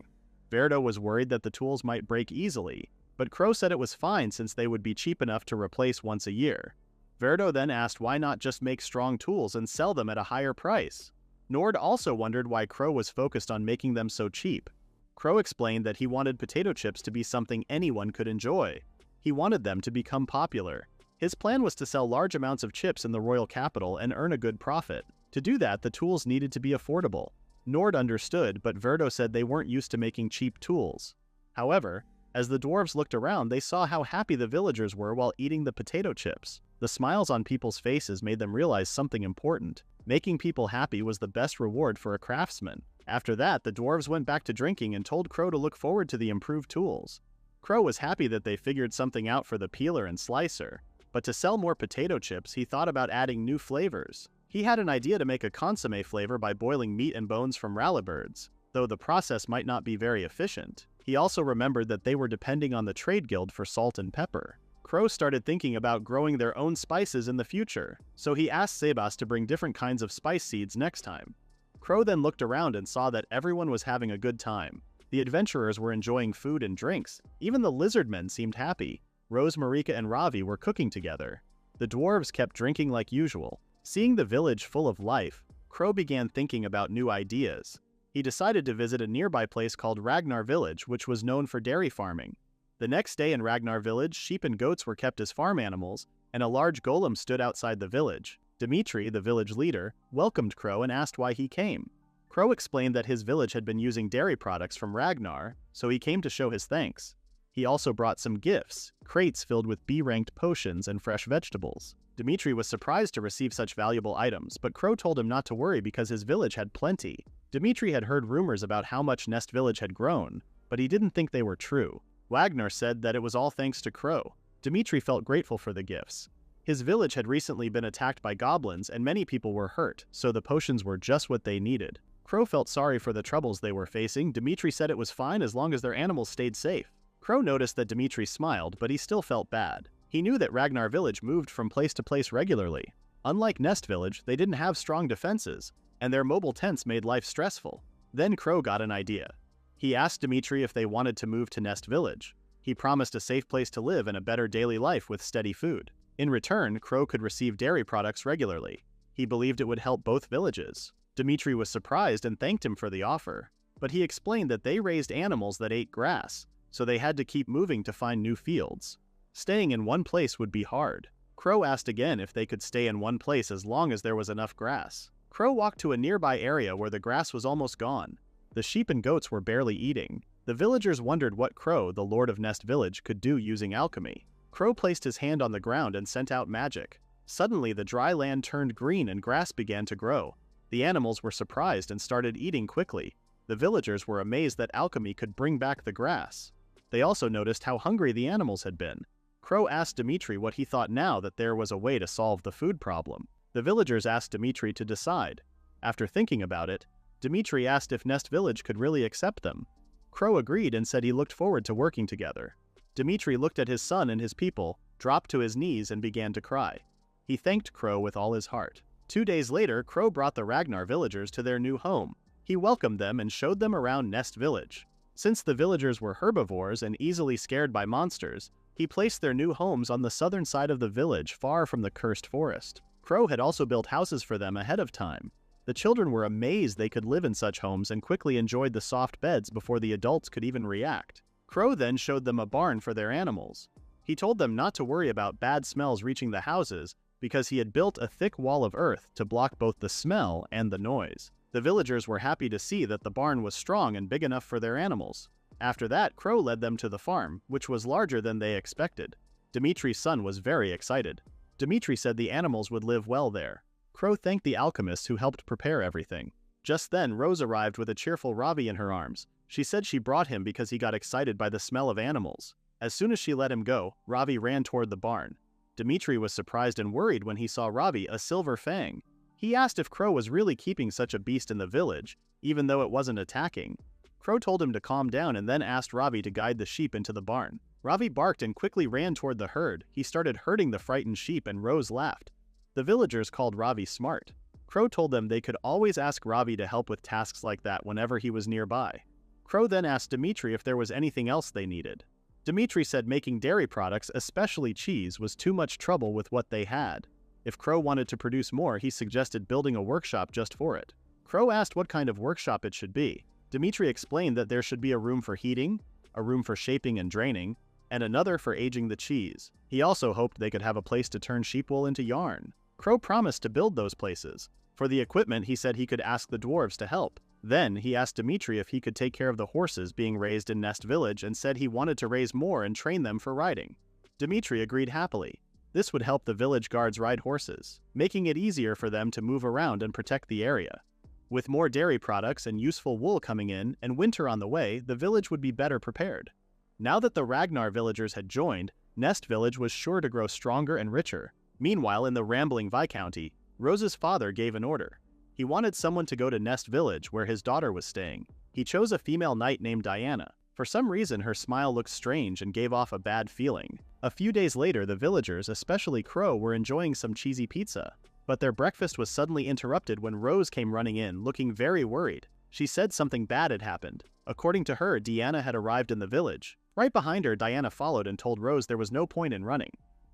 [SPEAKER 1] Verdo was worried that the tools might break easily, but Crow said it was fine since they would be cheap enough to replace once a year. Verdo then asked why not just make strong tools and sell them at a higher price. Nord also wondered why Crow was focused on making them so cheap. Crow explained that he wanted potato chips to be something anyone could enjoy. He wanted them to become popular. His plan was to sell large amounts of chips in the royal capital and earn a good profit. To do that, the tools needed to be affordable. Nord understood, but Verdo said they weren't used to making cheap tools. However, as the dwarves looked around, they saw how happy the villagers were while eating the potato chips. The smiles on people's faces made them realize something important. Making people happy was the best reward for a craftsman. After that, the dwarves went back to drinking and told Crow to look forward to the improved tools. Crow was happy that they figured something out for the peeler and slicer, but to sell more potato chips, he thought about adding new flavors. He had an idea to make a consommé flavor by boiling meat and bones from rallybirds, though the process might not be very efficient. He also remembered that they were depending on the trade guild for salt and pepper. Crow started thinking about growing their own spices in the future, so he asked Sebas to bring different kinds of spice seeds next time. Crow then looked around and saw that everyone was having a good time. The adventurers were enjoying food and drinks. Even the lizardmen seemed happy. Rose, Marika, and Ravi were cooking together. The dwarves kept drinking like usual. Seeing the village full of life, Crow began thinking about new ideas. He decided to visit a nearby place called Ragnar Village, which was known for dairy farming. The next day in Ragnar Village, sheep and goats were kept as farm animals, and a large golem stood outside the village. Dmitri, the village leader, welcomed Crow and asked why he came. Crow explained that his village had been using dairy products from Ragnar, so he came to show his thanks. He also brought some gifts, crates filled with B-ranked potions and fresh vegetables. Dmitri was surprised to receive such valuable items, but Crow told him not to worry because his village had plenty. Dmitri had heard rumors about how much Nest Village had grown, but he didn't think they were true. Wagner said that it was all thanks to Crow. Dmitri felt grateful for the gifts. His village had recently been attacked by goblins and many people were hurt, so the potions were just what they needed. Crow felt sorry for the troubles they were facing. Dmitri said it was fine as long as their animals stayed safe. Crow noticed that Dmitri smiled, but he still felt bad. He knew that Ragnar Village moved from place to place regularly. Unlike Nest Village, they didn't have strong defenses, and their mobile tents made life stressful. Then Crow got an idea. He asked Dmitri if they wanted to move to Nest Village. He promised a safe place to live and a better daily life with steady food. In return, Crow could receive dairy products regularly. He believed it would help both villages. Dmitri was surprised and thanked him for the offer, but he explained that they raised animals that ate grass, so they had to keep moving to find new fields. Staying in one place would be hard. Crow asked again if they could stay in one place as long as there was enough grass. Crow walked to a nearby area where the grass was almost gone. The sheep and goats were barely eating. The villagers wondered what Crow, the Lord of Nest Village, could do using alchemy. Crow placed his hand on the ground and sent out magic. Suddenly, the dry land turned green and grass began to grow. The animals were surprised and started eating quickly. The villagers were amazed that alchemy could bring back the grass. They also noticed how hungry the animals had been. Crow asked Dmitri what he thought now that there was a way to solve the food problem. The villagers asked Dmitri to decide. After thinking about it, Dmitri asked if Nest Village could really accept them. Crow agreed and said he looked forward to working together. Dmitri looked at his son and his people, dropped to his knees and began to cry. He thanked Crow with all his heart. 2 days later, Crow brought the Ragnar villagers to their new home. He welcomed them and showed them around Nest Village. Since the villagers were herbivores and easily scared by monsters, he placed their new homes on the southern side of the village, far from the cursed forest. Crow had also built houses for them ahead of time. The children were amazed they could live in such homes and quickly enjoyed the soft beds before the adults could even react. Crow then showed them a barn for their animals. He told them not to worry about bad smells reaching the houses because he had built a thick wall of earth to block both the smell and the noise. The villagers were happy to see that the barn was strong and big enough for their animals. After that, Crow led them to the farm, which was larger than they expected. Dmitri's son was very excited. Dmitri said the animals would live well there. Crow thanked the alchemists who helped prepare everything. Just then, Rose arrived with a cheerful Ravi in her arms. She said she brought him because he got excited by the smell of animals. As soon as she let him go, Ravi ran toward the barn. Dmitri was surprised and worried when he saw Ravi, a silver fang. He asked if Crow was really keeping such a beast in the village, even though it wasn't attacking. Crow told him to calm down and then asked Ravi to guide the sheep into the barn. Ravi barked and quickly ran toward the herd. He started herding the frightened sheep and Rose laughed. The villagers called Ravi smart. Crow told them they could always ask Ravi to help with tasks like that whenever he was nearby. Crow then asked Dmitri if there was anything else they needed. Dmitri said making dairy products, especially cheese, was too much trouble with what they had. If Crow wanted to produce more, he suggested building a workshop just for it. Crow asked what kind of workshop it should be. Dmitri explained that there should be a room for heating, a room for shaping and draining, and another for aging the cheese. He also hoped they could have a place to turn sheep wool into yarn. Crow promised to build those places. For the equipment, he said he could ask the dwarves to help. Then, he asked Dmitri if he could take care of the horses being raised in Nest Village and said he wanted to raise more and train them for riding. Dmitri agreed happily. This would help the village guards ride horses, making it easier for them to move around and protect the area. With more dairy products and useful wool coming in and winter on the way, the village would be better prepared. Now that the Ragnar villagers had joined, Nest Village was sure to grow stronger and richer. Meanwhile, in the rambling Viscounty, Rose's father gave an order. He wanted someone to go to Nest Village where his daughter was staying. He chose a female knight named Diana. For some reason, her smile looked strange and gave off a bad feeling. A few days later, the villagers, especially Crow, were enjoying some cheesy pizza. But their breakfast was suddenly interrupted when Rose came running in, looking very worried. She said something bad had happened. According to her, Diana had arrived in the village. Right behind her, Diana followed and told Rose there was no point in running.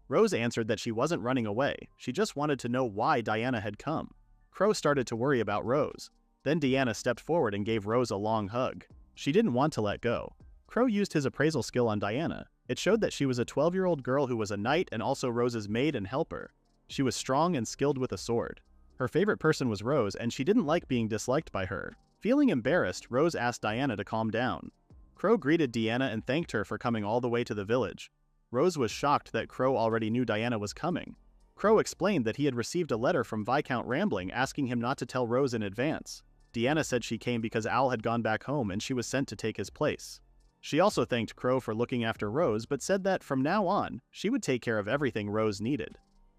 [SPEAKER 1] Rose answered that she wasn't running away. She just wanted to know why Diana had come. Crow started to worry about Rose. Then Diana stepped forward and gave Rose a long hug. She didn't want to let go. Crow used his appraisal skill on Diana. It showed that she was a 12-year-old girl who was a knight and also Rose's maid and helper. She was strong and skilled with a sword. Her favorite person was Rose, and she didn't like being disliked by her. Feeling embarrassed, Rose asked Diana to calm down. Crow greeted Diana and thanked her for coming all the way to the village. Rose was shocked that Crow already knew Diana was coming. Crow explained that he had received a letter from Viscount Rambling asking him not to tell Rose in advance. Diana said she came because Al had gone back home and she was sent to take his place. She also thanked Crow for looking after Rose but said that from now on, she would take care of everything Rose needed.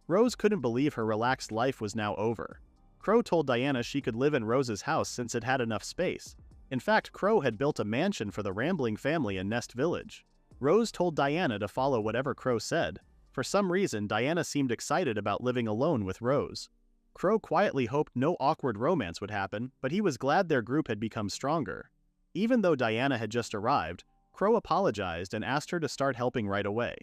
[SPEAKER 1] Rose couldn't believe her relaxed life was now over. Crow told Diana she could live in Rose's house since it had enough space. In fact, Crow had built a mansion for the Rambling family in Nest Village. Rose told Diana to follow whatever Crow said. For some reason, Diana seemed excited about living alone with Rose. Crow quietly hoped no awkward romance would happen, but he was glad their group had become stronger. Even though Diana had just arrived, Crow apologized and asked her to start helping right away.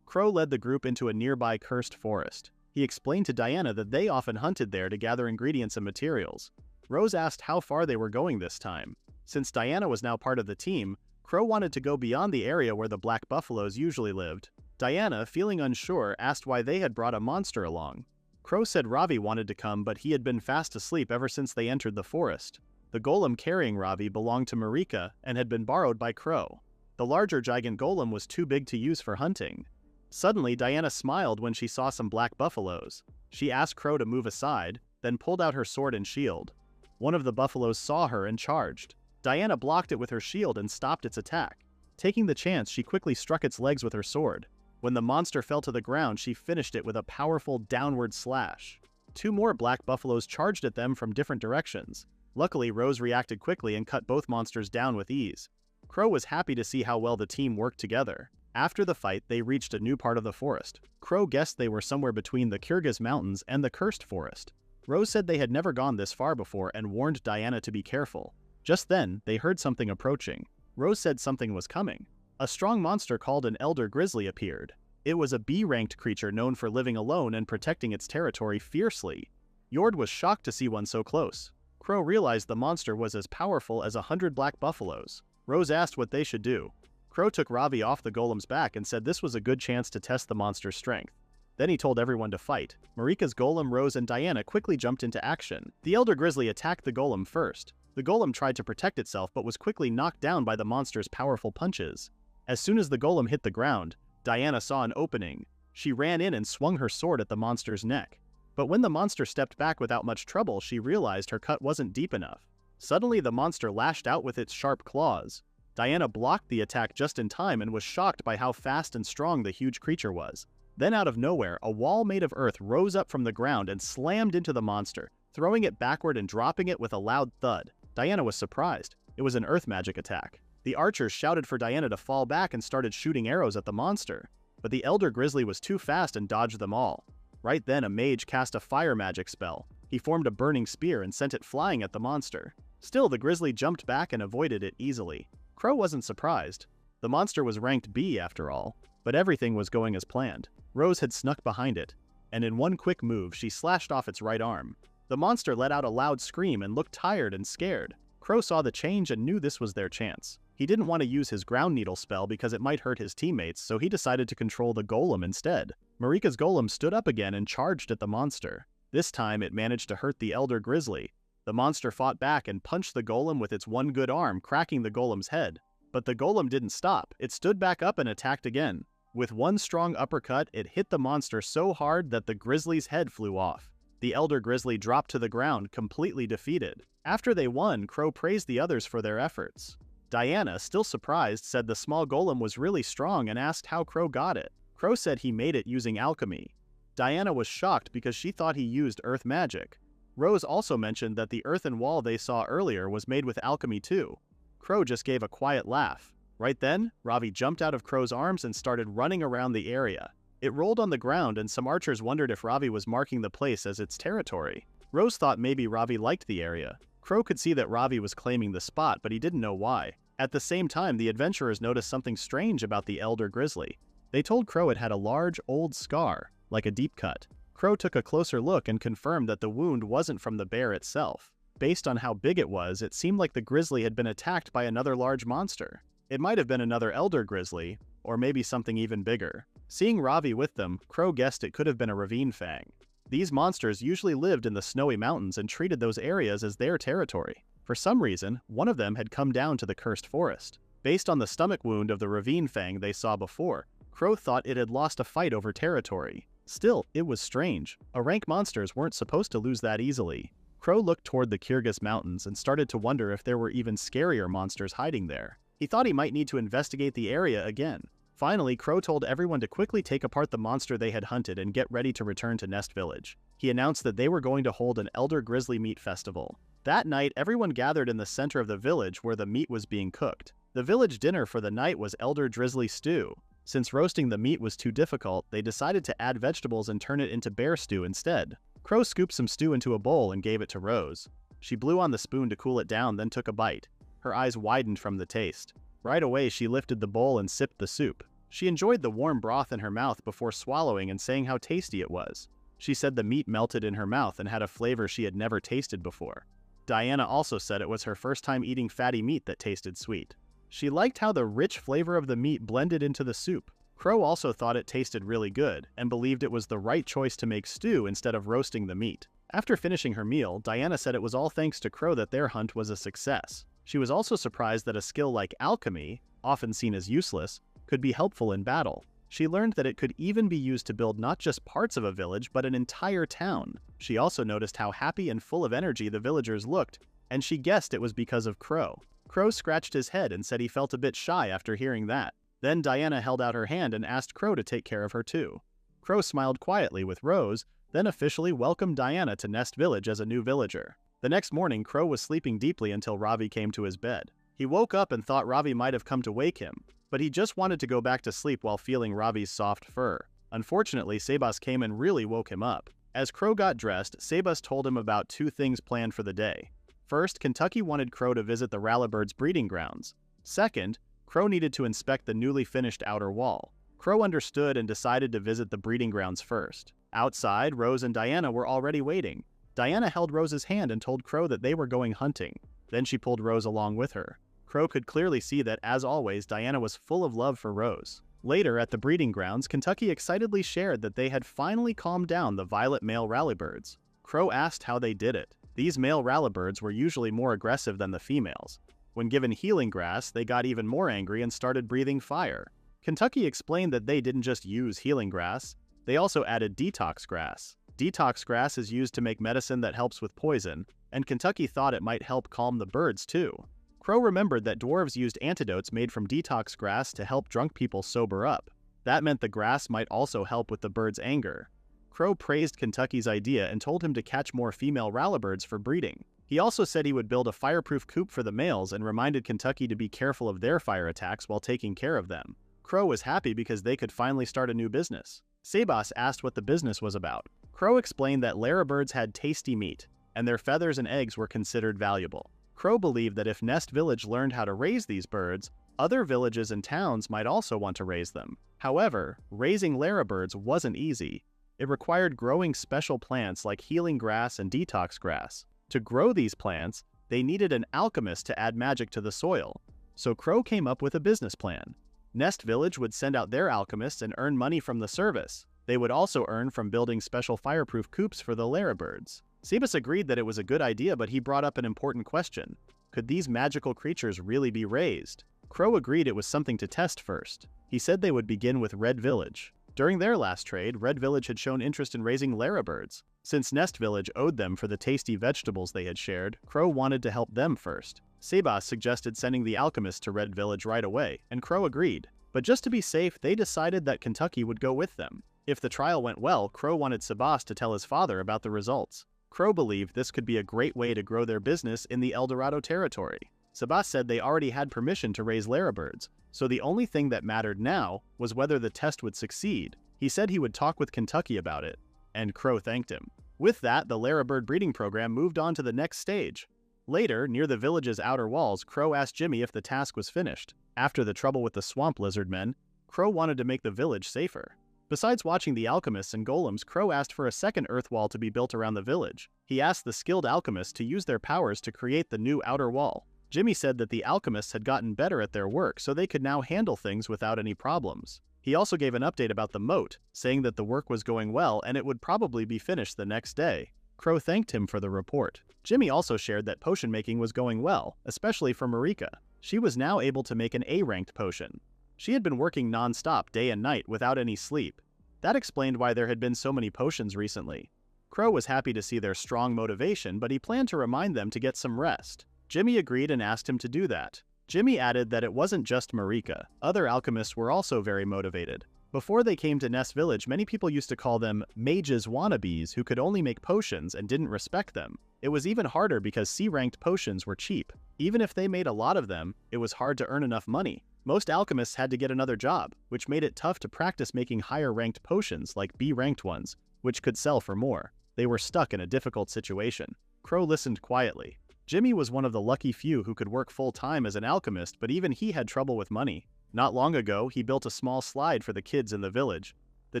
[SPEAKER 1] Crow led the group into a nearby cursed forest. He explained to Diana that they often hunted there to gather ingredients and materials. Rose asked how far they were going this time. Since Diana was now part of the team, Crow wanted to go beyond the area where the black buffaloes usually lived. Diana, feeling unsure, asked why they had brought a monster along. Crow said Ravi wanted to come, but he had been fast asleep ever since they entered the forest. The golem carrying Ravi belonged to Marika and had been borrowed by Crow. The larger gigant golem was too big to use for hunting. Suddenly, Diana smiled when she saw some black buffaloes. She asked Crow to move aside, then pulled out her sword and shield. One of the buffaloes saw her and charged. Diana blocked it with her shield and stopped its attack. Taking the chance, she quickly struck its legs with her sword. When the monster fell to the ground, she finished it with a powerful downward slash. Two more black buffaloes charged at them from different directions. Luckily, Rose reacted quickly and cut both monsters down with ease. Crow was happy to see how well the team worked together. After the fight, they reached a new part of the forest. Crow guessed they were somewhere between the Kyrgyz Mountains and the Cursed Forest. Rose said they had never gone this far before and warned Diana to be careful. Just then, they heard something approaching. Rose said something was coming. A strong monster called an Elder Grizzly appeared. It was a B-ranked creature known for living alone and protecting its territory fiercely. Yord was shocked to see one so close. Crow realized the monster was as powerful as 100 black buffaloes. Rose asked what they should do. Crow took Ravi off the golem's back and said this was a good chance to test the monster's strength. Then he told everyone to fight. Marika's golem, Rose, and Diana quickly jumped into action. The Elder Grizzly attacked the golem first. The golem tried to protect itself but was quickly knocked down by the monster's powerful punches. As soon as the golem hit the ground, Diana saw an opening. She ran in and swung her sword at the monster's neck. But when the monster stepped back without much trouble, she realized her cut wasn't deep enough. Suddenly, the monster lashed out with its sharp claws. Diana blocked the attack just in time and was shocked by how fast and strong the huge creature was. Then out of nowhere, a wall made of earth rose up from the ground and slammed into the monster, throwing it backward and dropping it with a loud thud. Diana was surprised. It was an earth magic attack. The archers shouted for Diana to fall back and started shooting arrows at the monster. But the Elder Grizzly was too fast and dodged them all. Right then, a mage cast a fire magic spell. He formed a burning spear and sent it flying at the monster. Still, the grizzly jumped back and avoided it easily. Crow wasn't surprised. The monster was ranked B after all, but everything was going as planned. Rose had snuck behind it, and in one quick move, she slashed off its right arm. The monster let out a loud scream and looked tired and scared. Crow saw the change and knew this was their chance. He didn't want to use his ground needle spell because it might hurt his teammates, so he decided to control the golem instead. Marika's golem stood up again and charged at the monster. This time, it managed to hurt the Elder Grizzly. The monster fought back and punched the golem with its one good arm, cracking the golem's head. But the golem didn't stop. It stood back up and attacked again. With one strong uppercut, it hit the monster so hard that the grizzly's head flew off. The Elder Grizzly dropped to the ground, completely defeated. After they won, Crow praised the others for their efforts. Diana, still surprised, said the small golem was really strong and asked how Crow got it. Crow said he made it using alchemy. Diana was shocked because she thought he used earth magic. Rose also mentioned that the earthen wall they saw earlier was made with alchemy too. Crow just gave a quiet laugh. Right then, Ravi jumped out of Crow's arms and started running around the area. It rolled on the ground and some archers wondered if Ravi was marking the place as its territory. Rose thought maybe Ravi liked the area. Crow could see that Ravi was claiming the spot, but he didn't know why. At the same time, the adventurers noticed something strange about the Elder Grizzly. They told Crow it had a large, old scar, like a deep cut. Crow took a closer look and confirmed that the wound wasn't from the bear itself. Based on how big it was, it seemed like the grizzly had been attacked by another large monster. It might have been another Elder Grizzly, or maybe something even bigger. Seeing Ravi with them, Crow guessed it could have been a ravine fang. These monsters usually lived in the snowy mountains and treated those areas as their territory. For some reason, one of them had come down to the cursed forest. Based on the stomach wound of the ravine fang they saw before, Crow thought it had lost a fight over territory. Still, it was strange. Rank monsters weren't supposed to lose that easily. Crow looked toward the Kyrgyz mountains and started to wonder if there were even scarier monsters hiding there. He thought he might need to investigate the area again. Finally, Crow told everyone to quickly take apart the monster they had hunted and get ready to return to Nest Village. He announced that they were going to hold an Elder Grizzly meat festival. That night, everyone gathered in the center of the village where the meat was being cooked. The village dinner for the night was Elder Grizzly stew. Since roasting the meat was too difficult, they decided to add vegetables and turn it into bear stew instead. Crow scooped some stew into a bowl and gave it to Rose. She blew on the spoon to cool it down, then took a bite. Her eyes widened from the taste. Right away, she lifted the bowl and sipped the soup. She enjoyed the warm broth in her mouth before swallowing and saying how tasty it was. She said the meat melted in her mouth and had a flavor she had never tasted before. Diana also said it was her first time eating fatty meat that tasted sweet. She liked how the rich flavor of the meat blended into the soup. Crow also thought it tasted really good and believed it was the right choice to make stew instead of roasting the meat. After finishing her meal, Diana said it was all thanks to Crow that their hunt was a success. She was also surprised that a skill like alchemy, often seen as useless, could be helpful in battle. She learned that it could even be used to build not just parts of a village, but an entire town. She also noticed how happy and full of energy the villagers looked, and she guessed it was because of Crow. Crow scratched his head and said he felt a bit shy after hearing that. Then Diana held out her hand and asked Crow to take care of her too. Crow smiled quietly with Rose, then officially welcomed Diana to Nest Village as a new villager. The next morning, Crow was sleeping deeply until Ravi came to his bed. He woke up and thought Ravi might have come to wake him, but he just wanted to go back to sleep while feeling Ravi's soft fur. Unfortunately, Sebas came and really woke him up. As Crow got dressed, Sebas told him about two things planned for the day. First, Kentucky wanted Crow to visit the Rallybirds' breeding grounds. Second, Crow needed to inspect the newly finished outer wall. Crow understood and decided to visit the breeding grounds first. Outside, Rose and Diana were already waiting. Diana held Rose's hand and told Crow that they were going hunting. Then she pulled Rose along with her. Crow could clearly see that, as always, Diana was full of love for Rose. Later, at the breeding grounds, Kentucky excitedly shared that they had finally calmed down the violet male Rallybirds. Crow asked how they did it. These male Rallybirds were usually more aggressive than the females. When given healing grass, they got even more angry and started breathing fire. Kentucky explained that they didn't just use healing grass, they also added detox grass. Detox grass is used to make medicine that helps with poison, and Kentucky thought it might help calm the birds too. Crow remembered that dwarves used antidotes made from detox grass to help drunk people sober up. That meant the grass might also help with the birds' anger. Crow praised Kentucky's idea and told him to catch more female rallybirds for breeding. He also said he would build a fireproof coop for the males and reminded Kentucky to be careful of their fire attacks while taking care of them. Crow was happy because they could finally start a new business. Sebas asked what the business was about. Crow explained that larybirds had tasty meat, and their feathers and eggs were considered valuable. Crow believed that if Nest Village learned how to raise these birds, other villages and towns might also want to raise them. However, raising larybirds wasn't easy. It required growing special plants like healing grass and detox grass. To grow these plants, they needed an alchemist to add magic to the soil. So Crow came up with a business plan. Nest Village would send out their alchemists and earn money from the service. They would also earn from building special fireproof coops for the larybirds. Sebas agreed that it was a good idea, but he brought up an important question. Could these magical creatures really be raised? Crow agreed it was something to test first. He said they would begin with Red Village. During their last trade, Red Village had shown interest in raising larybirds. Since Nest Village owed them for the tasty vegetables they had shared, Crow wanted to help them first. Sebas suggested sending the alchemist to Red Village right away, and Crow agreed. But just to be safe, they decided that Kentucky would go with them. If the trial went well, Crow wanted Sebas to tell his father about the results. Crow believed this could be a great way to grow their business in the Eldorado territory. Sebas said they already had permission to raise larybirds, so the only thing that mattered now was whether the test would succeed. He said he would talk with Kentucky about it, and Crow thanked him. With that, the larybird breeding program moved on to the next stage. Later, near the village's outer walls, Crow asked Jimmy if the task was finished. After the trouble with the swamp lizard men, Crow wanted to make the village safer. Besides watching the alchemists and golems, Crow asked for a second earth wall to be built around the village. He asked the skilled alchemists to use their powers to create the new outer wall. Jimmy said that the alchemists had gotten better at their work, so they could now handle things without any problems. He also gave an update about the moat, saying that the work was going well and it would probably be finished the next day. Crow thanked him for the report. Jimmy also shared that potion making was going well, especially for Marika. She was now able to make an A-ranked potion. She had been working non-stop day and night without any sleep. That explained why there had been so many potions recently. Crow was happy to see their strong motivation, but he planned to remind them to get some rest. Jimmy agreed and asked him to do that. Jimmy added that it wasn't just Marika. Other alchemists were also very motivated. Before they came to Nest Village, many people used to call them mages wannabes who could only make potions and didn't respect them. It was even harder because C-ranked potions were cheap. Even if they made a lot of them, it was hard to earn enough money. Most alchemists had to get another job, which made it tough to practice making higher-ranked potions like B-ranked ones, which could sell for more. They were stuck in a difficult situation. Crow listened quietly. Jimmy was one of the lucky few who could work full-time as an alchemist, but even he had trouble with money. Not long ago, he built a small slide for the kids in the village. The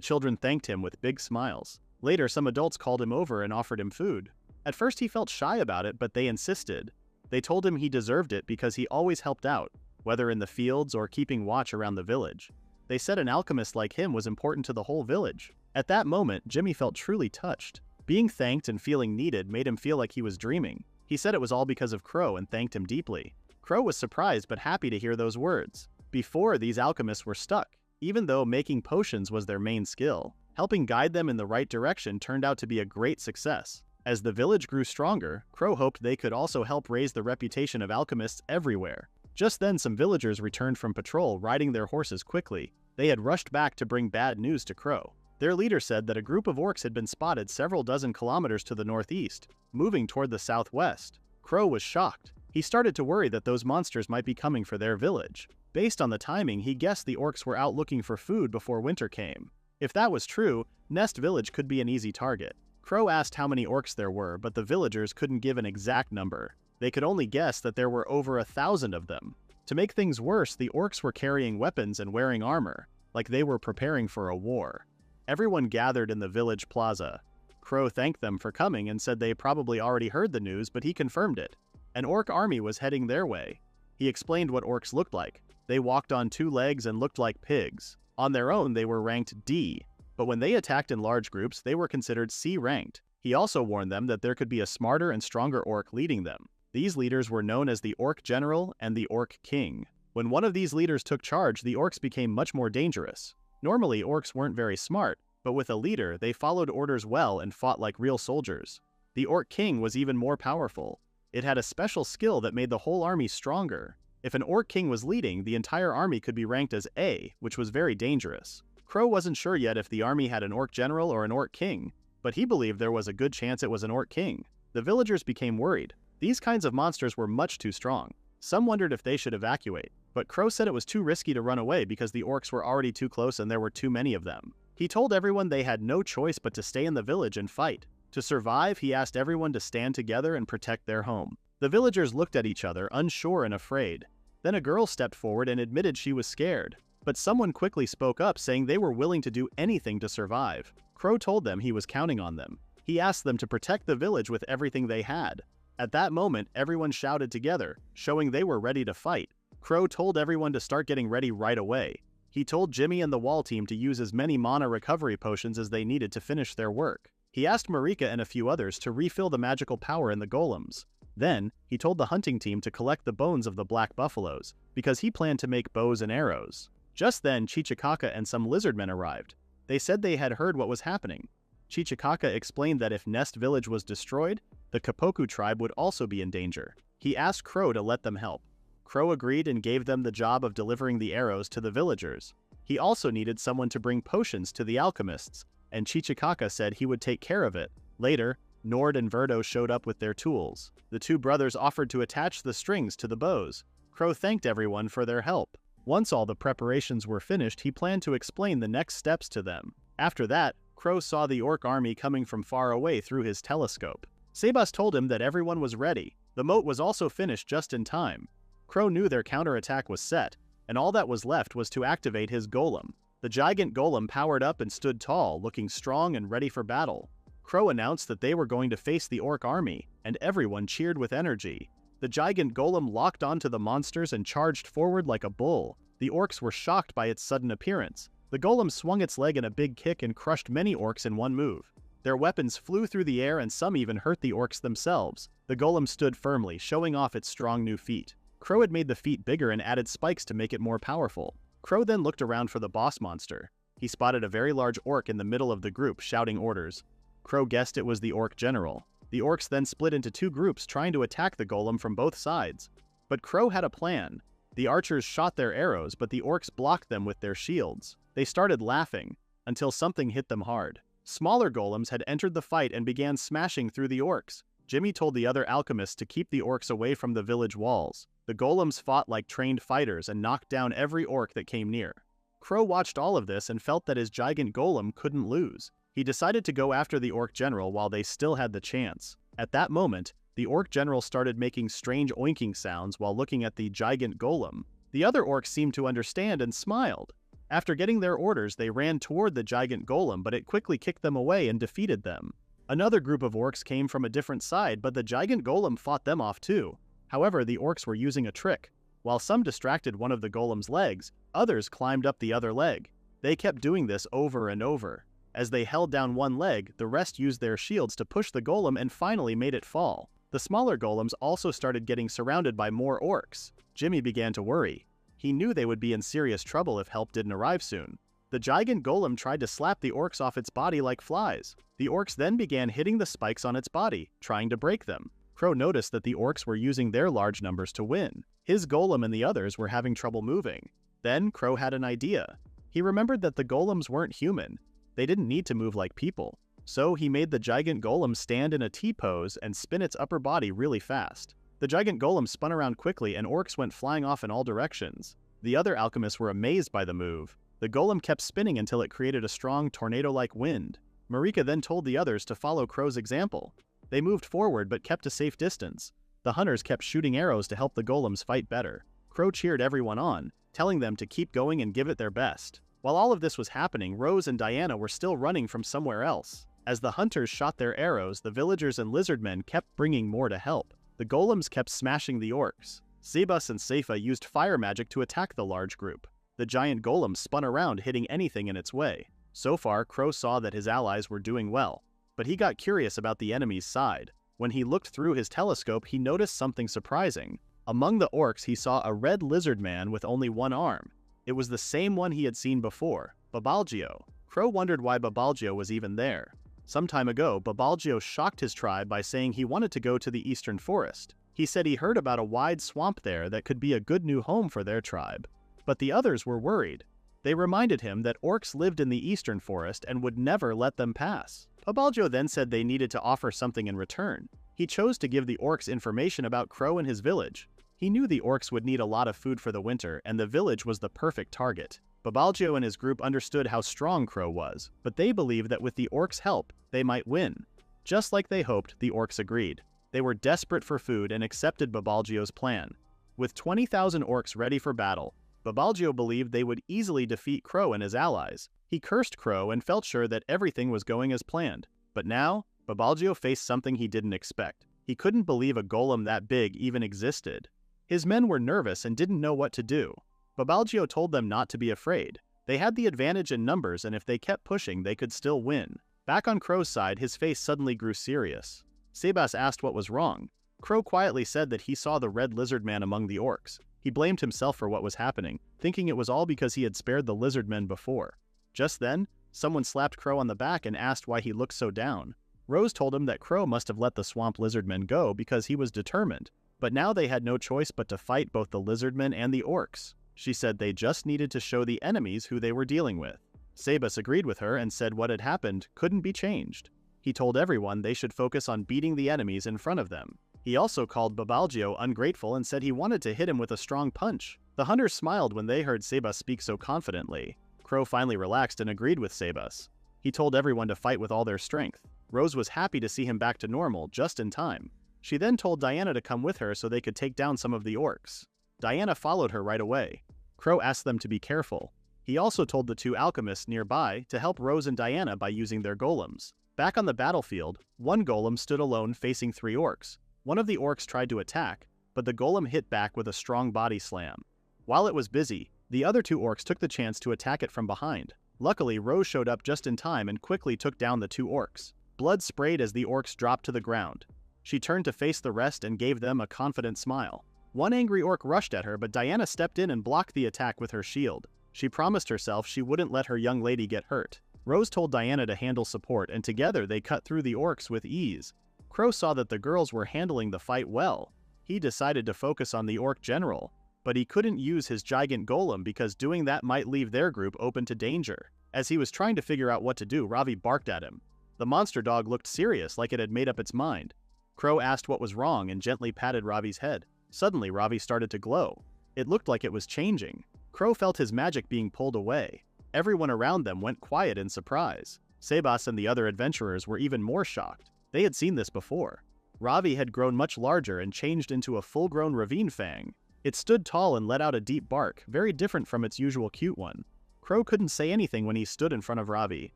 [SPEAKER 1] children thanked him with big smiles. Later, some adults called him over and offered him food. At first, he felt shy about it, but they insisted. They told him he deserved it because he always helped out, whether in the fields or keeping watch around the village. They said an alchemist like him was important to the whole village. At that moment, Jimmy felt truly touched. Being thanked and feeling needed made him feel like he was dreaming. He said it was all because of Crow and thanked him deeply. Crow was surprised but happy to hear those words. Before, these alchemists were stuck, even though making potions was their main skill. Helping guide them in the right direction turned out to be a great success. As the village grew stronger, Crow hoped they could also help raise the reputation of alchemists everywhere. Just then, some villagers returned from patrol, riding their horses quickly. They had rushed back to bring bad news to Crow. Their leader said that a group of orcs had been spotted several dozen kilometers to the northeast, moving toward the southwest. Crow was shocked. He started to worry that those monsters might be coming for their village. Based on the timing, he guessed the orcs were out looking for food before winter came. If that was true, Nest Village could be an easy target. Crow asked how many orcs there were, but the villagers couldn't give an exact number. They could only guess that there were over 1,000 of them. To make things worse, the orcs were carrying weapons and wearing armor, like they were preparing for a war. Everyone gathered in the village plaza. Crow thanked them for coming and said they probably already heard the news, but he confirmed it. An orc army was heading their way. He explained what orcs looked like. They walked on 2 legs and looked like pigs. On their own, they were ranked D, but when they attacked in large groups, they were considered C-ranked. He also warned them that there could be a smarter and stronger orc leading them. These leaders were known as the Orc General and the Orc King. When one of these leaders took charge, the orcs became much more dangerous. Normally, orcs weren't very smart, but with a leader, they followed orders well and fought like real soldiers. The Orc King was even more powerful. It had a special skill that made the whole army stronger. If an Orc King was leading, the entire army could be ranked as A, which was very dangerous. Crow wasn't sure yet if the army had an Orc General or an Orc King, but he believed there was a good chance it was an Orc King. The villagers became worried. These kinds of monsters were much too strong. Some wondered if they should evacuate, but Crow said it was too risky to run away because the orcs were already too close and there were too many of them. He told everyone they had no choice but to stay in the village and fight. To survive, he asked everyone to stand together and protect their home. The villagers looked at each other, unsure and afraid. Then a girl stepped forward and admitted she was scared. But someone quickly spoke up, saying they were willing to do anything to survive. Crow told them he was counting on them. He asked them to protect the village with everything they had. At that moment, everyone shouted together, showing they were ready to fight. Crow told everyone to start getting ready right away. He told Jimmy and the wall team to use as many mana recovery potions as they needed to finish their work. He asked Marika and a few others to refill the magical power in the golems. Then, he told the hunting team to collect the bones of the black buffaloes, because he planned to make bows and arrows. Just then, Chichikaka and some lizardmen arrived. They said they had heard what was happening. Chichikaka explained that if Nest Village was destroyed, the Kapoku tribe would also be in danger. He asked Crow to let them help. Crow agreed and gave them the job of delivering the arrows to the villagers. He also needed someone to bring potions to the alchemists, and Chichikaka said he would take care of it. Later, Nord and Verdo showed up with their tools. The two brothers offered to attach the strings to the bows. Crow thanked everyone for their help. Once all the preparations were finished, he planned to explain the next steps to them. After that, Crow saw the orc army coming from far away through his telescope. Sebas told him that everyone was ready. The moat was also finished just in time. Crow knew their counterattack was set, and all that was left was to activate his golem. The giant golem powered up and stood tall, looking strong and ready for battle. Crow announced that they were going to face the orc army, and everyone cheered with energy. The giant golem locked onto the monsters and charged forward like a bull. The orcs were shocked by its sudden appearance. The golem swung its leg in a big kick and crushed many orcs in one move. Their weapons flew through the air and some even hurt the orcs themselves. The golem stood firmly, showing off its strong new feet. Crow had made the feet bigger and added spikes to make it more powerful. Crow then looked around for the boss monster. He spotted a very large orc in the middle of the group, shouting orders. Crow guessed it was the orc general. The orcs then split into two groups, trying to attack the golem from both sides. But Crow had a plan. The archers shot their arrows, but the orcs blocked them with their shields. They started laughing, until something hit them hard. Smaller golems had entered the fight and began smashing through the orcs. Jimmy told the other alchemists to keep the orcs away from the village walls. The golems fought like trained fighters and knocked down every orc that came near. Crow watched all of this and felt that his giant golem couldn't lose. He decided to go after the orc general while they still had the chance. At that moment, the orc general started making strange oinking sounds while looking at the giant golem. The other orcs seemed to understand and smiled. After getting their orders, they ran toward the giant golem, but it quickly kicked them away and defeated them. Another group of orcs came from a different side, but the giant golem fought them off too. However, the orcs were using a trick. While some distracted one of the golem's legs, others climbed up the other leg. They kept doing this over and over. As they held down one leg, the rest used their shields to push the golem and finally made it fall. The smaller golems also started getting surrounded by more orcs. Jimmy began to worry. He knew they would be in serious trouble if help didn't arrive soon. The giant golem tried to slap the orcs off its body like flies. The orcs then began hitting the spikes on its body, trying to break them. Crow noticed that the orcs were using their large numbers to win. His golem and the others were having trouble moving. Then Crow had an idea. He remembered that the golems weren't human. They didn't need to move like people. So he made the giant golem stand in a T-pose and spin its upper body really fast. The giant golem spun around quickly and orcs went flying off in all directions. The other alchemists were amazed by the move. The golem kept spinning until it created a strong tornado-like wind. Marika then told the others to follow Crow's example. They moved forward but kept a safe distance. The hunters kept shooting arrows to help the golems fight better. Crow cheered everyone on, telling them to keep going and give it their best. While all of this was happening, Rose and Diana were still running from somewhere else. As the hunters shot their arrows, the villagers and lizardmen kept bringing more to help. The golems kept smashing the orcs. Sebas and Seifa used fire magic to attack the large group. The giant golem spun around, hitting anything in its way. So far, Crow saw that his allies were doing well, but he got curious about the enemy's side. When he looked through his telescope, he noticed something surprising. Among the orcs, he saw a red lizard man with only one arm. It was the same one he had seen before, Babalgio. Crow wondered why Babalgio was even there. Some time ago, Babalgio shocked his tribe by saying he wanted to go to the eastern forest. He said he heard about a wide swamp there that could be a good new home for their tribe. But the others were worried. They reminded him that orcs lived in the eastern forest and would never let them pass. Babalgio then said they needed to offer something in return. He chose to give the orcs information about Crow and his village. He knew the orcs would need a lot of food for the winter, and the village was the perfect target. Babalgio and his group understood how strong Crow was, but they believed that with the orcs' help, they might win. Just like they hoped, the orcs agreed. They were desperate for food and accepted Babalgio's plan. With 20,000 orcs ready for battle, Babalgio believed they would easily defeat Crow and his allies. He cursed Crow and felt sure that everything was going as planned. But now, Babalgio faced something he didn't expect. He couldn't believe a golem that big even existed. His men were nervous and didn't know what to do. Babalgio told them not to be afraid. They had the advantage in numbers, and if they kept pushing, they could still win. Back on Crow's side, his face suddenly grew serious. Sebas asked what was wrong. Crow quietly said that he saw the red lizard man among the orcs. He blamed himself for what was happening, thinking it was all because he had spared the lizard men before. Just then, someone slapped Crow on the back and asked why he looked so down. Rose told him that Crow must have let the swamp lizard men go because he was determined, but now they had no choice but to fight both the lizard men and the orcs. She said they just needed to show the enemies who they were dealing with. Sebas agreed with her and said what had happened couldn't be changed. He told everyone they should focus on beating the enemies in front of them. He also called Babalgio ungrateful and said he wanted to hit him with a strong punch. The hunters smiled when they heard Sebas speak so confidently. Crow finally relaxed and agreed with Sebas. He told everyone to fight with all their strength. Rose was happy to see him back to normal just in time. She then told Diana to come with her so they could take down some of the orcs. Diana followed her right away. Crow asked them to be careful. He also told the two alchemists nearby to help Rose and Diana by using their golems. Back on the battlefield, one golem stood alone facing 3 orcs. One of the orcs tried to attack, but the golem hit back with a strong body slam. While it was busy, the other 2 orcs took the chance to attack it from behind. Luckily, Rose showed up just in time and quickly took down the 2 orcs. Blood sprayed as the orcs dropped to the ground. She turned to face the rest and gave them a confident smile. One angry orc rushed at her, but Diana stepped in and blocked the attack with her shield. She promised herself she wouldn't let her young lady get hurt. Rose told Diana to handle support, and together they cut through the orcs with ease. Crow saw that the girls were handling the fight well. He decided to focus on the orc general, but he couldn't use his gigant golem because doing that might leave their group open to danger. As he was trying to figure out what to do, Ravi barked at him. The monster dog looked serious, like it had made up its mind. Crow asked what was wrong and gently patted Ravi's head. Suddenly, Ravi started to glow. It looked like it was changing. Crow felt his magic being pulled away. Everyone around them went quiet in surprise. Sebas and the other adventurers were even more shocked. They had seen this before. Ravi had grown much larger and changed into a full-grown ravine fang. It stood tall and let out a deep bark, very different from its usual cute one. Crow couldn't say anything when he stood in front of Ravi.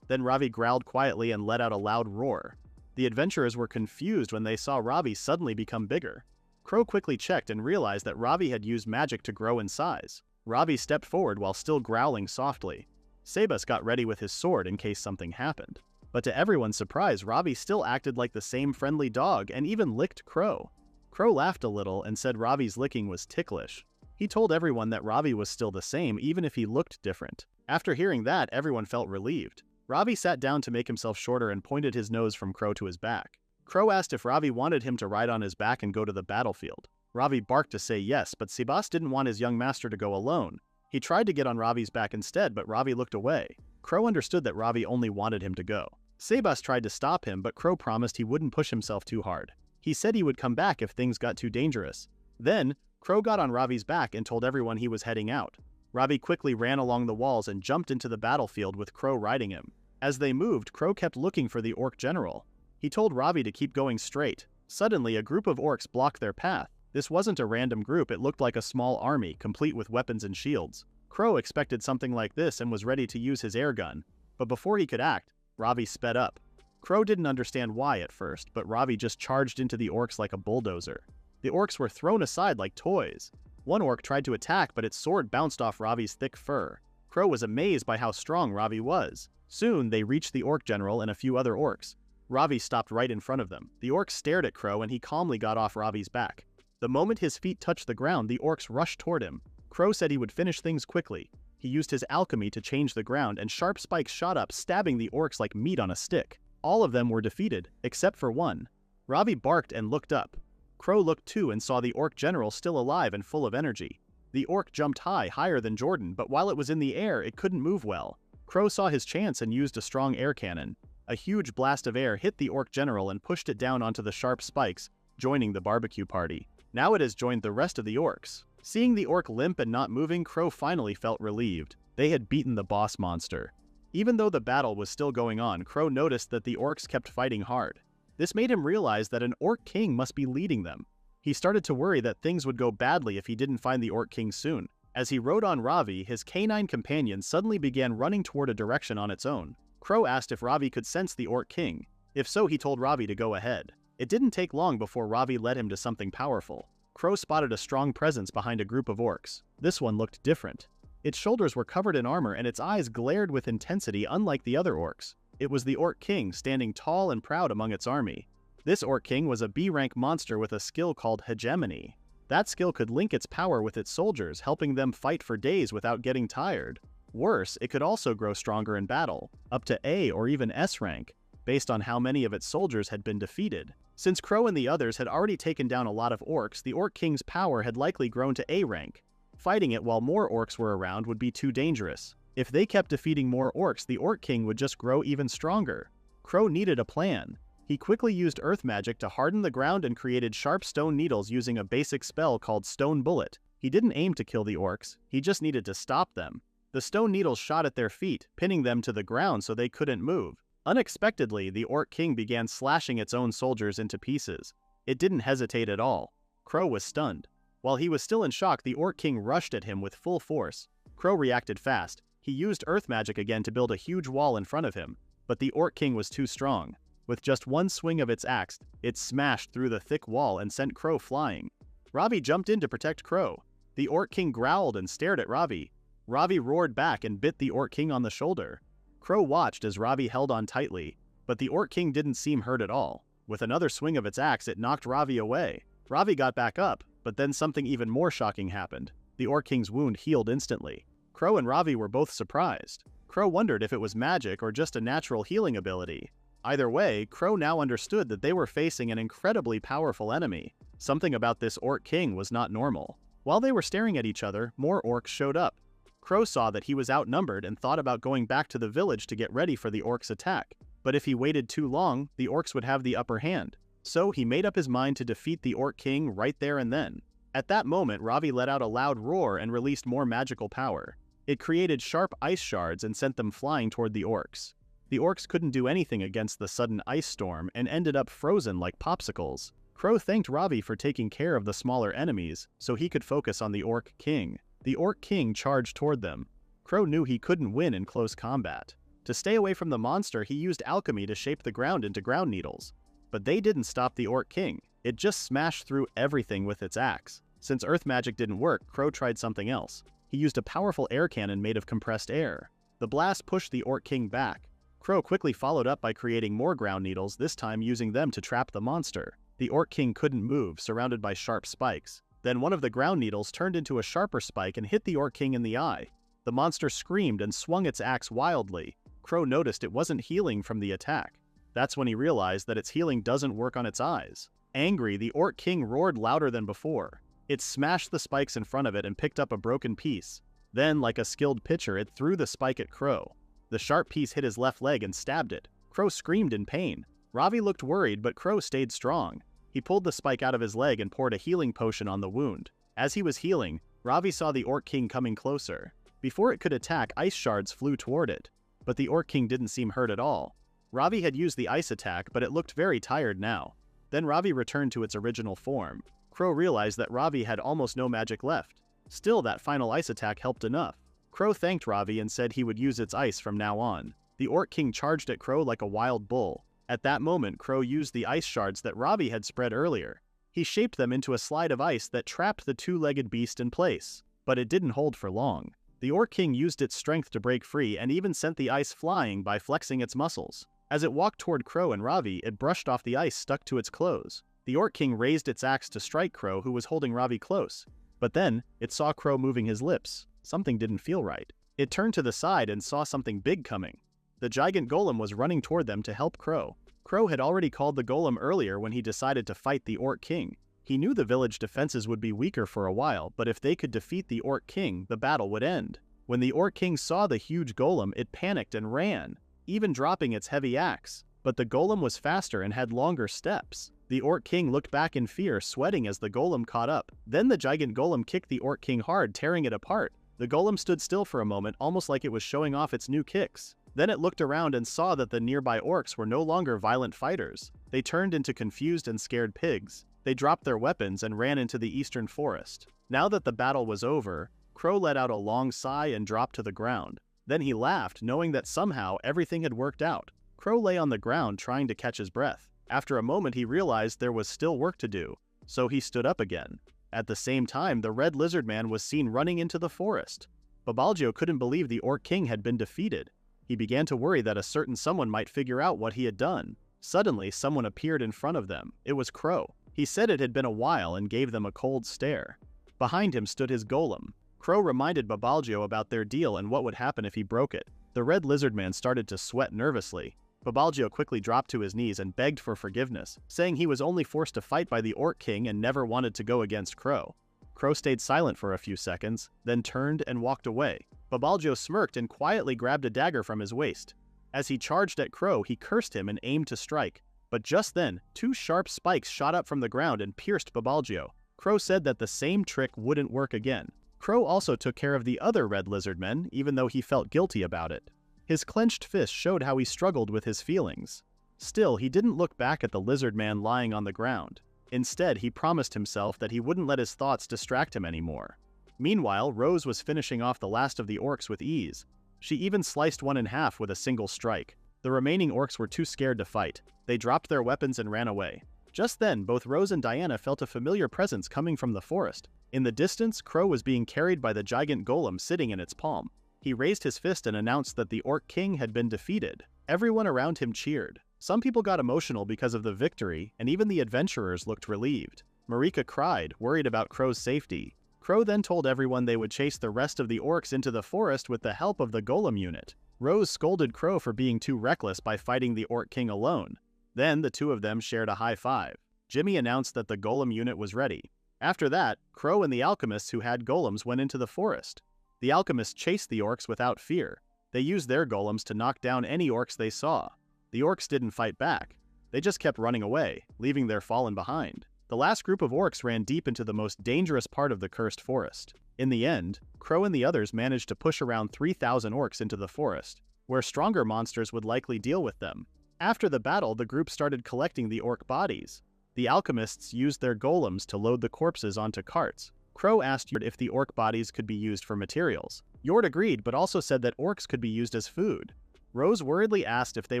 [SPEAKER 1] Then Ravi growled quietly and let out a loud roar. The adventurers were confused when they saw Ravi suddenly become bigger. Crow quickly checked and realized that Ravi had used magic to grow in size. Ravi stepped forward while still growling softly. Sebas got ready with his sword in case something happened. But to everyone's surprise, Ravi still acted like the same friendly dog and even licked Crow. Crow laughed a little and said Ravi's licking was ticklish. He told everyone that Ravi was still the same even if he looked different. After hearing that, everyone felt relieved. Ravi sat down to make himself shorter and pointed his nose from Crow to his back. Crow asked if Ravi wanted him to ride on his back and go to the battlefield. Ravi barked to say yes, but Sebas didn't want his young master to go alone. He tried to get on Ravi's back instead, but Ravi looked away. Crow understood that Ravi only wanted him to go. Sebas tried to stop him, but Crow promised he wouldn't push himself too hard. He said he would come back if things got too dangerous. Then, Crow got on Ravi's back and told everyone he was heading out. Ravi quickly ran along the walls and jumped into the battlefield with Crow riding him. As they moved, Crow kept looking for the orc general. He told Ravi to keep going straight. Suddenly, a group of orcs blocked their path. This wasn't a random group, it looked like a small army, complete with weapons and shields. Crow expected something like this and was ready to use his air gun. But before he could act, Ravi sped up. Crow didn't understand why at first, but Ravi just charged into the orcs like a bulldozer. The orcs were thrown aside like toys. One orc tried to attack, but its sword bounced off Ravi's thick fur. Crow was amazed by how strong Ravi was. Soon, they reached the orc general and a few other orcs. Ravi stopped right in front of them. The orcs stared at Crow and he calmly got off Ravi's back. The moment his feet touched the ground, the orcs rushed toward him. Crow said he would finish things quickly. He used his alchemy to change the ground and sharp spikes shot up, stabbing the orcs like meat on a stick. All of them were defeated, except for one. Ravi barked and looked up. Crow looked too and saw the orc general still alive and full of energy. The orc jumped high, higher than Jordan, but while it was in the air, it couldn't move well. Crow saw his chance and used a strong air cannon. A huge blast of air hit the orc general and pushed it down onto the sharp spikes, joining the barbecue party. Now it has joined the rest of the orcs. Seeing the orc limp and not moving, Crow finally felt relieved. They had beaten the boss monster. Even though the battle was still going on, Crow noticed that the orcs kept fighting hard. This made him realize that an orc king must be leading them. He started to worry that things would go badly if he didn't find the orc king soon. As he rode on Ravi, his canine companion suddenly began running toward a direction on its own. Crow asked if Ravi could sense the orc king. If so, he told Ravi to go ahead. It didn't take long before Ravi led him to something powerful. Crow spotted a strong presence behind a group of orcs. This one looked different. Its shoulders were covered in armor and its eyes glared with intensity unlike the other orcs. It was the orc king, standing tall and proud among its army. This orc king was a B-rank monster with a skill called hegemony. That skill could link its power with its soldiers, helping them fight for days without getting tired. Worse, it could also grow stronger in battle, up to A or even S rank, based on how many of its soldiers had been defeated. Since Crow and the others had already taken down a lot of orcs, the orc king's power had likely grown to A rank. Fighting it while more orcs were around would be too dangerous. If they kept defeating more orcs, the orc king would just grow even stronger. Crow needed a plan. He quickly used earth magic to harden the ground and created sharp stone needles using a basic spell called Stone Bullet. He didn't aim to kill the orcs, he just needed to stop them. The stone needles shot at their feet, pinning them to the ground so they couldn't move. Unexpectedly, the orc king began slashing its own soldiers into pieces. It didn't hesitate at all. Crow was stunned. While he was still in shock, the orc king rushed at him with full force. Crow reacted fast. He used earth magic again to build a huge wall in front of him, but the orc king was too strong. With just one swing of its axe, it smashed through the thick wall and sent Crow flying. Ravi jumped in to protect Crow. The orc king growled and stared at Ravi. Ravi roared back and bit the orc king on the shoulder. Crow watched as Ravi held on tightly, but the orc king didn't seem hurt at all. With another swing of its axe, it knocked Ravi away. Ravi got back up, but then something even more shocking happened. The orc king's wound healed instantly. Crow and Ravi were both surprised. Crow wondered if it was magic or just a natural healing ability. Either way, Crow now understood that they were facing an incredibly powerful enemy. Something about this orc king was not normal. While they were staring at each other, more orcs showed up. Crow saw that he was outnumbered and thought about going back to the village to get ready for the orcs' attack. But if he waited too long, the orcs would have the upper hand. So he made up his mind to defeat the orc king right there and then. At that moment, Ravi let out a loud roar and released more magical power. It created sharp ice shards and sent them flying toward the orcs. The orcs couldn't do anything against the sudden ice storm and ended up frozen like popsicles. Crow thanked Ravi for taking care of the smaller enemies, so he could focus on the orc king. The orc king charged toward them. Crow knew he couldn't win in close combat. To stay away from the monster, he used alchemy to shape the ground into ground needles. But they didn't stop the orc king. It just smashed through everything with its axe. Since earth magic didn't work, Crow tried something else. He used a powerful air cannon made of compressed air. The blast pushed the orc king back. Crow quickly followed up by creating more ground needles, this time using them to trap the monster. The orc king couldn't move, surrounded by sharp spikes. Then one of the ground needles turned into a sharper spike and hit the orc king in the eye. The monster screamed and swung its axe wildly. Crow noticed it wasn't healing from the attack. That's when he realized that its healing doesn't work on its eyes. Angry, the orc king roared louder than before. It smashed the spikes in front of it and picked up a broken piece. Then, like a skilled pitcher, it threw the spike at Crow. The sharp piece hit his left leg and stabbed it. Crow screamed in pain. Ravi looked worried, but Crow stayed strong. He pulled the spike out of his leg and poured a healing potion on the wound. As he was healing, Ravi saw the orc king coming closer. Before it could attack, ice shards flew toward it. But the orc king didn't seem hurt at all. Ravi had used the ice attack, but it looked very tired now. Then Ravi returned to its original form. Crow realized that Ravi had almost no magic left. Still, that final ice attack helped enough. Crow thanked Ravi and said he would use its ice from now on. The orc king charged at Crow like a wild bull. At that moment, Crow used the ice shards that Ravi had spread earlier. He shaped them into a slide of ice that trapped the two-legged beast in place. But it didn't hold for long. The orc king used its strength to break free and even sent the ice flying by flexing its muscles. As it walked toward Crow and Ravi, it brushed off the ice stuck to its clothes. The orc king raised its axe to strike Crow, who was holding Ravi close. But then, it saw Crow moving his lips. Something didn't feel right. It turned to the side and saw something big coming. The giant golem was running toward them to help Crow. Crow had already called the golem earlier when he decided to fight the Orc King. He knew the village defenses would be weaker for a while, but if they could defeat the Orc King, the battle would end. When the Orc King saw the huge golem, it panicked and ran, even dropping its heavy axe. But the golem was faster and had longer steps. The Orc King looked back in fear, sweating as the golem caught up. Then the giant golem kicked the Orc King hard, tearing it apart. The golem stood still for a moment, almost like it was showing off its new kicks. Then it looked around and saw that the nearby orcs were no longer violent fighters. They turned into confused and scared pigs. They dropped their weapons and ran into the eastern forest. Now that the battle was over, Crow let out a long sigh and dropped to the ground. Then he laughed, knowing that somehow everything had worked out. Crow lay on the ground trying to catch his breath. After a moment he realized there was still work to do, so he stood up again. At the same time, the red lizard man was seen running into the forest. Babalgio couldn't believe the Orc King had been defeated. He began to worry that a certain someone might figure out what he had done. Suddenly, someone appeared in front of them. It was Crow. He said it had been a while and gave them a cold stare. Behind him stood his golem. Crow reminded Babalgio about their deal and what would happen if he broke it. The red lizard man started to sweat nervously. Babalgio quickly dropped to his knees and begged for forgiveness, saying he was only forced to fight by the Orc King and never wanted to go against Crow. Crow stayed silent for a few seconds, then turned and walked away. Babalgio smirked and quietly grabbed a dagger from his waist. As he charged at Crow, he cursed him and aimed to strike. But just then, two sharp spikes shot up from the ground and pierced Babalgio. Crow said that the same trick wouldn't work again. Crow also took care of the other red lizard men, even though he felt guilty about it. His clenched fist showed how he struggled with his feelings. Still, he didn't look back at the lizard man lying on the ground. Instead, he promised himself that he wouldn't let his thoughts distract him anymore. Meanwhile, Rose was finishing off the last of the orcs with ease. She even sliced one in half with a single strike. The remaining orcs were too scared to fight. They dropped their weapons and ran away. Just then, both Rose and Diana felt a familiar presence coming from the forest. In the distance, Crow was being carried by the giant golem sitting in its palm. He raised his fist and announced that the Orc King had been defeated. Everyone around him cheered. Some people got emotional because of the victory, and even the adventurers looked relieved. Marika cried, worried about Crow's safety. Crow then told everyone they would chase the rest of the orcs into the forest with the help of the golem unit. Rose scolded Crow for being too reckless by fighting the Orc King alone. Then the two of them shared a high five. Jimmy announced that the golem unit was ready. After that, Crow and the alchemists who had golems went into the forest. The alchemists chased the orcs without fear. They used their golems to knock down any orcs they saw. The orcs didn't fight back. They just kept running away, leaving their fallen behind. The last group of orcs ran deep into the most dangerous part of the cursed forest. In the end, Crow and the others managed to push around 3,000 orcs into the forest, where stronger monsters would likely deal with them. After the battle, the group started collecting the orc bodies. The alchemists used their golems to load the corpses onto carts. Crow asked Yord if the orc bodies could be used for materials. Yord agreed, but also said that orcs could be used as food. Rose worriedly asked if they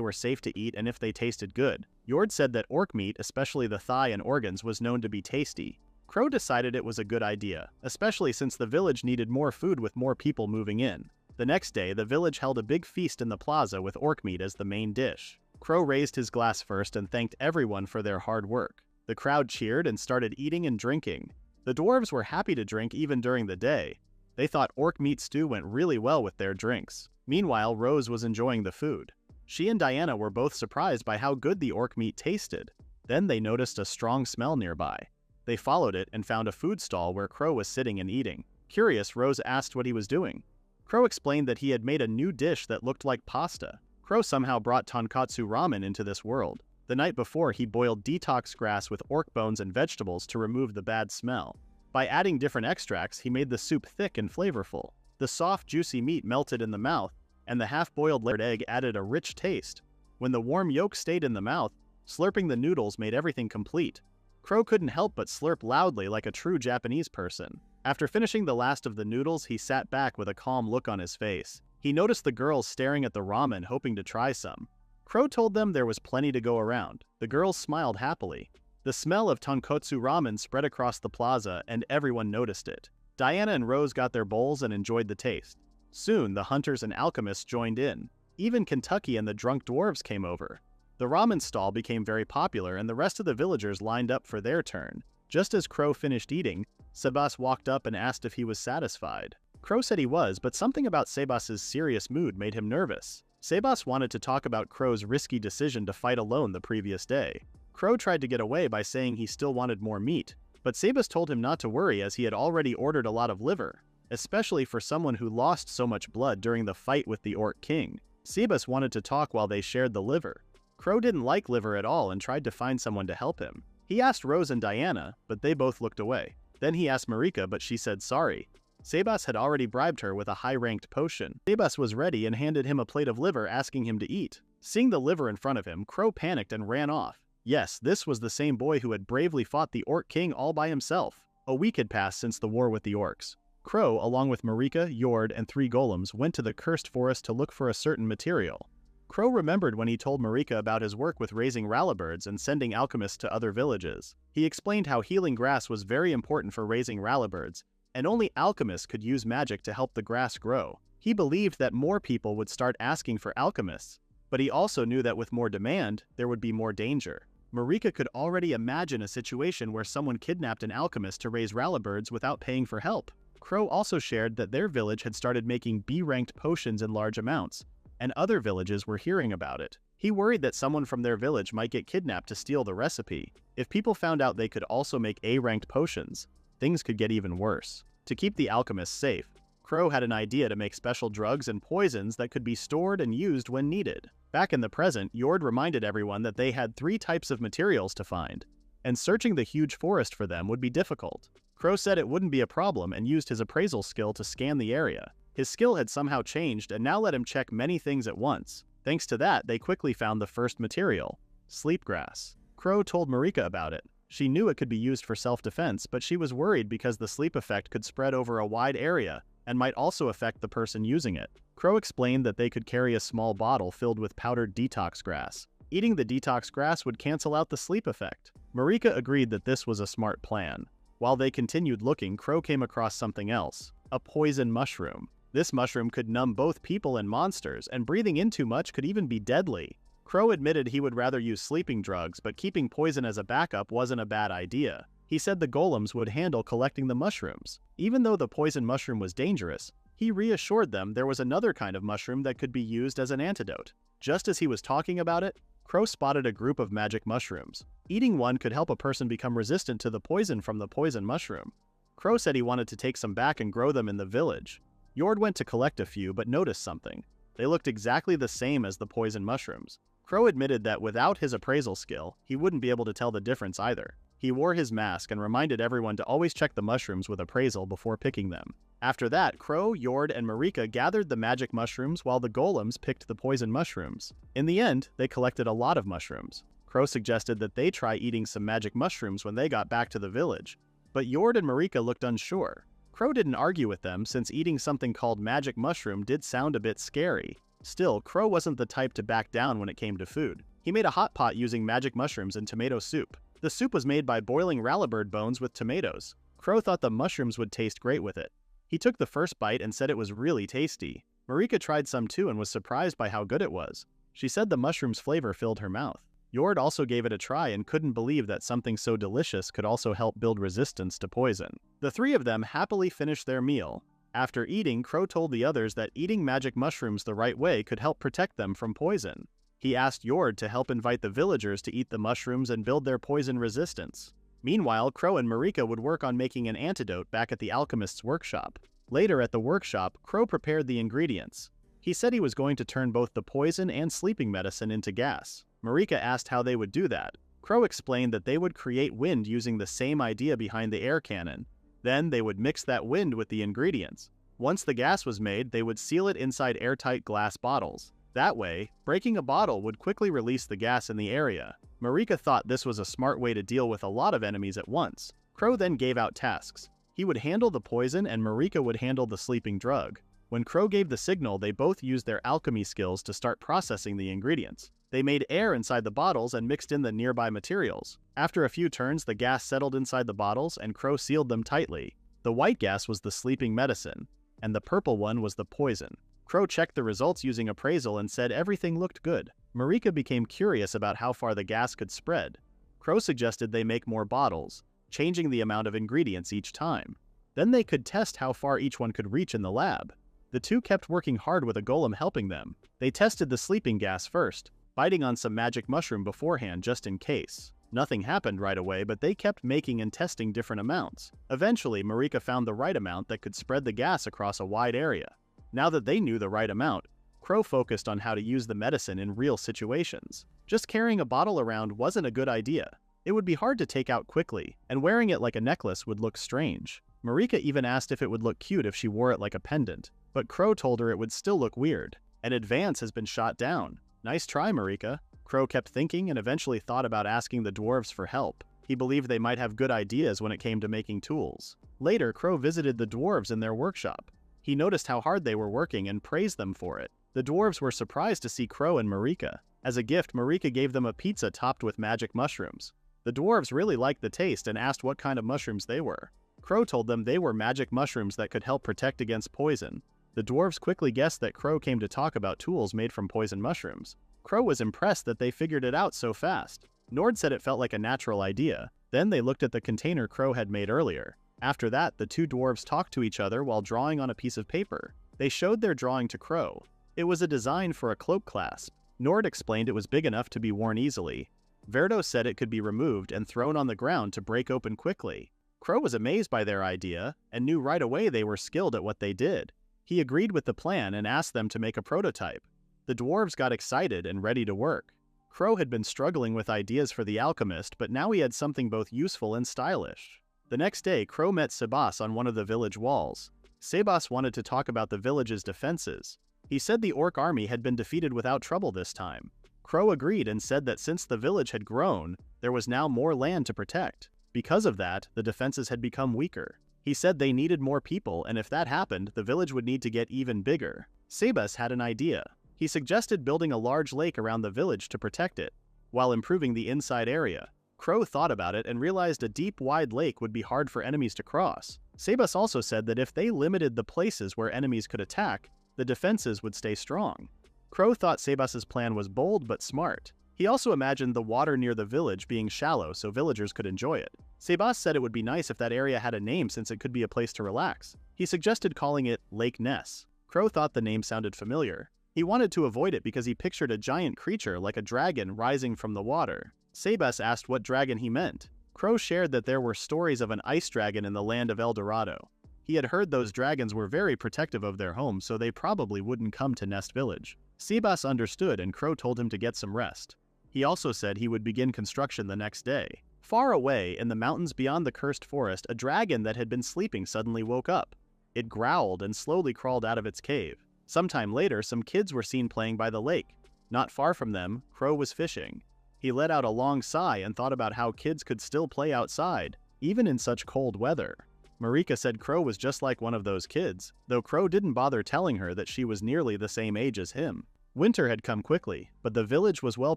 [SPEAKER 1] were safe to eat and if they tasted good. Yord said that orc meat, especially the thigh and organs, was known to be tasty. Crow decided it was a good idea, especially since the village needed more food with more people moving in. The next day, the village held a big feast in the plaza with orc meat as the main dish. Crow raised his glass first and thanked everyone for their hard work. The crowd cheered and started eating and drinking. The dwarves were happy to drink even during the day. They thought orc meat stew went really well with their drinks. Meanwhile, Rose was enjoying the food. She and Diana were both surprised by how good the orc meat tasted. Then they noticed a strong smell nearby. They followed it and found a food stall where Crow was sitting and eating. Curious, Rose asked what he was doing. Crow explained that he had made a new dish that looked like pasta. Crow somehow brought tonkatsu ramen into this world. The night before, he boiled detox grass with orc bones and vegetables to remove the bad smell. By adding different extracts, he made the soup thick and flavorful. The soft, juicy meat melted in the mouth, and the half-boiled layered egg added a rich taste. When the warm yolk stayed in the mouth, slurping the noodles made everything complete. Crow couldn't help but slurp loudly like a true Japanese person. After finishing the last of the noodles, he sat back with a calm look on his face. He noticed the girls staring at the ramen, hoping to try some. Crow told them there was plenty to go around. The girls smiled happily. The smell of tonkatsu ramen spread across the plaza, and everyone noticed it. Diana and Rose got their bowls and enjoyed the taste. Soon, the hunters and alchemists joined in. Even Kentucky and the drunk dwarves came over. The ramen stall became very popular, and the rest of the villagers lined up for their turn. Just as Crow finished eating, Sebas walked up and asked if he was satisfied. Crow said he was, but something about Sebas's serious mood made him nervous. Sebas wanted to talk about Crow's risky decision to fight alone the previous day. Crow tried to get away by saying he still wanted more meat, but Sebas told him not to worry as he had already ordered a lot of liver, especially for someone who lost so much blood during the fight with the Orc King. Sebas wanted to talk while they shared the liver. Crow didn't like liver at all and tried to find someone to help him. He asked Rose and Diana, but they both looked away. Then he asked Marika, but she said sorry. Sebas had already bribed her with a high-ranked potion. Sebas was ready and handed him a plate of liver, asking him to eat. Seeing the liver in front of him, Crow panicked and ran off. Yes, this was the same boy who had bravely fought the Orc King all by himself. A week had passed since the war with the orcs. Crow, along with Marika, Jord, and 3 golems, went to the cursed forest to look for a certain material. Crow remembered when he told Marika about his work with raising rallabirds and sending alchemists to other villages. He explained how healing grass was very important for raising rallabirds, and only alchemists could use magic to help the grass grow. He believed that more people would start asking for alchemists, but he also knew that with more demand, there would be more danger. Marika could already imagine a situation where someone kidnapped an alchemist to raise rallabirds without paying for help. Crow also shared that their village had started making B-ranked potions in large amounts, and other villages were hearing about it. He worried that someone from their village might get kidnapped to steal the recipe. If people found out they could also make A-ranked potions, things could get even worse. To keep the alchemists safe, Crow had an idea to make special drugs and poisons that could be stored and used when needed. Back in the present, Jord reminded everyone that they had 3 types of materials to find, and searching the huge forest for them would be difficult. Crow said it wouldn't be a problem and used his appraisal skill to scan the area. His skill had somehow changed and now let him check many things at once. Thanks to that, they quickly found the first material, sleepgrass. Crow told Marika about it. She knew it could be used for self-defense, but she was worried because the sleep effect could spread over a wide area and might also affect the person using it. Crow explained that they could carry a small bottle filled with powdered detox grass. Eating the detox grass would cancel out the sleep effect. Marika agreed that this was a smart plan. While they continued looking, Crow came across something else, a poison mushroom. This mushroom could numb both people and monsters, and breathing in too much could even be deadly. Crow admitted he would rather use sleeping drugs, but keeping poison as a backup wasn't a bad idea. He said the golems would handle collecting the mushrooms. Even though the poison mushroom was dangerous, he reassured them there was another kind of mushroom that could be used as an antidote. Just as he was talking about it, Crow spotted a group of magic mushrooms. Eating one could help a person become resistant to the poison from the poison mushroom. Crow said he wanted to take some back and grow them in the village. Jord went to collect a few but noticed something. They looked exactly the same as the poison mushrooms. Crow admitted that without his appraisal skill, he wouldn't be able to tell the difference either. He wore his mask and reminded everyone to always check the mushrooms with appraisal before picking them. After that, Crow, Jord, and Marika gathered the magic mushrooms while the golems picked the poison mushrooms. In the end, they collected a lot of mushrooms. Crow suggested that they try eating some magic mushrooms when they got back to the village, but Jord and Marika looked unsure. Crow didn't argue with them since eating something called magic mushroom did sound a bit scary. Still, Crow wasn't the type to back down when it came to food. He made a hot pot using magic mushrooms and tomato soup. The soup was made by boiling rallabird bones with tomatoes. Crow thought the mushrooms would taste great with it. He took the first bite and said it was really tasty. Marika tried some too and was surprised by how good it was. She said the mushroom's flavor filled her mouth. Jord also gave it a try and couldn't believe that something so delicious could also help build resistance to poison. The 3 of them happily finished their meal. After eating, Crow told the others that eating magic mushrooms the right way could help protect them from poison. He asked Jord to help invite the villagers to eat the mushrooms and build their poison resistance. Meanwhile, Crow and Marika would work on making an antidote back at the alchemist's workshop. Later at the workshop, Crow prepared the ingredients. He said he was going to turn both the poison and sleeping medicine into gas. Marika asked how they would do that. Crow explained that they would create wind using the same idea behind the air cannon. Then they would mix that wind with the ingredients. Once the gas was made, they would seal it inside airtight glass bottles. That way, breaking a bottle would quickly release the gas in the area. Marika thought this was a smart way to deal with a lot of enemies at once. Crow then gave out tasks. He would handle the poison and Marika would handle the sleeping drug. When Crow gave the signal, they both used their alchemy skills to start processing the ingredients. They made air inside the bottles and mixed in the nearby materials. After a few turns, the gas settled inside the bottles and Crow sealed them tightly. The white gas was the sleeping medicine, and the purple one was the poison. Crow checked the results using appraisal and said everything looked good. Marika became curious about how far the gas could spread. Crow suggested they make more bottles, changing the amount of ingredients each time. Then they could test how far each one could reach in the lab. The two kept working hard with a golem helping them. They tested the sleeping gas first, biting on some magic mushroom beforehand just in case. Nothing happened right away, but they kept making and testing different amounts. Eventually, Marika found the right amount that could spread the gas across a wide area. Now that they knew the right amount, Crow focused on how to use the medicine in real situations. Just carrying a bottle around wasn't a good idea. It would be hard to take out quickly, and wearing it like a necklace would look strange. Marika even asked if it would look cute if she wore it like a pendant, but Crow told her it would still look weird. An advance has been shot down. Nice try, Marika. Crow kept thinking and eventually thought about asking the dwarves for help. He believed they might have good ideas when it came to making tools. Later, Crow visited the dwarves in their workshop. He noticed how hard they were working and praised them for it. The dwarves were surprised to see Crow and Marika. As a gift, Marika gave them a pizza topped with magic mushrooms. The dwarves really liked the taste and asked what kind of mushrooms they were. Crow told them they were magic mushrooms that could help protect against poison. The dwarves quickly guessed that Crow came to talk about tools made from poison mushrooms. Crow was impressed that they figured it out so fast. Nord said it felt like a natural idea. Then they looked at the container Crow had made earlier. After that, the two dwarves talked to each other while drawing on a piece of paper. They showed their drawing to Crow. It was a design for a cloak clasp. Nord explained it was big enough to be worn easily. Verdo said it could be removed and thrown on the ground to break open quickly. Crow was amazed by their idea and knew right away they were skilled at what they did. He agreed with the plan and asked them to make a prototype. The dwarves got excited and ready to work. Crow had been struggling with ideas for the alchemist, but now he had something both useful and stylish. The next day, Crow met Sebas on one of the village walls. Sebas wanted to talk about the village's defenses. He said the orc army had been defeated without trouble this time. Crow agreed and said that since the village had grown, there was now more land to protect. Because of that, the defenses had become weaker. He said they needed more people, and if that happened, the village would need to get even bigger. Sebas had an idea. He suggested building a large lake around the village to protect it, while improving the inside area. Crow thought about it and realized a deep, wide lake would be hard for enemies to cross. Sebas also said that if they limited the places where enemies could attack, the defenses would stay strong. Crow thought Sebas's plan was bold but smart. He also imagined the water near the village being shallow so villagers could enjoy it. Sebas said it would be nice if that area had a name since it could be a place to relax. He suggested calling it Lake Ness. Crow thought the name sounded familiar. He wanted to avoid it because he pictured a giant creature like a dragon rising from the water. Sebas asked what dragon he meant. Crow shared that there were stories of an ice dragon in the land of El Dorado. He had heard those dragons were very protective of their home, so they probably wouldn't come to Nest Village. Sebas understood and Crow told him to get some rest. He also said he would begin construction the next day. Far away, in the mountains beyond the cursed forest, a dragon that had been sleeping suddenly woke up. It growled and slowly crawled out of its cave. Sometime later, some kids were seen playing by the lake. Not far from them, Crow was fishing. He let out a long sigh and thought about how kids could still play outside, even in such cold weather. Marika said Crow was just like one of those kids, though Crow didn't bother telling her that she was nearly the same age as him. Winter had come quickly, but the village was well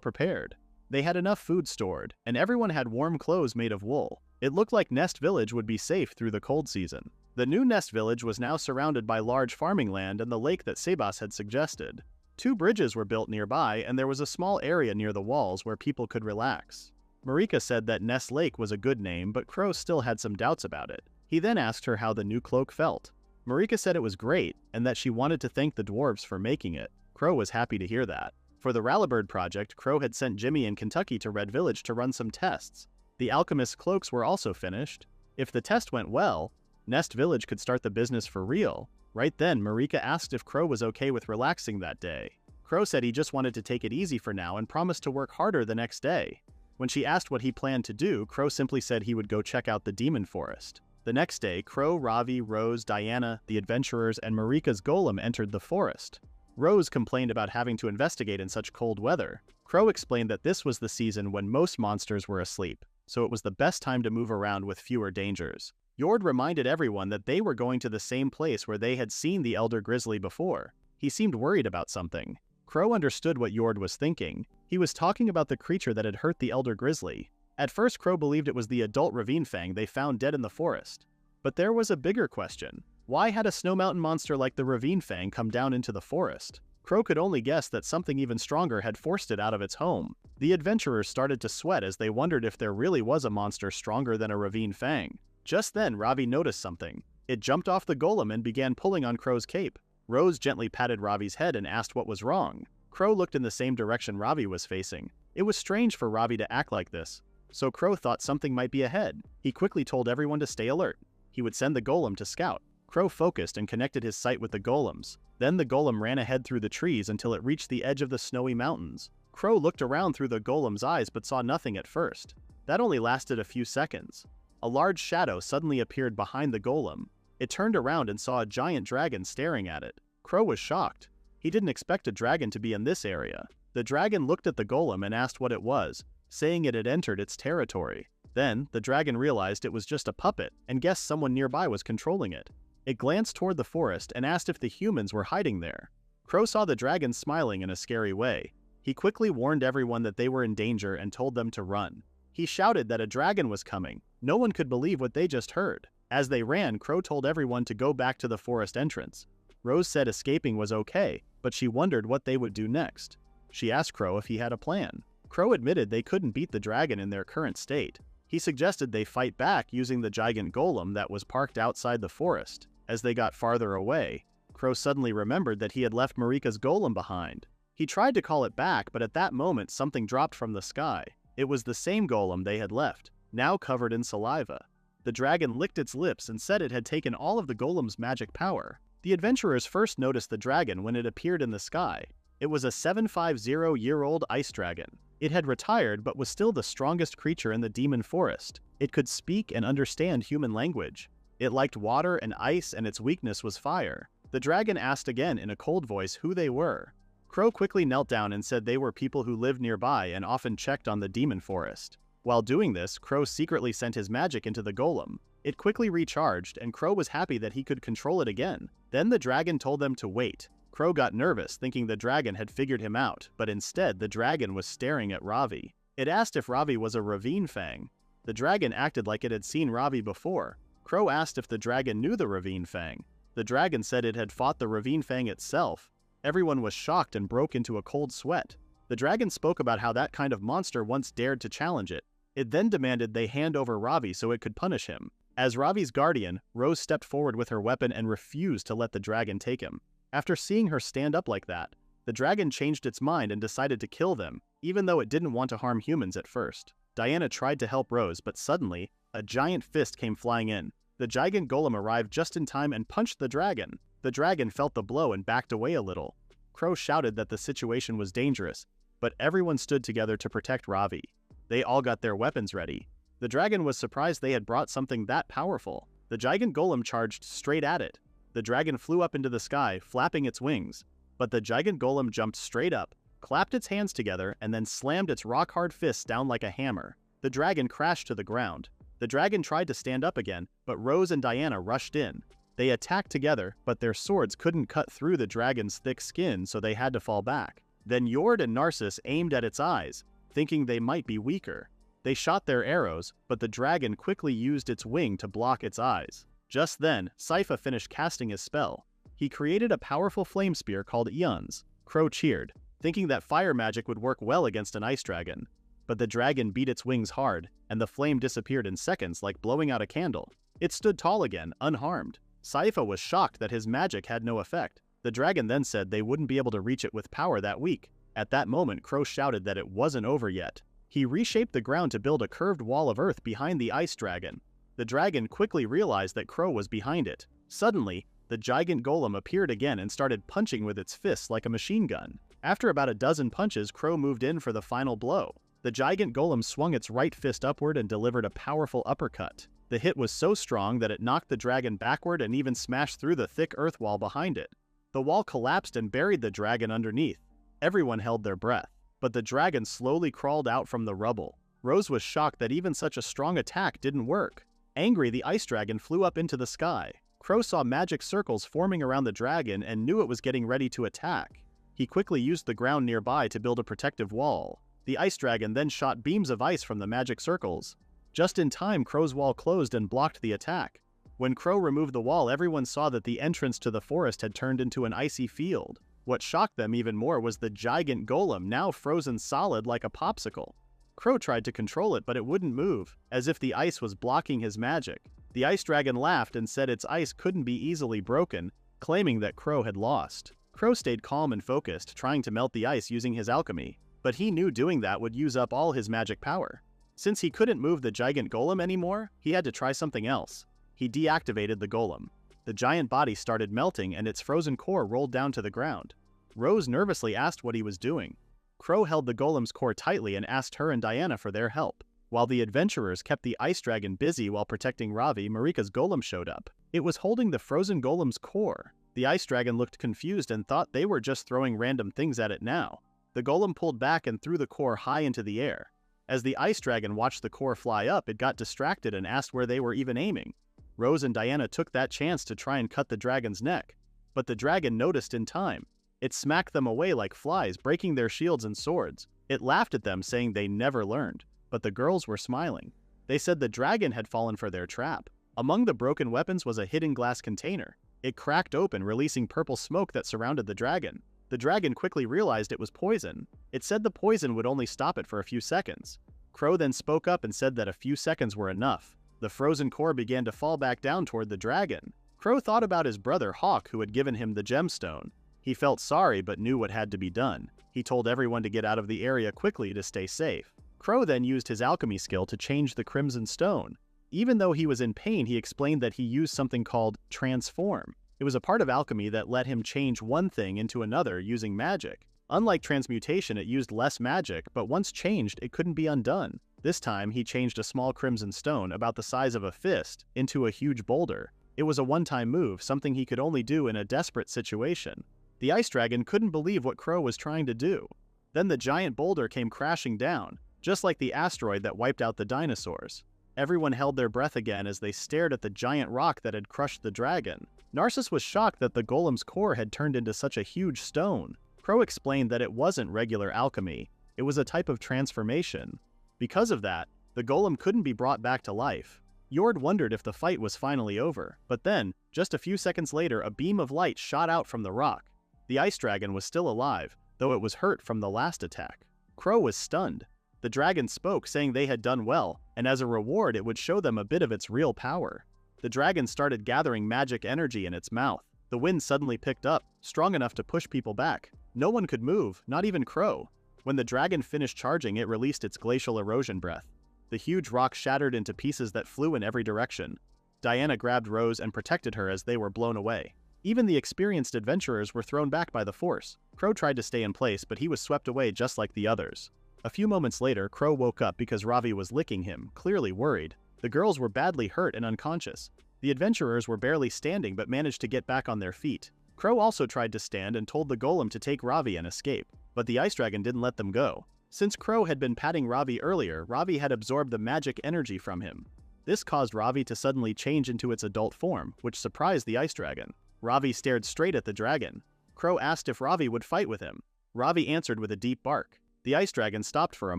[SPEAKER 1] prepared. They had enough food stored, and everyone had warm clothes made of wool. It looked like Nest Village would be safe through the cold season. The new Nest Village was now surrounded by large farming land and the lake that Sebas had suggested. 2 bridges were built nearby, and there was a small area near the walls where people could relax. Marika said that Nest Lake was a good name, but Crow still had some doubts about it. He then asked her how the new cloak felt. Marika said it was great, and that she wanted to thank the dwarves for making it. Crow was happy to hear that. For the Rallybird project, Crow had sent Jimmy in Kentucky to Red Village to run some tests. The alchemist's cloaks were also finished. If the test went well, Nest Village could start the business for real. Right then, Marika asked if Crow was okay with relaxing that day. Crow said he just wanted to take it easy for now and promised to work harder the next day. When she asked what he planned to do, Crow simply said he would go check out the demon forest. The next day, Crow, Ravi, Rose, Diana, the adventurers, and Marika's golem entered the forest. Rose complained about having to investigate in such cold weather. Crow explained that this was the season when most monsters were asleep, so it was the best time to move around with fewer dangers. Jord reminded everyone that they were going to the same place where they had seen the Elder Grizzly before. He seemed worried about something. Crow understood what Jord was thinking. He was talking about the creature that had hurt the Elder Grizzly. At first, Crow believed it was the adult Ravine Fang they found dead in the forest. But there was a bigger question. Why had a snow mountain monster like the Ravine Fang come down into the forest? Crow could only guess that something even stronger had forced it out of its home. The adventurers started to sweat as they wondered if there really was a monster stronger than a Ravine Fang. Just then, Ravi noticed something. It jumped off the golem and began pulling on Crow's cape. Rose gently patted Ravi's head and asked what was wrong. Crow looked in the same direction Ravi was facing. It was strange for Ravi to act like this, so Crow thought something might be ahead. He quickly told everyone to stay alert. He would send the golem to scout. Crow focused and connected his sight with the golems. Then the golem ran ahead through the trees until it reached the edge of the snowy mountains. Crow looked around through the golem's eyes but saw nothing at first. That only lasted a few seconds. A large shadow suddenly appeared behind the golem. It turned around and saw a giant dragon staring at it. Crow was shocked. He didn't expect a dragon to be in this area. The dragon looked at the golem and asked what it was, saying it had entered its territory. Then, the dragon realized it was just a puppet and guessed someone nearby was controlling it. It glanced toward the forest and asked if the humans were hiding there. Crow saw the dragon smiling in a scary way. He quickly warned everyone that they were in danger and told them to run. He shouted that a dragon was coming. No one could believe what they just heard. As they ran, Crow told everyone to go back to the forest entrance. Rose said escaping was okay, but she wondered what they would do next. She asked Crow if he had a plan. Crow admitted they couldn't beat the dragon in their current state. He suggested they fight back using the giant golem that was parked outside the forest. As they got farther away, Crow suddenly remembered that he had left Marika's golem behind. He tried to call it back, but at that moment something dropped from the sky. It was the same golem they had left, now covered in saliva. The dragon licked its lips and said it had taken all of the golem's magic power. The adventurers first noticed the dragon when it appeared in the sky. It was a 750-year-old ice dragon. It had retired but was still the strongest creature in the demon forest. It could speak and understand human language. It liked water and ice, and its weakness was fire. The dragon asked again in a cold voice who they were. Crow quickly knelt down and said they were people who lived nearby and often checked on the demon forest. While doing this, Crow secretly sent his magic into the golem. It quickly recharged, and Crow was happy that he could control it again. Then the dragon told them to wait. Crow got nervous, thinking the dragon had figured him out, but instead the dragon was staring at Ravi. It asked if Ravi was a Ravine Fang. The dragon acted like it had seen Ravi before. Crow asked if the dragon knew the Ravine Fang. The dragon said it had fought the Ravine Fang itself. Everyone was shocked and broke into a cold sweat. The dragon spoke about how that kind of monster once dared to challenge it. It then demanded they hand over Ravi so it could punish him. As Ravi's guardian, Rose stepped forward with her weapon and refused to let the dragon take him. After seeing her stand up like that, the dragon changed its mind and decided to kill them, even though it didn't want to harm humans at first. Diana tried to help Rose, but suddenly, a giant fist came flying in. The giant golem arrived just in time and punched the dragon. The dragon felt the blow and backed away a little. Crow shouted that the situation was dangerous, but everyone stood together to protect Ravi. They all got their weapons ready. The dragon was surprised they had brought something that powerful. The giant golem charged straight at it. The dragon flew up into the sky, flapping its wings. But the giant golem jumped straight up, clapped its hands together, and then slammed its rock-hard fists down like a hammer. The dragon crashed to the ground. The dragon tried to stand up again, but Rose and Diana rushed in. They attacked together, but their swords couldn't cut through the dragon's thick skin, so they had to fall back. Then Yord and Narcissus aimed at its eyes, thinking they might be weaker. They shot their arrows, but the dragon quickly used its wing to block its eyes. Just then, Sypha finished casting his spell. He created a powerful flame spear called Eons. Crow cheered, thinking that fire magic would work well against an ice dragon. But the dragon beat its wings hard, and the flame disappeared in seconds like blowing out a candle. It stood tall again, unharmed. Sypha was shocked that his magic had no effect. The dragon then said they wouldn't be able to reach it with power that week. At that moment, Crow shouted that it wasn't over yet. He reshaped the ground to build a curved wall of earth behind the ice dragon. The dragon quickly realized that Crow was behind it. Suddenly, the giant golem appeared again and started punching with its fists like a machine gun. After about a dozen punches, Crow moved in for the final blow. The giant golem swung its right fist upward and delivered a powerful uppercut. The hit was so strong that it knocked the dragon backward and even smashed through the thick earth wall behind it. The wall collapsed and buried the dragon underneath. Everyone held their breath, but the dragon slowly crawled out from the rubble. Rose was shocked that even such a strong attack didn't work. Angry, the ice dragon flew up into the sky. Crow saw magic circles forming around the dragon and knew it was getting ready to attack. He quickly used the ground nearby to build a protective wall. The ice dragon then shot beams of ice from the magic circles. Just in time, Crow's wall closed and blocked the attack. When Crow removed the wall, everyone saw that the entrance to the forest had turned into an icy field. What shocked them even more was the giant golem, now frozen solid like a popsicle. Crow tried to control it, but it wouldn't move, as if the ice was blocking his magic. The ice dragon laughed and said its ice couldn't be easily broken, claiming that Crow had lost. Crow stayed calm and focused, trying to melt the ice using his alchemy, but he knew doing that would use up all his magic power. Since he couldn't move the giant golem anymore, he had to try something else. He deactivated the golem. The giant body started melting and its frozen core rolled down to the ground. Rose nervously asked what he was doing. Crow held the golem's core tightly and asked her and Diana for their help. While the adventurers kept the ice dragon busy while protecting Ravi, Marika's golem showed up. It was holding the frozen golem's core. The ice dragon looked confused and thought they were just throwing random things at it now. The golem pulled back and threw the core high into the air. As the ice dragon watched the core fly up, it got distracted and asked where they were even aiming. Rose and Diana took that chance to try and cut the dragon's neck. But the dragon noticed in time. It smacked them away like flies, breaking their shields and swords. It laughed at them, saying they never learned. But the girls were smiling. They said the dragon had fallen for their trap. Among the broken weapons was a hidden glass container. It cracked open, releasing purple smoke that surrounded the dragon. The dragon quickly realized it was poison. It said the poison would only stop it for a few seconds. Crow then spoke up and said that a few seconds were enough. The frozen core began to fall back down toward the dragon. Crow thought about his brother Hawk, who had given him the gemstone. He felt sorry but knew what had to be done. He told everyone to get out of the area quickly to stay safe. Crow then used his alchemy skill to change the crimson stone. Even though he was in pain, he explained that he used something called transform. It was a part of alchemy that let him change one thing into another using magic. Unlike transmutation, it used less magic, but once changed, it couldn't be undone. This time, he changed a small crimson stone about the size of a fist into a huge boulder. It was a one-time move, something he could only do in a desperate situation. The ice dragon couldn't believe what Crow was trying to do. Then the giant boulder came crashing down, just like the asteroid that wiped out the dinosaurs. Everyone held their breath again as they stared at the giant rock that had crushed the dragon. Narcissus was shocked that the golem's core had turned into such a huge stone. Crow explained that it wasn't regular alchemy. It was a type of transformation. Because of that, the golem couldn't be brought back to life. Jord wondered if the fight was finally over, but then, just a few seconds later, a beam of light shot out from the rock. The ice dragon was still alive, though it was hurt from the last attack. Crow was stunned. The dragon spoke, saying they had done well, and as a reward it would show them a bit of its real power. The dragon started gathering magic energy in its mouth. The wind suddenly picked up, strong enough to push people back. No one could move, not even Crow. When the dragon finished charging, it released its glacial erosion breath. The huge rock shattered into pieces that flew in every direction. Diana grabbed Rose and protected her as they were blown away. Even the experienced adventurers were thrown back by the force. Crow tried to stay in place, but he was swept away just like the others. A few moments later, Crow woke up because Ravi was licking him, clearly worried. The girls were badly hurt and unconscious. The adventurers were barely standing but managed to get back on their feet. Crow also tried to stand and told the golem to take Ravi and escape, but the ice dragon didn't let them go. Since Crow had been patting Ravi earlier, Ravi had absorbed the magic energy from him. This caused Ravi to suddenly change into its adult form, which surprised the ice dragon. Ravi stared straight at the dragon. Crow asked if Ravi would fight with him. Ravi answered with a deep bark. The ice dragon stopped for a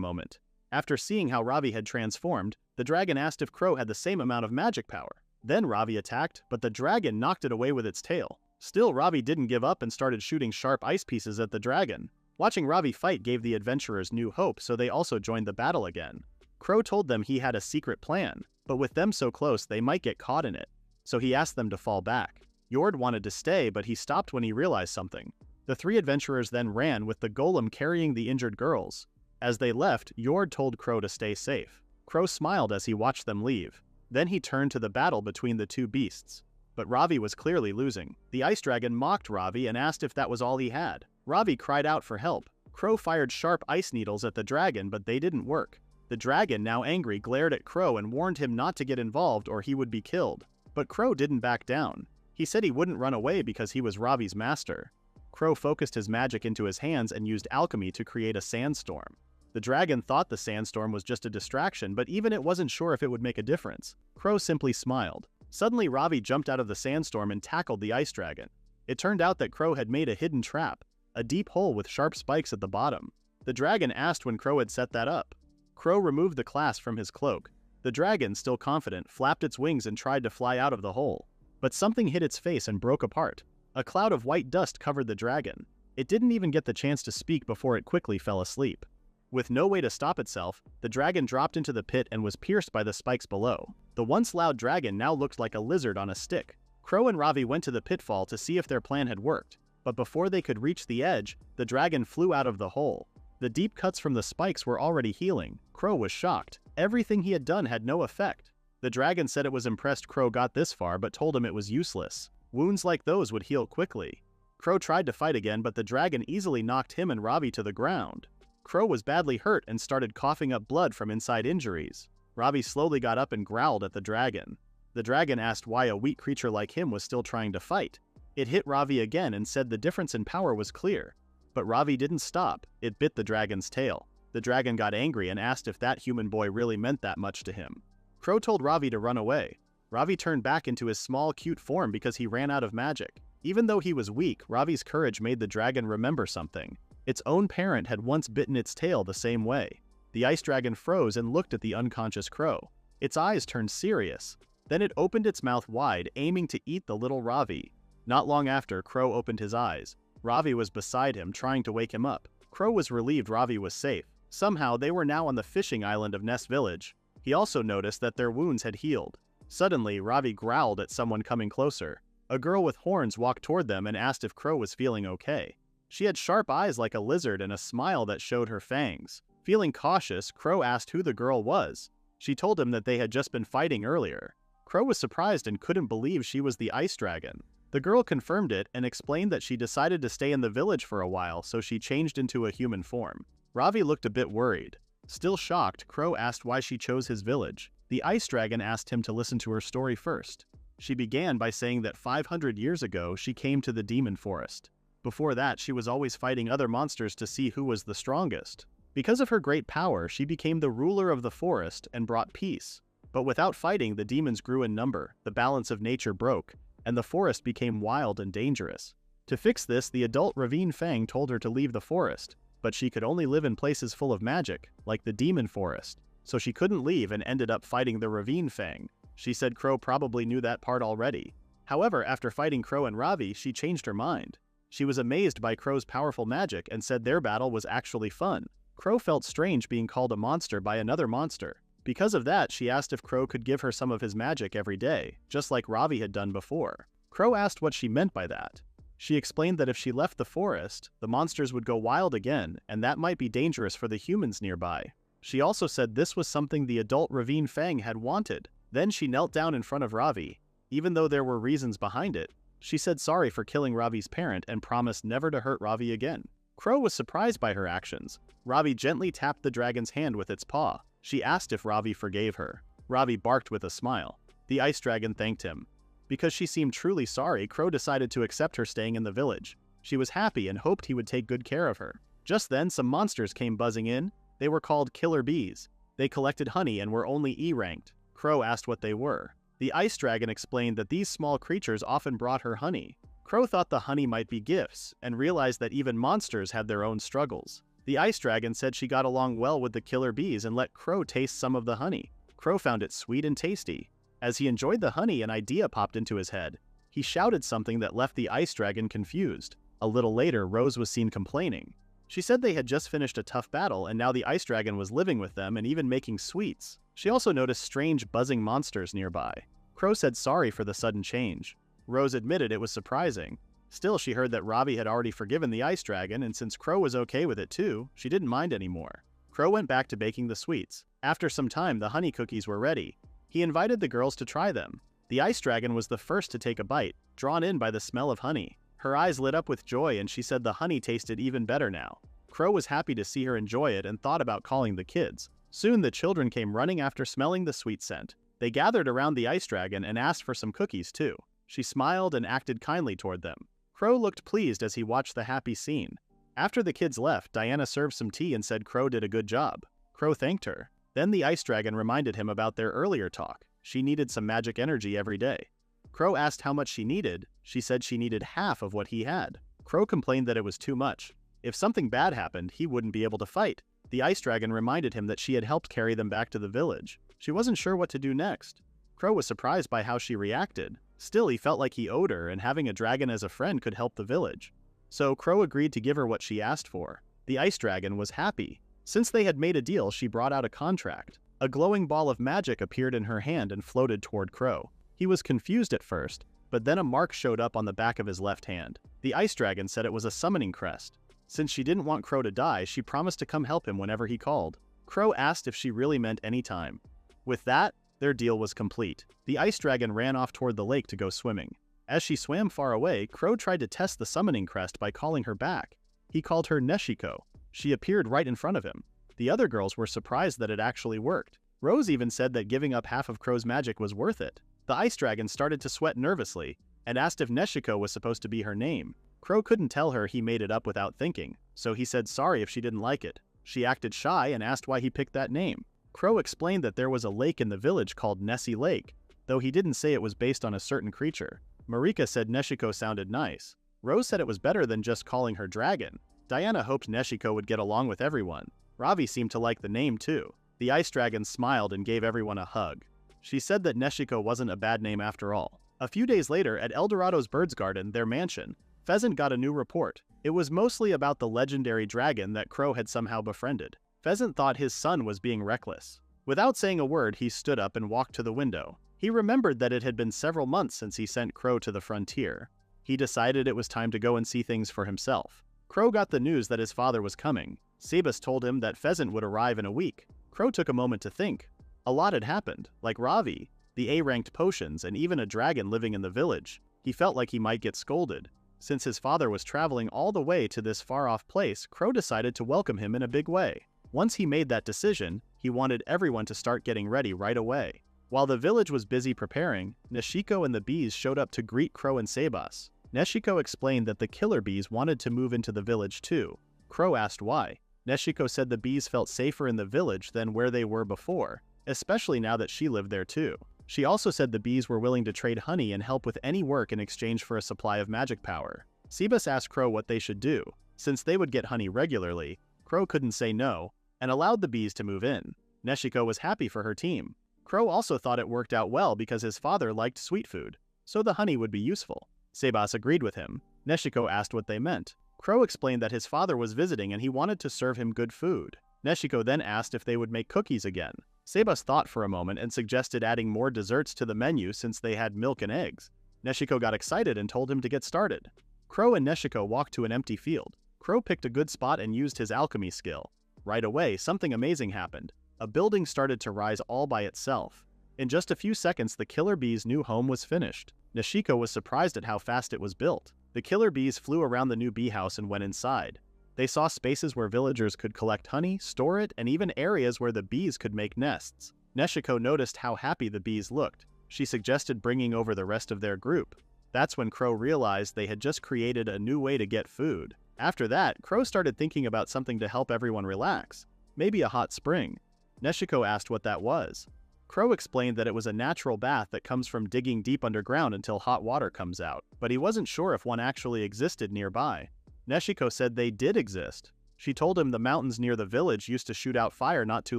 [SPEAKER 1] moment. After seeing how Ravi had transformed, the dragon asked if Crow had the same amount of magic power. Then Ravi attacked, but the dragon knocked it away with its tail. Still, Ravi didn't give up and started shooting sharp ice pieces at the dragon. Watching Ravi fight gave the adventurers new hope, so they also joined the battle again. Crow told them he had a secret plan, but with them so close they might get caught in it, so he asked them to fall back. Jord wanted to stay, but he stopped when he realized something. The three adventurers then ran, with the golem carrying the injured girls. As they left, Jord told Crow to stay safe. Crow smiled as he watched them leave. Then he turned to the battle between the two beasts. But Ravi was clearly losing. The ice dragon mocked Ravi and asked if that was all he had. Ravi cried out for help. Crow fired sharp ice needles at the dragon, but they didn't work. The dragon, now angry, glared at Crow and warned him not to get involved or he would be killed. But Crow didn't back down. He said he wouldn't run away because he was Ravi's master. Crow focused his magic into his hands and used alchemy to create a sandstorm. The dragon thought the sandstorm was just a distraction, but even it wasn't sure if it would make a difference. Crow simply smiled. Suddenly, Ravi jumped out of the sandstorm and tackled the ice dragon. It turned out that Crow had made a hidden trap, a deep hole with sharp spikes at the bottom. The dragon asked when Crow had set that up. Crow removed the clasp from his cloak. The dragon, still confident, flapped its wings and tried to fly out of the hole. But something hit its face and broke apart. A cloud of white dust covered the dragon. It didn't even get the chance to speak before it quickly fell asleep. With no way to stop itself, the dragon dropped into the pit and was pierced by the spikes below. The once loud dragon now looked like a lizard on a stick. Crow and Ravi went to the pitfall to see if their plan had worked, but before they could reach the edge, the dragon flew out of the hole. The deep cuts from the spikes were already healing. Crow was shocked. Everything he had done had no effect. The dragon said it was impressed Crow got this far but told him it was useless. Wounds like those would heal quickly. Crow tried to fight again, but the dragon easily knocked him and Ravi to the ground. Crow was badly hurt and started coughing up blood from inside injuries. Ravi slowly got up and growled at the dragon. The dragon asked why a weak creature like him was still trying to fight. It hit Ravi again and said the difference in power was clear. But Ravi didn't stop. It bit the dragon's tail. The dragon got angry and asked if that human boy really meant that much to him. Crow told Ravi to run away. Ravi turned back into his small, cute form because he ran out of magic. Even though he was weak, Ravi's courage made the dragon remember something. Its own parent had once bitten its tail the same way. The ice dragon froze and looked at the unconscious Crow. Its eyes turned serious. Then it opened its mouth wide, aiming to eat the little Ravi. Not long after, Crow opened his eyes. Ravi was beside him, trying to wake him up. Crow was relieved Ravi was safe. Somehow, they were now on the fishing island of Ness Village. He also noticed that their wounds had healed. Suddenly, Ravi growled at someone coming closer. A girl with horns walked toward them and asked if Crow was feeling okay. She had sharp eyes like a lizard and a smile that showed her fangs. Feeling cautious, Crow asked who the girl was. She told him that they had just been fighting earlier. Crow was surprised and couldn't believe she was the ice dragon. The girl confirmed it and explained that she decided to stay in the village for a while, so she changed into a human form. Ravi looked a bit worried. Still shocked, Crow asked why she chose his village. The ice dragon asked him to listen to her story first. She began by saying that 500 years ago she came to the demon forest. Before that, she was always fighting other monsters to see who was the strongest. Because of her great power, she became the ruler of the forest and brought peace. But without fighting, the demons grew in number, the balance of nature broke, and the forest became wild and dangerous. To fix this, the adult Ravine Fang told her to leave the forest, but she could only live in places full of magic, like the demon forest, so she couldn't leave and ended up fighting the Ravine Fang. She said Crow probably knew that part already. However, after fighting Crow and Ravi, she changed her mind. She was amazed by Crow's powerful magic and said their battle was actually fun. Crow felt strange being called a monster by another monster. Because of that, she asked if Crow could give her some of his magic every day, just like Ravi had done before. Crow asked what she meant by that. She explained that if she left the forest, the monsters would go wild again, and that might be dangerous for the humans nearby. She also said this was something the adult Ravine Fang had wanted. Then she knelt down in front of Ravi. Even though there were reasons behind it, she said sorry for killing Ravi's parent and promised never to hurt Ravi again. Crow was surprised by her actions. Ravi gently tapped the dragon's hand with its paw. She asked if Ravi forgave her. Ravi barked with a smile. The ice dragon thanked him. Because she seemed truly sorry, Crow decided to accept her staying in the village. She was happy and hoped he would take good care of her. Just then, some monsters came buzzing in. They were called killer bees. They collected honey and were only E-ranked. Crow asked what they were. The ice dragon explained that these small creatures often brought her honey. Crow thought the honey might be gifts, and realized that even monsters had their own struggles. The ice dragon said she got along well with the killer bees and let Crow taste some of the honey. Crow found it sweet and tasty. As he enjoyed the honey, an idea popped into his head. He shouted something that left the ice dragon confused. A little later, Rose was seen complaining. She said they had just finished a tough battle and now the ice dragon was living with them and even making sweets. She also noticed strange buzzing monsters nearby. Crow said sorry for the sudden change. Rose admitted it was surprising. Still, she heard that Ravi had already forgiven the ice dragon, and since Crow was okay with it too, she didn't mind anymore. Crow went back to baking the sweets. After some time, the honey cookies were ready. He invited the girls to try them. The ice dragon was the first to take a bite, drawn in by the smell of honey. Her eyes lit up with joy and she said the honey tasted even better now. Crow was happy to see her enjoy it and thought about calling the kids. Soon the children came running after smelling the sweet scent. They gathered around the ice dragon and asked for some cookies too. She smiled and acted kindly toward them. Crow looked pleased as he watched the happy scene. After the kids left, Diana served some tea and said Crow did a good job. Crow thanked her. Then the ice dragon reminded him about their earlier talk. She needed some magic energy every day. Crow asked how much she needed. She said she needed half of what he had. Crow complained that it was too much. If something bad happened, he wouldn't be able to fight. The ice dragon reminded him that she had helped carry them back to the village. She wasn't sure what to do next. Crow was surprised by how she reacted. Still, he felt like he owed her, and having a dragon as a friend could help the village. So Crow agreed to give her what she asked for. The ice dragon was happy. Since they had made a deal, she brought out a contract. A glowing ball of magic appeared in her hand and floated toward Crow. He was confused at first, but then a mark showed up on the back of his left hand. The ice dragon said it was a summoning crest. Since she didn't want Crow to die, she promised to come help him whenever he called. Crow asked if she really meant any time. With that, their deal was complete. The ice dragon ran off toward the lake to go swimming. As she swam far away, Crow tried to test the summoning crest by calling her back. He called her Neshiko. She appeared right in front of him. The other girls were surprised that it actually worked. Rose even said that giving up half of Crow's magic was worth it. The ice dragon started to sweat nervously and asked if Neshiko was supposed to be her name. Crow couldn't tell her he made it up without thinking, so he said sorry if she didn't like it. She acted shy and asked why he picked that name. Crow explained that there was a lake in the village called Nessie Lake, though he didn't say it was based on a certain creature. Marika said Neshiko sounded nice. Rose said it was better than just calling her dragon. Diana hoped Neshiko would get along with everyone. Ravi seemed to like the name too. The ice dragon smiled and gave everyone a hug. She said that Neshiko wasn't a bad name after all. A few days later, at Eldorado's Birds Garden, their mansion, Pheasant got a new report. It was mostly about the legendary dragon that Crow had somehow befriended. Pheasant thought his son was being reckless. Without saying a word, he stood up and walked to the window. He remembered that it had been several months since he sent Crow to the frontier. He decided it was time to go and see things for himself. Crow got the news that his father was coming. Sebas told him that Pheasant would arrive in a week. Crow took a moment to think. A lot had happened, like Ravi, the A-ranked potions, and even a dragon living in the village. He felt like he might get scolded. Since his father was traveling all the way to this far-off place, Crow decided to welcome him in a big way. Once he made that decision, he wanted everyone to start getting ready right away. While the village was busy preparing, Neshiko and the bees showed up to greet Crow and Sebas. Neshiko explained that the killer bees wanted to move into the village too. Crow asked why. Neshiko said the bees felt safer in the village than where they were before, especially now that she lived there too. She also said the bees were willing to trade honey and help with any work in exchange for a supply of magic power. Sebas asked Crow what they should do. Since they would get honey regularly, Crow couldn't say no, and allowed the bees to move in. Neshiko was happy for her team. Crow also thought it worked out well because his father liked sweet food, so the honey would be useful. Sebas agreed with him. Neshiko asked what they meant. Crow explained that his father was visiting and he wanted to serve him good food. Neshiko then asked if they would make cookies again. Sebas thought for a moment and suggested adding more desserts to the menu since they had milk and eggs. Neshiko got excited and told him to get started. Crow and Neshiko walked to an empty field. Crow picked a good spot and used his alchemy skill. Right away, something amazing happened. A building started to rise all by itself. In just a few seconds, the killer bee's new home was finished. Neshiko was surprised at how fast it was built. The killer bees flew around the new bee house and went inside. They saw spaces where villagers could collect honey, store it, and even areas where the bees could make nests. Neshiko noticed how happy the bees looked. She suggested bringing over the rest of their group. That's when Crow realized they had just created a new way to get food. After that, Crow started thinking about something to help everyone relax. Maybe a hot spring. Neshiko asked what that was. Crow explained that it was a natural bath that comes from digging deep underground until hot water comes out, but he wasn't sure if one actually existed nearby. Neshiko said they did exist. She told him the mountains near the village used to shoot out fire not too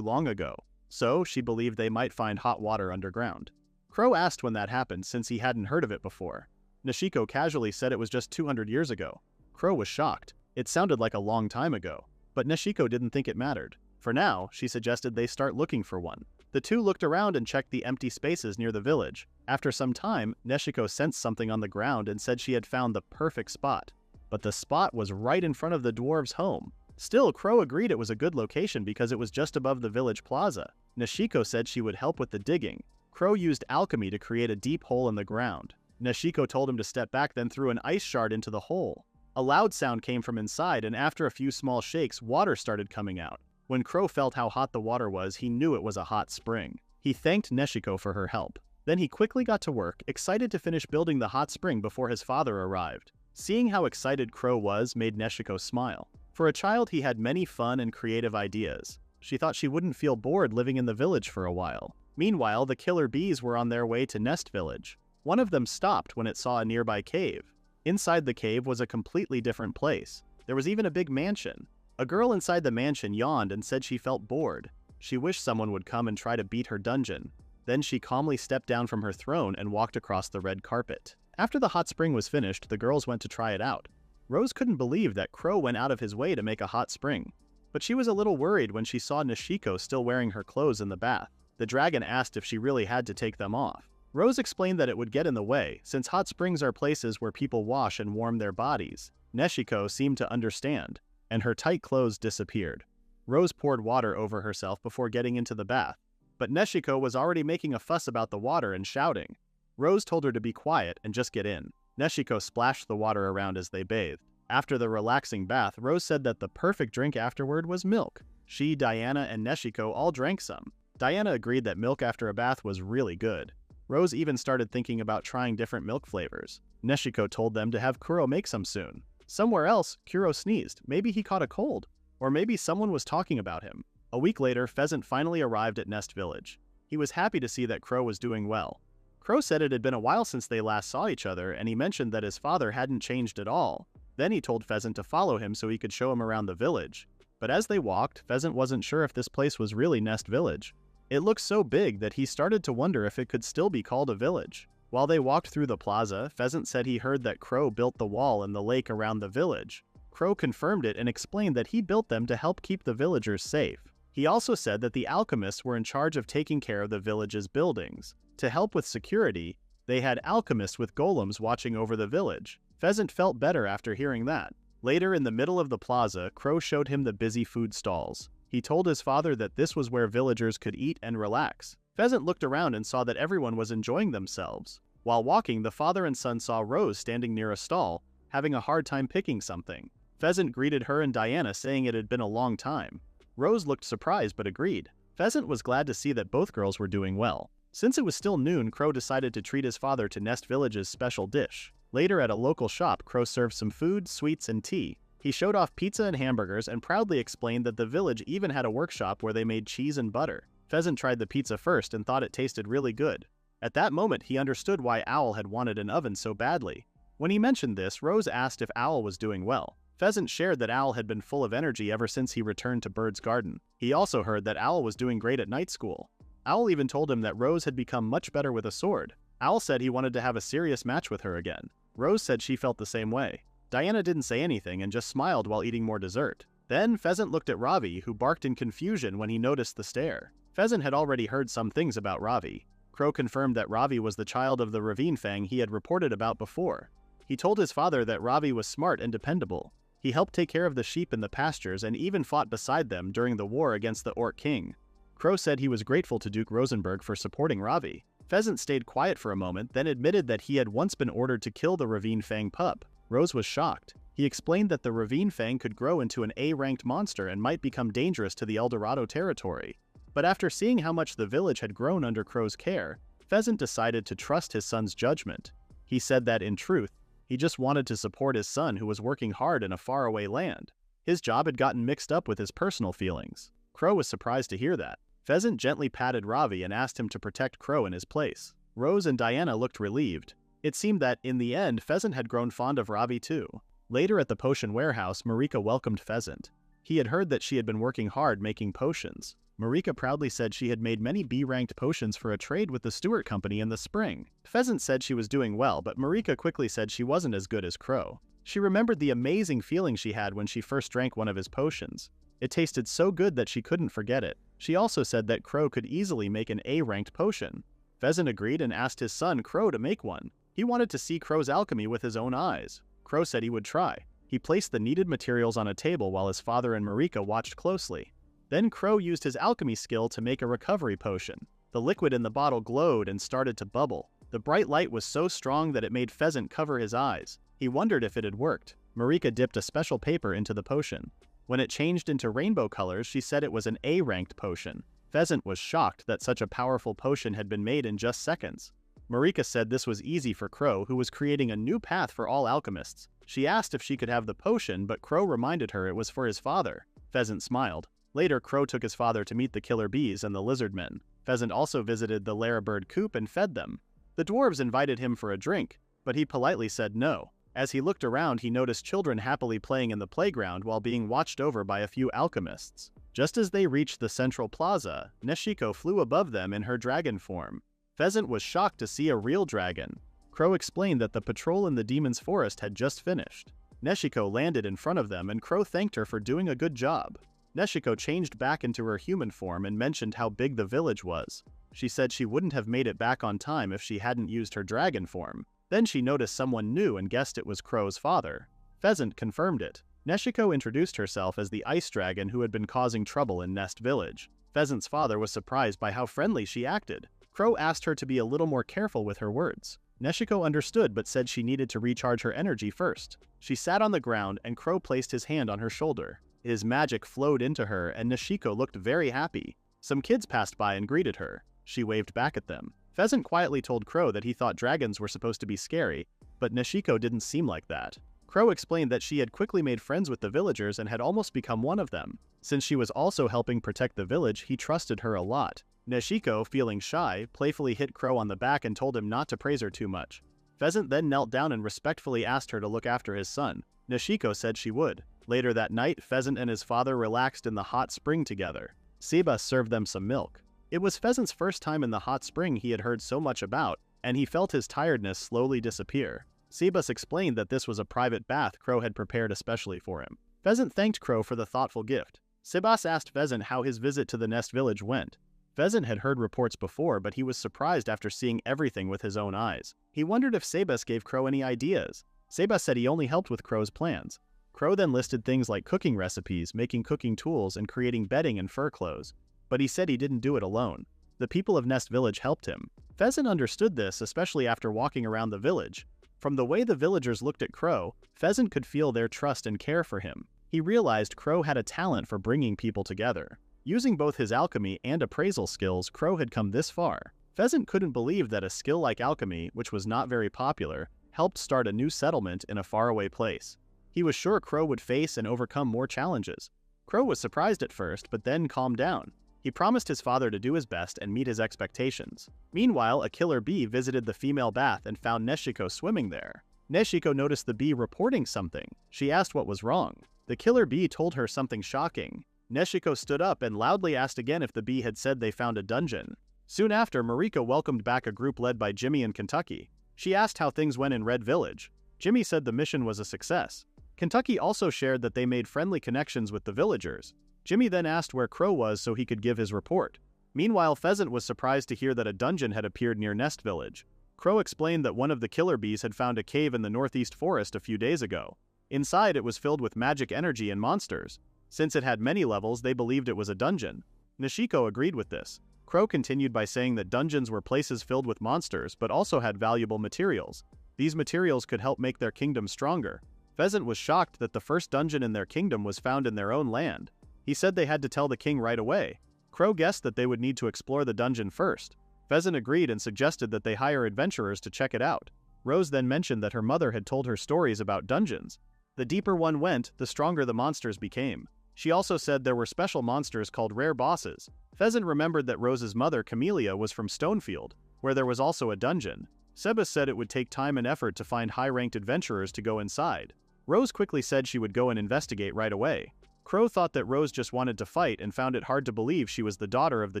[SPEAKER 1] long ago, so she believed they might find hot water underground. Crow asked when that happened since he hadn't heard of it before. Neshiko casually said it was just 200 years ago. Crow was shocked. It sounded like a long time ago, but Neshiko didn't think it mattered. For now, she suggested they start looking for one. The two looked around and checked the empty spaces near the village. After some time, Neshiko sensed something on the ground and said she had found the perfect spot. But the spot was right in front of the dwarves' home. Still, Crow agreed it was a good location because it was just above the village plaza. Neshiko said she would help with the digging. Crow used alchemy to create a deep hole in the ground. Neshiko told him to step back, then threw an ice shard into the hole. A loud sound came from inside, and after a few small shakes, water started coming out. When Crow felt how hot the water was, he knew it was a hot spring. He thanked Neshiko for her help. Then he quickly got to work, excited to finish building the hot spring before his father arrived. Seeing how excited Crow was made Neshiko smile. For a child, he had many fun and creative ideas. She thought she wouldn't feel bored living in the village for a while. Meanwhile, the killer bees were on their way to Nest Village. One of them stopped when it saw a nearby cave. Inside the cave was a completely different place. There was even a big mansion. A girl inside the mansion yawned and said she felt bored. She wished someone would come and try to beat her dungeon. Then she calmly stepped down from her throne and walked across the red carpet. After the hot spring was finished, the girls went to try it out. Rose couldn't believe that Crow went out of his way to make a hot spring. But she was a little worried when she saw Neshiko still wearing her clothes in the bath. The dragon asked if she really had to take them off. Rose explained that it would get in the way, since hot springs are places where people wash and warm their bodies. Neshiko seemed to understand, and her tight clothes disappeared. Rose poured water over herself before getting into the bath, but Neshiko was already making a fuss about the water and shouting. Rose told her to be quiet and just get in. Neshiko splashed the water around as they bathed. After the relaxing bath, Rose said that the perfect drink afterward was milk. She, Diana, and Neshiko all drank some. Diana agreed that milk after a bath was really good. Rose even started thinking about trying different milk flavors. Neshiko told them to have Kuro make some soon. Somewhere else, Kuro sneezed. Maybe he caught a cold. Or maybe someone was talking about him. A week later, Pheasant finally arrived at Nest Village. He was happy to see that Crow was doing well. Crow said it had been a while since they last saw each other, and he mentioned that his father hadn't changed at all. Then he told Pheasant to follow him so he could show him around the village. But as they walked, Pheasant wasn't sure if this place was really Nest Village. It looked so big that he started to wonder if it could still be called a village. While they walked through the plaza, Pheasant said he heard that Crow built the wall and the lake around the village. Crow confirmed it and explained that he built them to help keep the villagers safe. He also said that the alchemists were in charge of taking care of the village's buildings. To help with security, they had alchemists with golems watching over the village. Pheasant felt better after hearing that. Later in the middle of the plaza, Crow showed him the busy food stalls. He told his father that this was where villagers could eat and relax. Pheasant looked around and saw that everyone was enjoying themselves. While walking, the father and son saw Rose standing near a stall, having a hard time picking something. Pheasant greeted her and Diana, saying it had been a long time. Rose looked surprised but agreed. Pheasant was glad to see that both girls were doing well. Since it was still noon, Crow decided to treat his father to Nest Village's special dish. Later at a local shop, Crow served some food, sweets, and tea. He showed off pizza and hamburgers and proudly explained that the village even had a workshop where they made cheese and butter. Pheasant tried the pizza first and thought it tasted really good. At that moment, he understood why Owl had wanted an oven so badly. When he mentioned this, Rose asked if Owl was doing well. Pheasant shared that Owl had been full of energy ever since he returned to Bird's Garden. He also heard that Owl was doing great at night school. Owl even told him that Rose had become much better with a sword. Owl said he wanted to have a serious match with her again. Rose said she felt the same way. Diana didn't say anything and just smiled while eating more dessert. Then Pheasant looked at Ravi, who barked in confusion when he noticed the stare. Pheasant had already heard some things about Ravi. Crow confirmed that Ravi was the child of the Ravine Fang he had reported about before. He told his father that Ravi was smart and dependable. He helped take care of the sheep in the pastures and even fought beside them during the war against the Orc King. Crow said he was grateful to Duke Rosenberg for supporting Ravi. Pheasant stayed quiet for a moment, then admitted that he had once been ordered to kill the Ravine Fang pup. Rose was shocked. He explained that the Ravine Fang could grow into an A-ranked monster and might become dangerous to the Eldorado territory. But after seeing how much the village had grown under Crow's care, Pheasant decided to trust his son's judgment. He said that, in truth, he just wanted to support his son who was working hard in a faraway land. His job had gotten mixed up with his personal feelings. Crow was surprised to hear that. Pheasant gently patted Ravi and asked him to protect Crow in his place. Rose and Diana looked relieved. It seemed that, in the end, Pheasant had grown fond of Ravi too. Later at the potion warehouse, Marika welcomed Pheasant. He had heard that she had been working hard making potions. Marika proudly said she had made many B-ranked potions for a trade with the Stewart Company in the spring. Pheasant said she was doing well, but Marika quickly said she wasn't as good as Crow. She remembered the amazing feeling she had when she first drank one of his potions. It tasted so good that she couldn't forget it. She also said that Crow could easily make an A-ranked potion. Pheasant agreed and asked his son, Crow, to make one. He wanted to see Crow's alchemy with his own eyes. Crow said he would try. He placed the needed materials on a table while his father and Marika watched closely. Then Crow used his alchemy skill to make a recovery potion. The liquid in the bottle glowed and started to bubble. The bright light was so strong that it made Pheasant cover his eyes. He wondered if it had worked. Marika dipped a special paper into the potion. When it changed into rainbow colors, she said it was an A-ranked potion. Pheasant was shocked that such a powerful potion had been made in just seconds. Marika said this was easy for Crow, who was creating a new path for all alchemists. She asked if she could have the potion, but Crow reminded her it was for his father. Pheasant smiled. Later, Crow took his father to meet the killer bees and the lizard men. Pheasant also visited the Larabird coop and fed them. The dwarves invited him for a drink, but he politely said no. As he looked around, he noticed children happily playing in the playground while being watched over by a few alchemists. Just as they reached the central plaza, Neshiko flew above them in her dragon form. Pheasant was shocked to see a real dragon. Crow explained that the patrol in the demon's forest had just finished. Neshiko landed in front of them and Crow thanked her for doing a good job. Neshiko changed back into her human form and mentioned how big the village was. She said she wouldn't have made it back on time if she hadn't used her dragon form. Then she noticed someone new and guessed it was Crow's father. Pheasant confirmed it. Neshiko introduced herself as the ice dragon who had been causing trouble in Nest Village. Pheasant's father was surprised by how friendly she acted. Crow asked her to be a little more careful with her words. Neshiko understood but said she needed to recharge her energy first. She sat on the ground and Crow placed his hand on her shoulder. His magic flowed into her and Neshiko looked very happy. Some kids passed by and greeted her. She waved back at them. Pheasant quietly told Crow that he thought dragons were supposed to be scary, but Neshiko didn't seem like that. Crow explained that she had quickly made friends with the villagers and had almost become one of them. Since she was also helping protect the village, he trusted her a lot. Neshiko, feeling shy, playfully hit Crow on the back and told him not to praise her too much. Pheasant then knelt down and respectfully asked her to look after his son. Neshiko said she would. Later that night, Pheasant and his father relaxed in the hot spring together. Seba served them some milk. It was Pheasant's first time in the hot spring he had heard so much about, and he felt his tiredness slowly disappear. Sebas explained that this was a private bath Crow had prepared especially for him. Pheasant thanked Crow for the thoughtful gift. Sebas asked Pheasant how his visit to the Nest Village went. Pheasant had heard reports before, but he was surprised after seeing everything with his own eyes. He wondered if Sebas gave Crow any ideas. Sebas said he only helped with Crow's plans. Crow then listed things like cooking recipes, making cooking tools, and creating bedding and fur clothes. But he said he didn't do it alone. The people of Nest Village helped him. Pheasant understood this, especially after walking around the village. From the way the villagers looked at Crow, Pheasant could feel their trust and care for him. He realized Crow had a talent for bringing people together. Using both his alchemy and appraisal skills, Crow had come this far. Pheasant couldn't believe that a skill like alchemy, which was not very popular, helped start a new settlement in a faraway place. He was sure Crow would face and overcome more challenges. Crow was surprised at first, but then calmed down. He promised his father to do his best and meet his expectations. Meanwhile, a killer bee visited the female bath and found Neshiko swimming there. Neshiko noticed the bee reporting something. She asked what was wrong. The killer bee told her something shocking. Neshiko stood up and loudly asked again if the bee had said they found a dungeon. Soon after, Mariko welcomed back a group led by Jimmy and Kentucky. She asked how things went in Red Village. Jimmy said the mission was a success. Kentucky also shared that they made friendly connections with the villagers. Jimmy then asked where Crow was so he could give his report. Meanwhile, Pheasant was surprised to hear that a dungeon had appeared near Nest Village. Crow explained that one of the killer bees had found a cave in the northeast forest a few days ago. Inside, it was filled with magic energy and monsters. Since it had many levels, they believed it was a dungeon. Neshiko agreed with this. Crow continued by saying that dungeons were places filled with monsters but also had valuable materials. These materials could help make their kingdom stronger. Pheasant was shocked that the first dungeon in their kingdom was found in their own land. He said they had to tell the king right away. Crow guessed that they would need to explore the dungeon first. Pheasant agreed and suggested that they hire adventurers to check it out. Rose then mentioned that her mother had told her stories about dungeons. The deeper one went, the stronger the monsters became. She also said there were special monsters called rare bosses. Pheasant remembered that Rose's mother, Camellia, was from Stonefield, where there was also a dungeon. Sebas said it would take time and effort to find high-ranked adventurers to go inside. Rose quickly said she would go and investigate right away. Crow thought that Rose just wanted to fight and found it hard to believe she was the daughter of the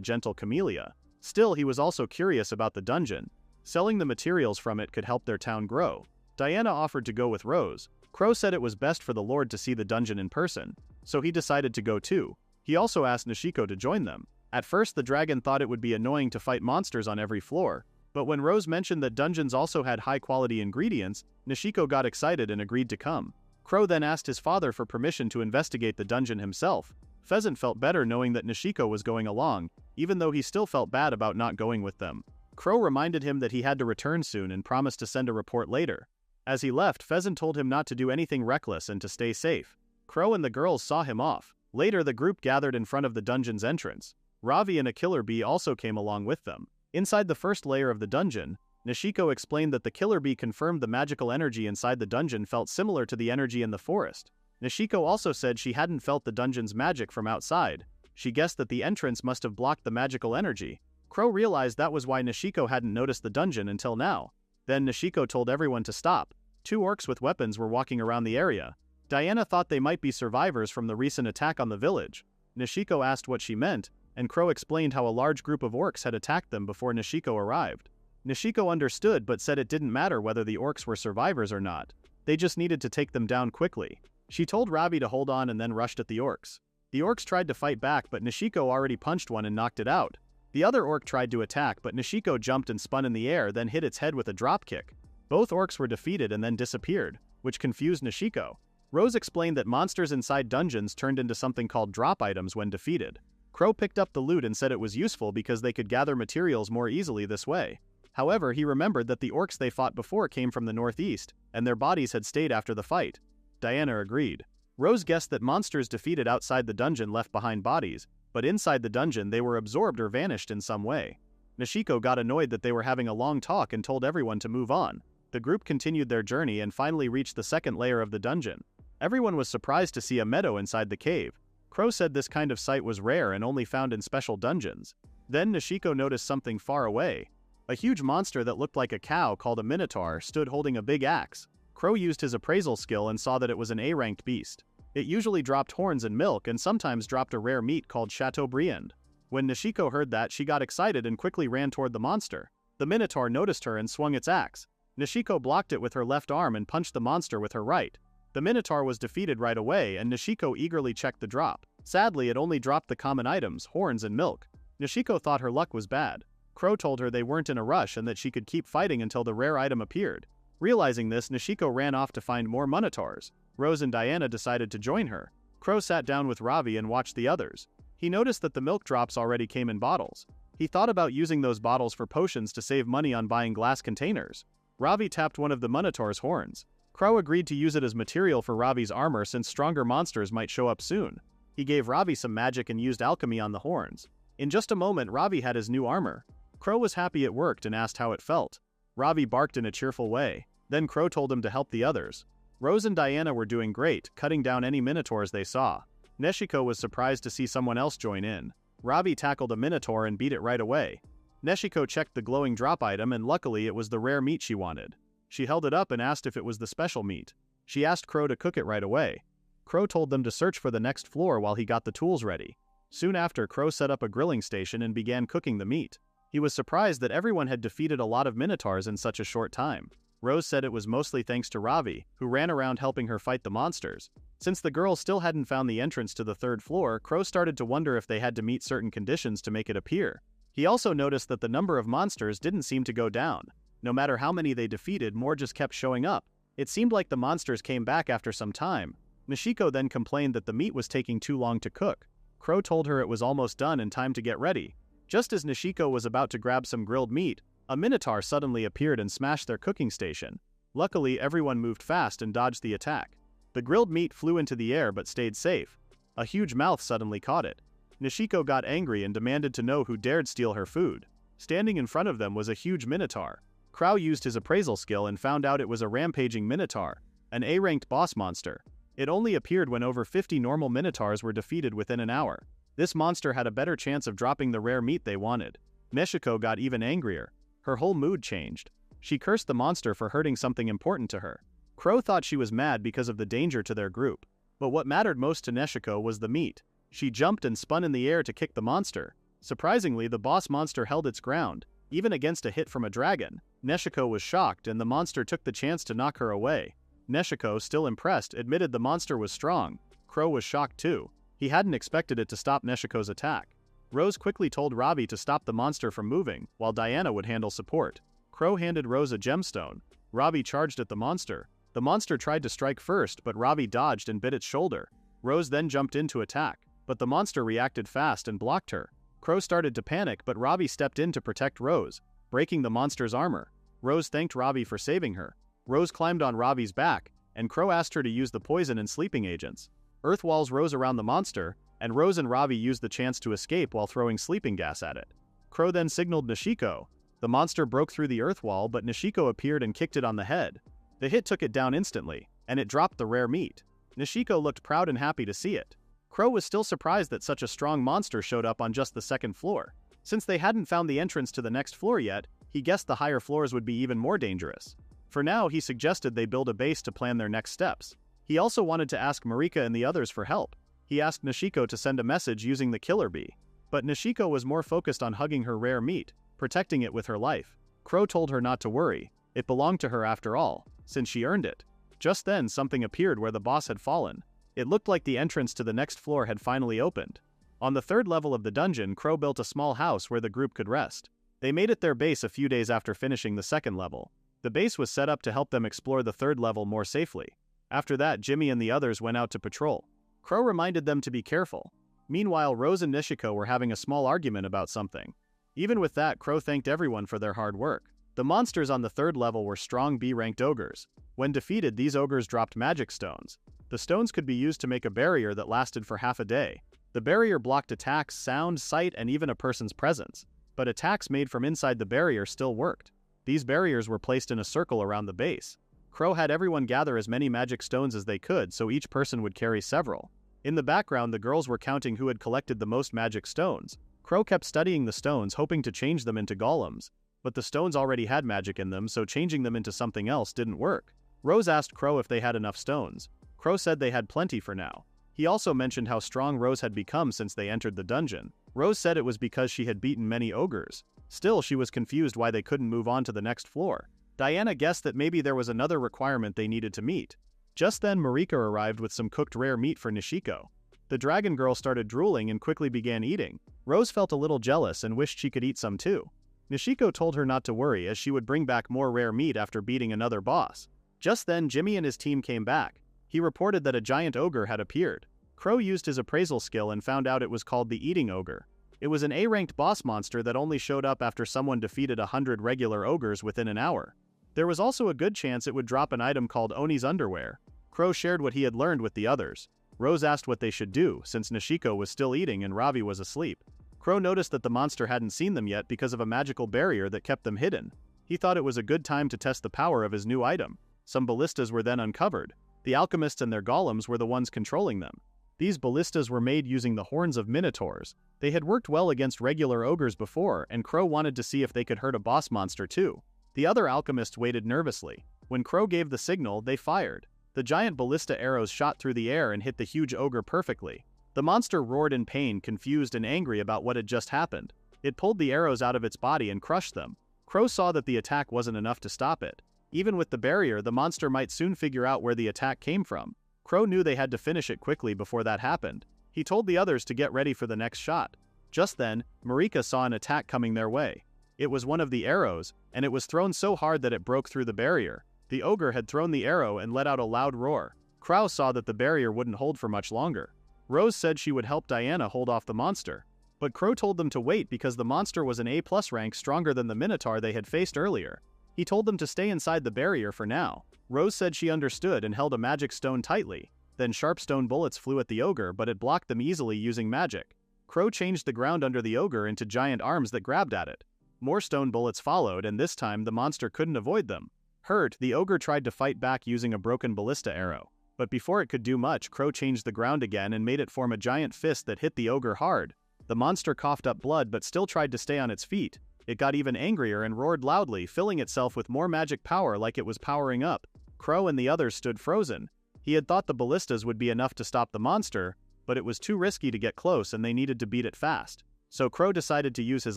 [SPEAKER 1] gentle Camellia. Still, he was also curious about the dungeon. Selling the materials from it could help their town grow. Diana offered to go with Rose. Crow said it was best for the Lord to see the dungeon in person, so he decided to go too. He also asked Neshiko to join them. At first, the dragon thought it would be annoying to fight monsters on every floor, but when Rose mentioned that dungeons also had high-quality ingredients, Neshiko got excited and agreed to come. Crow then asked his father for permission to investigate the dungeon himself. Pheasant felt better knowing that Neshiko was going along, even though he still felt bad about not going with them. Crow reminded him that he had to return soon and promised to send a report later. As he left, Pheasant told him not to do anything reckless and to stay safe. Crow and the girls saw him off. Later, the group gathered in front of the dungeon's entrance. Ravi and a killer bee also came along with them. Inside the first layer of the dungeon, Neshiko explained that the killer bee confirmed the magical energy inside the dungeon felt similar to the energy in the forest. Neshiko also said she hadn't felt the dungeon's magic from outside. She guessed that the entrance must have blocked the magical energy. Crow realized that was why Neshiko hadn't noticed the dungeon until now. Then Neshiko told everyone to stop. 2 orcs with weapons were walking around the area. Diana thought they might be survivors from the recent attack on the village. Neshiko asked what she meant, and Crow explained how a large group of orcs had attacked them before Neshiko arrived. Neshiko understood but said it didn't matter whether the orcs were survivors or not. They just needed to take them down quickly. She told Ravi to hold on and then rushed at the orcs. The orcs tried to fight back but Neshiko already punched one and knocked it out. The other orc tried to attack, but Nishiko jumped and spun in the air, then hit its head with a dropkick. Both orcs were defeated and then disappeared, which confused Nishiko. Rose explained that monsters inside dungeons turned into something called drop items when defeated. Crow picked up the loot and said it was useful because they could gather materials more easily this way. However, he remembered that the orcs they fought before came from the northeast, and their bodies had stayed after the fight. Diana agreed. Rose guessed that monsters defeated outside the dungeon left behind bodies, but inside the dungeon they were absorbed or vanished in some way. Nishiko got annoyed that they were having a long talk and told everyone to move on. The group continued their journey and finally reached the second layer of the dungeon. Everyone was surprised to see a meadow inside the cave. Crow said this kind of sight was rare and only found in special dungeons. Then Nishiko noticed something far away. A huge monster that looked like a cow called a minotaur stood holding a big axe. Crow used his appraisal skill and saw that it was an A-ranked beast. It usually dropped horns and milk and sometimes dropped a rare meat called Chateaubriand. When Nishiko heard that, she got excited and quickly ran toward the monster. The minotaur noticed her and swung its axe. Nishiko blocked it with her left arm and punched the monster with her right. The minotaur was defeated right away and Nishiko eagerly checked the drop. Sadly, it only dropped the common items, horns and milk. Nishiko thought her luck was bad. Crow told her they weren't in a rush and that she could keep fighting until the rare item appeared. Realizing this, Nishiko ran off to find more minotaurs. Rose and Diana decided to join her. Crow sat down with Ravi and watched the others. He noticed that the milk drops already came in bottles. He thought about using those bottles for potions to save money on buying glass containers. Ravi tapped one of the minotaur's horns. Crow agreed to use it as material for Ravi's armor since stronger monsters might show up soon. He gave Ravi some magic and used alchemy on the horns. In just a moment, Ravi had his new armor. Crow was happy it worked and asked how it felt. Ravi barked in a cheerful way. Then Crow told him to help the others. Rose and Diana were doing great, cutting down any minotaurs they saw. Nishiko was surprised to see someone else join in. Ravi tackled a minotaur and beat it right away. Nishiko checked the glowing drop item and luckily it was the rare meat she wanted. She held it up and asked if it was the special meat. She asked Crow to cook it right away. Crow told them to search for the next floor while he got the tools ready. Soon after, Crow set up a grilling station and began cooking the meat. He was surprised that everyone had defeated a lot of minotaurs in such a short time. Rose said it was mostly thanks to Ravi, who ran around helping her fight the monsters. Since the girls still hadn't found the entrance to the third floor, Crow started to wonder if they had to meet certain conditions to make it appear. He also noticed that the number of monsters didn't seem to go down. No matter how many they defeated, more just kept showing up. It seemed like the monsters came back after some time. Nishiko then complained that the meat was taking too long to cook. Crow told her it was almost done and time to get ready. Just as Nishiko was about to grab some grilled meat, a minotaur suddenly appeared and smashed their cooking station. Luckily, everyone moved fast and dodged the attack. The grilled meat flew into the air but stayed safe. A huge mouth suddenly caught it. Nishiko got angry and demanded to know who dared steal her food. Standing in front of them was a huge minotaur. Crow used his appraisal skill and found out it was a rampaging minotaur, an A-ranked boss monster. It only appeared when over 50 normal minotaurs were defeated within an hour. This monster had a better chance of dropping the rare meat they wanted. Nishiko got even angrier. Her whole mood changed. She cursed the monster for hurting something important to her. Crow thought she was mad because of the danger to their group. But what mattered most to Nishiko was the meat. She jumped and spun in the air to kick the monster. Surprisingly, the boss monster held its ground, even against a hit from a dragon. Nishiko was shocked and the monster took the chance to knock her away. Nishiko, still impressed, admitted the monster was strong. Crow was shocked too. He hadn't expected it to stop Nishiko's attack. Rose quickly told Ravi to stop the monster from moving, while Diana would handle support. Crow handed Rose a gemstone. Ravi charged at the monster. The monster tried to strike first, but Ravi dodged and bit its shoulder. Rose then jumped in to attack, but the monster reacted fast and blocked her. Crow started to panic, but Ravi stepped in to protect Rose, breaking the monster's armor. Rose thanked Ravi for saving her. Rose climbed on Ravi's back, and Crow asked her to use the poison and sleeping agents. Earth walls rose around the monster, and Rose and Ravi used the chance to escape while throwing sleeping gas at it. Crow then signaled Nishiko. The monster broke through the earth wall, but Nishiko appeared and kicked it on the head. The hit took it down instantly, and it dropped the rare meat. Nishiko looked proud and happy to see it. Crow was still surprised that such a strong monster showed up on just the second floor. Since they hadn't found the entrance to the next floor yet, he guessed the higher floors would be even more dangerous. For now, he suggested they build a base to plan their next steps. He also wanted to ask Marika and the others for help. He asked Nishiko to send a message using the killer bee. But Nishiko was more focused on hugging her rare meat, protecting it with her life. Crow told her not to worry. It belonged to her after all, since she earned it. Just then, something appeared where the boss had fallen. It looked like the entrance to the next floor had finally opened. On the third level of the dungeon, Crow built a small house where the group could rest. They made it their base a few days after finishing the second level. The base was set up to help them explore the third level more safely. After that, Jimmy and the others went out to patrol. Crow reminded them to be careful. Meanwhile, Rose and Nishiko were having a small argument about something. Even with that, Crow thanked everyone for their hard work. The monsters on the third level were strong B-ranked ogres. When defeated, these ogres dropped magic stones. The stones could be used to make a barrier that lasted for half a day. The barrier blocked attacks, sound, sight, and even a person's presence. But attacks made from inside the barrier still worked. These barriers were placed in a circle around the base. Crow had everyone gather as many magic stones as they could, so each person would carry several. In the background, the girls were counting who had collected the most magic stones. Crow kept studying the stones, hoping to change them into golems. But the stones already had magic in them, so changing them into something else didn't work. Rose asked Crow if they had enough stones. Crow said they had plenty for now. He also mentioned how strong Rose had become since they entered the dungeon. Rose said it was because she had beaten many ogres. Still, she was confused why they couldn't move on to the next floor. Diana guessed that maybe there was another requirement they needed to meet. Just then, Marika arrived with some cooked rare meat for Nishiko. The dragon girl started drooling and quickly began eating. Rose felt a little jealous and wished she could eat some too. Nishiko told her not to worry, as she would bring back more rare meat after beating another boss. Just then, Jimmy and his team came back. He reported that a giant ogre had appeared. Crow used his appraisal skill and found out it was called the Eating Ogre. It was an A-ranked boss monster that only showed up after someone defeated 100 regular ogres within an hour. There was also a good chance it would drop an item called Oni's underwear. Crow shared what he had learned with the others. Rose asked what they should do, since Nishiko was still eating and Ravi was asleep. Crow noticed that the monster hadn't seen them yet because of a magical barrier that kept them hidden. He thought it was a good time to test the power of his new item. Some ballistas were then uncovered. The alchemists and their golems were the ones controlling them. These ballistas were made using the horns of minotaurs. They had worked well against regular ogres before, and Crow wanted to see if they could hurt a boss monster too. The other alchemists waited nervously. When Crow gave the signal, they fired. The giant ballista arrows shot through the air and hit the huge ogre perfectly. The monster roared in pain, confused and angry about what had just happened. It pulled the arrows out of its body and crushed them. Crow saw that the attack wasn't enough to stop it. Even with the barrier, the monster might soon figure out where the attack came from. Crow knew they had to finish it quickly before that happened. He told the others to get ready for the next shot. Just then, Marika saw an attack coming their way. It was one of the arrows, and it was thrown so hard that it broke through the barrier. The ogre had thrown the arrow and let out a loud roar. Crow saw that the barrier wouldn't hold for much longer. Rose said she would help Diana hold off the monster. But Crow told them to wait because the monster was an A+ rank stronger than the minotaur they had faced earlier. He told them to stay inside the barrier for now. Rose said she understood and held a magic stone tightly. Then sharp stone bullets flew at the ogre, but it blocked them easily using magic. Crow changed the ground under the ogre into giant arms that grabbed at it. More stone bullets followed, and this time the monster couldn't avoid them. Hurt, the ogre tried to fight back using a broken ballista arrow. But before it could do much, Crow changed the ground again and made it form a giant fist that hit the ogre hard. The monster coughed up blood but still tried to stay on its feet. It got even angrier and roared loudly, filling itself with more magic power like it was powering up. Crow and the others stood frozen. He had thought the ballistas would be enough to stop the monster, but it was too risky to get close and they needed to beat it fast. So Crow decided to use his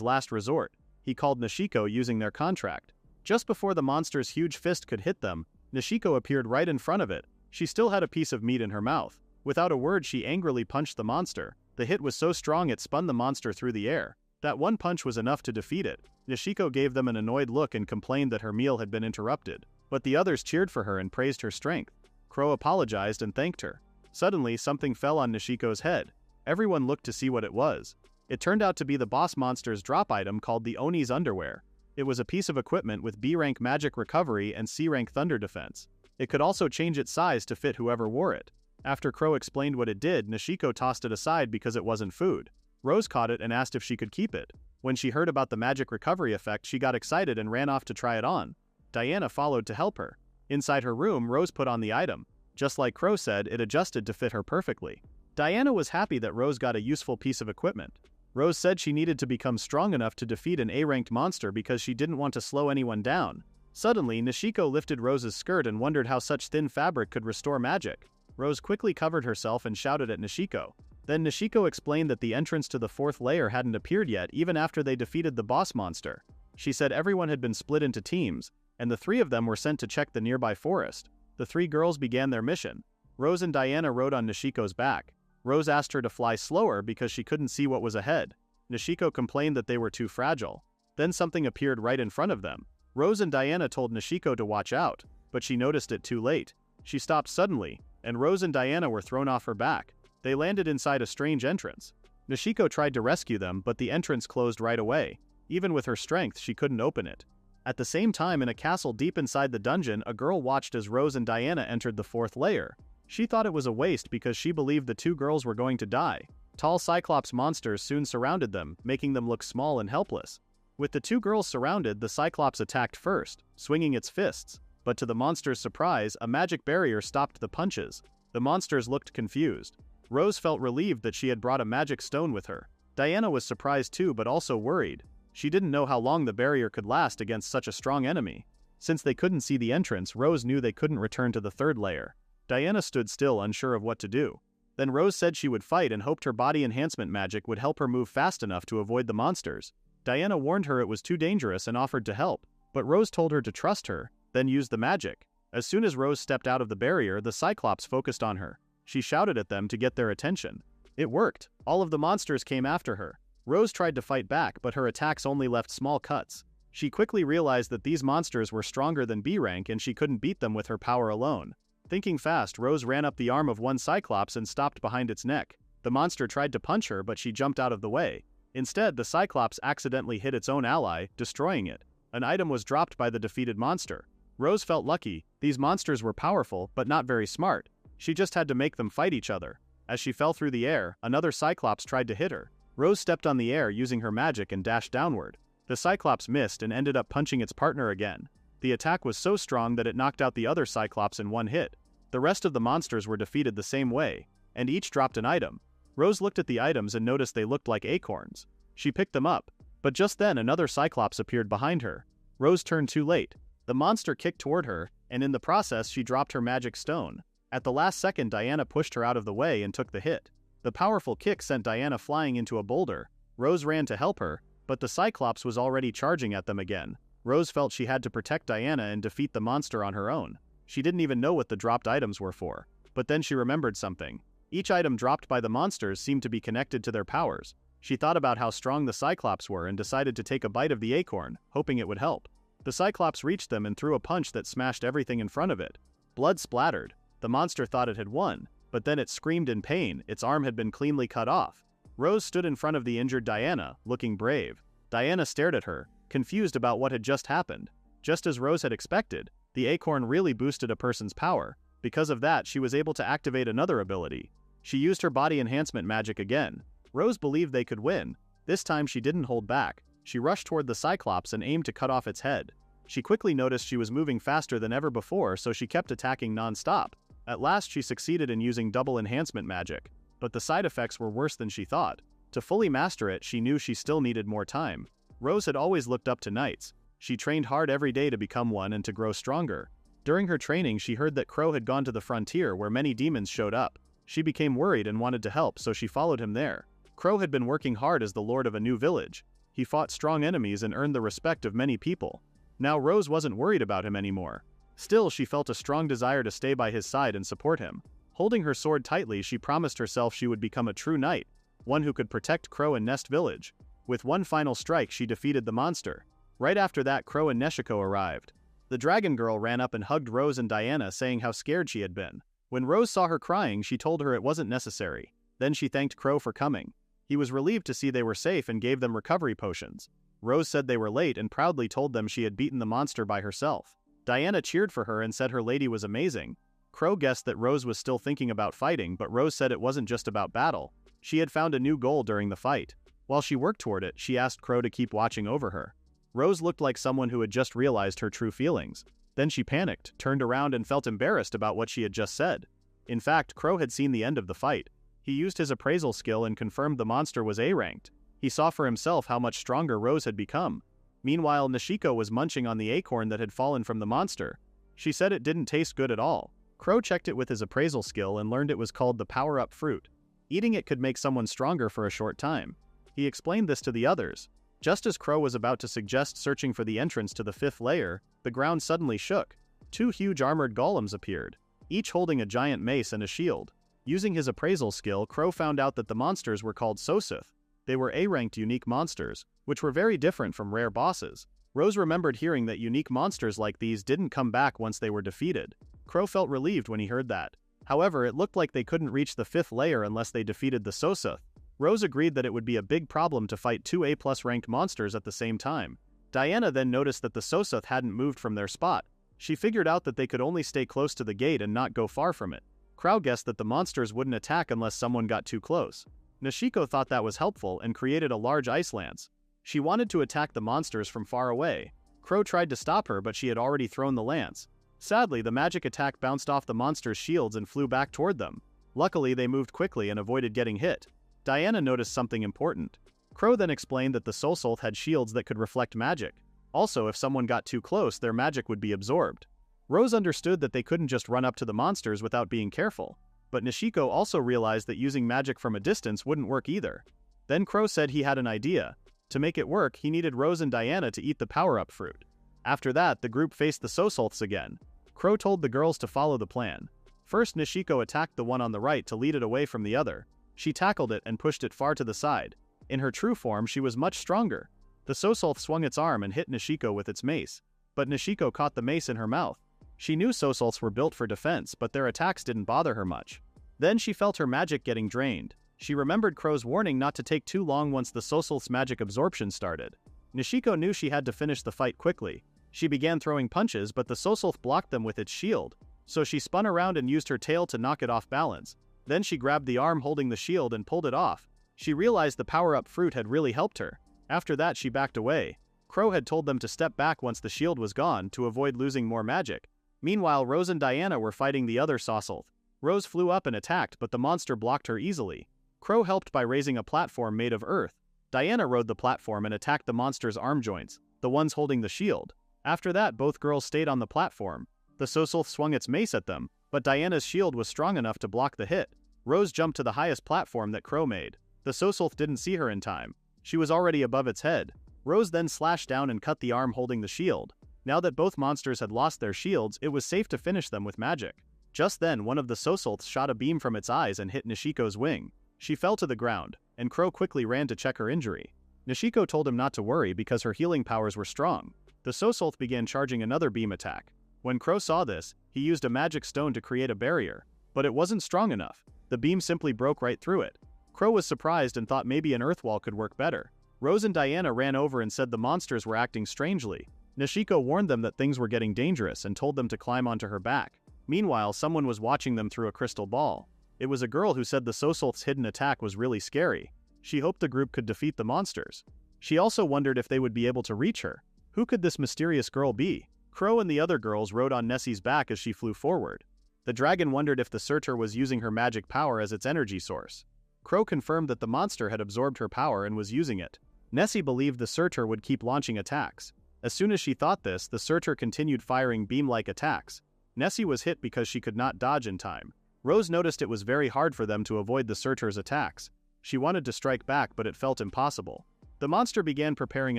[SPEAKER 1] last resort. He called Nishiko using their contract. Just before the monster's huge fist could hit them, Nishiko appeared right in front of it. She still had a piece of meat in her mouth. Without a word, she angrily punched the monster. The hit was so strong it spun the monster through the air. That one punch was enough to defeat it. Nishiko gave them an annoyed look and complained that her meal had been interrupted. But the others cheered for her and praised her strength. Crow apologized and thanked her. Suddenly, something fell on Nishiko's head. Everyone looked to see what it was. It turned out to be the boss monster's drop item called the Oni's underwear. It was a piece of equipment with B-rank magic recovery and C-rank thunder defense. It could also change its size to fit whoever wore it. After Crow explained what it did, Nishiko tossed it aside because it wasn't food. Rose caught it and asked if she could keep it. When she heard about the magic recovery effect, she got excited and ran off to try it on. Diana followed to help her. Inside her room, Rose put on the item. Just like Crow said, it adjusted to fit her perfectly. Diana was happy that Rose got a useful piece of equipment. Rose said she needed to become strong enough to defeat an A-ranked monster because she didn't want to slow anyone down. Suddenly, Nishiko lifted Rose's skirt and wondered how such thin fabric could restore magic. Rose quickly covered herself and shouted at Nishiko. Then Nishiko explained that the entrance to the fourth layer hadn't appeared yet even after they defeated the boss monster. She said everyone had been split into teams, and the three of them were sent to check the nearby forest. The three girls began their mission. Rose and Diana rode on Nishiko's back. Rose asked her to fly slower because she couldn't see what was ahead. Nishiko complained that they were too fragile. Then something appeared right in front of them. Rose and Diana told Nishiko to watch out, but she noticed it too late. She stopped suddenly, and Rose and Diana were thrown off her back. They landed inside a strange entrance. Nishiko tried to rescue them, but the entrance closed right away. Even with her strength, she couldn't open it. At the same time, in a castle deep inside the dungeon, a girl watched as Rose and Diana entered the 4th layer. She thought it was a waste because she believed the 2 girls were going to die. Tall Cyclops monsters soon surrounded them, making them look small and helpless. With the 2 girls surrounded, the Cyclops attacked first, swinging its fists. But to the monsters' surprise, a magic barrier stopped the punches. The monsters looked confused. Rose felt relieved that she had brought a magic stone with her. Diana was surprised too, but also worried. She didn't know how long the barrier could last against such a strong enemy. Since they couldn't see the entrance, Rose knew they couldn't return to the 3rd layer. Diana stood still, unsure of what to do. Then Rose said she would fight and hoped her body enhancement magic would help her move fast enough to avoid the monsters. Diana warned her it was too dangerous and offered to help, but Rose told her to trust her, then use the magic. As soon as Rose stepped out of the barrier, the Cyclops focused on her. She shouted at them to get their attention. It worked. All of the monsters came after her. Rose tried to fight back, but her attacks only left small cuts. She quickly realized that these monsters were stronger than B rank and she couldn't beat them with her power alone. Thinking fast, Rose ran up the arm of one Cyclops and stopped behind its neck. The monster tried to punch her, but she jumped out of the way. Instead, the Cyclops accidentally hit its own ally, destroying it. An item was dropped by the defeated monster. Rose felt lucky. These monsters were powerful, but not very smart. She just had to make them fight each other. As she fell through the air, another Cyclops tried to hit her. Rose stepped on the air using her magic and dashed downward. The Cyclops missed and ended up punching its partner again. The attack was so strong that it knocked out the other Cyclops in one hit. The rest of the monsters were defeated the same way, and each dropped an item. Rose looked at the items and noticed they looked like acorns. She picked them up, but just then another Cyclops appeared behind her. Rose turned too late. The monster kicked toward her, and in the process she dropped her magic stone. At the last second, Diana pushed her out of the way and took the hit. The powerful kick sent Diana flying into a boulder. Rose ran to help her, but the Cyclops was already charging at them again. Rose felt she had to protect Diana and defeat the monster on her own. She didn't even know what the dropped items were for. But then she remembered something. Each item dropped by the monsters seemed to be connected to their powers. She thought about how strong the Cyclops were and decided to take a bite of the acorn, hoping it would help. The Cyclops reached them and threw a punch that smashed everything in front of it. Blood splattered. The monster thought it had won, but then it screamed in pain. Its arm had been cleanly cut off. Rose stood in front of the injured Diana, looking brave. Diana stared at her, confused about what had just happened. Just as Rose had expected, the acorn really boosted a person's power. Because of that, she was able to activate another ability. She used her body enhancement magic again. Rose believed they could win. This time she didn't hold back. She rushed toward the Cyclops and aimed to cut off its head. She quickly noticed she was moving faster than ever before, so she kept attacking non-stop. At last she succeeded in using double enhancement magic, but the side effects were worse than she thought. To fully master it, she knew she still needed more time. Rose had always looked up to knights. She trained hard every day to become one and to grow stronger. During her training, she heard that Crow had gone to the frontier where many demons showed up. She became worried and wanted to help, so she followed him there. Crow had been working hard as the lord of a new village. He fought strong enemies and earned the respect of many people. Now Rose wasn't worried about him anymore. Still, she felt a strong desire to stay by his side and support him. Holding her sword tightly, she promised herself she would become a true knight, one who could protect Crow and Nest Village. With one final strike, she defeated the monster. Right after that, Crow and Neshiko arrived. The dragon girl ran up and hugged Rose and Diana, saying how scared she had been. When Rose saw her crying, she told her it wasn't necessary. Then she thanked Crow for coming. He was relieved to see they were safe and gave them recovery potions. Rose said they were late and proudly told them she had beaten the monster by herself. Diana cheered for her and said her lady was amazing. Crow guessed that Rose was still thinking about fighting, but Rose said it wasn't just about battle. She had found a new goal during the fight. While she worked toward it, she asked Crow to keep watching over her. Rose looked like someone who had just realized her true feelings. Then she panicked, turned around and felt embarrassed about what she had just said. In fact, Crow had seen the end of the fight. He used his appraisal skill and confirmed the monster was A-ranked. He saw for himself how much stronger Rose had become. Meanwhile, Nishiko was munching on the acorn that had fallen from the monster. She said it didn't taste good at all. Crow checked it with his appraisal skill and learned it was called the power-up fruit. Eating it could make someone stronger for a short time. He explained this to the others. Just as Crow was about to suggest searching for the entrance to the 5th layer, the ground suddenly shook. 2 huge armored golems appeared, each holding a giant mace and a shield. Using his appraisal skill, Crow found out that the monsters were called Sosuth. They were A-ranked unique monsters, which were very different from rare bosses. Rose remembered hearing that unique monsters like these didn't come back once they were defeated. Crow felt relieved when he heard that. However, it looked like they couldn't reach the 5th layer unless they defeated the Sosuth. Rose agreed that it would be a big problem to fight 2 A+ ranked monsters at the same time. Diana then noticed that the Sosuth hadn't moved from their spot. She figured out that they could only stay close to the gate and not go far from it. Crow guessed that the monsters wouldn't attack unless someone got too close. Nishiko thought that was helpful and created a large ice lance. She wanted to attack the monsters from far away. Crow tried to stop her, but she had already thrown the lance. Sadly, the magic attack bounced off the monsters' shields and flew back toward them. Luckily, they moved quickly and avoided getting hit. Diana noticed something important. Crow then explained that the Sosuth had shields that could reflect magic. Also, if someone got too close, their magic would be absorbed. Rose understood that they couldn't just run up to the monsters without being careful. But Nishiko also realized that using magic from a distance wouldn't work either. Then Crow said he had an idea. To make it work, he needed Rose and Diana to eat the power-up fruit. After that, the group faced the Sosuths again. Crow told the girls to follow the plan. First, Nishiko attacked the one on the right to lead it away from the other. She tackled it and pushed it far to the side. In her true form, she was much stronger. The Sosuth swung its arm and hit Nishiko with its mace. But Nishiko caught the mace in her mouth. She knew Sosuths were built for defense, but their attacks didn't bother her much. Then she felt her magic getting drained. She remembered Crow's warning not to take too long once the Sosuth's magic absorption started. Nishiko knew she had to finish the fight quickly. She began throwing punches, but the Sosuth blocked them with its shield. So she spun around and used her tail to knock it off balance. Then she grabbed the arm holding the shield and pulled it off. She realized the power-up fruit had really helped her. After that, she backed away. Crow had told them to step back once the shield was gone to avoid losing more magic. Meanwhile, Rose and Diana were fighting the other Sosuth. Rose flew up and attacked, but the monster blocked her easily. Crow helped by raising a platform made of earth. Diana rode the platform and attacked the monster's arm joints, the ones holding the shield. After that, both girls stayed on the platform. The Sosuth swung its mace at them, but Diana's shield was strong enough to block the hit. Rose jumped to the highest platform that Crow made. The Sosuth didn't see her in time. She was already above its head. Rose then slashed down and cut the arm holding the shield. Now that both monsters had lost their shields, it was safe to finish them with magic. Just then, one of the Sosuths shot a beam from its eyes and hit Nishiko's wing. She fell to the ground, and Crow quickly ran to check her injury. Nishiko told him not to worry because her healing powers were strong. The Sosuth began charging another beam attack. When Crow saw this, he used a magic stone to create a barrier. But it wasn't strong enough. The beam simply broke right through it. Crow was surprised and thought maybe an earth wall could work better. Rose and Diana ran over and said the monsters were acting strangely. Nishiko warned them that things were getting dangerous and told them to climb onto her back. Meanwhile, someone was watching them through a crystal ball. It was a girl who said the Sosuth's hidden attack was really scary. She hoped the group could defeat the monsters. She also wondered if they would be able to reach her. Who could this mysterious girl be? Crow and the other girls rode on Nessie's back as she flew forward. The dragon wondered if the searcher was using her magic power as its energy source. Crow confirmed that the monster had absorbed her power and was using it. Nessie believed the searcher would keep launching attacks. As soon as she thought this, the searcher continued firing beam-like attacks. Nessie was hit because she could not dodge in time. Rose noticed it was very hard for them to avoid the searcher's attacks. She wanted to strike back, but it felt impossible. The monster began preparing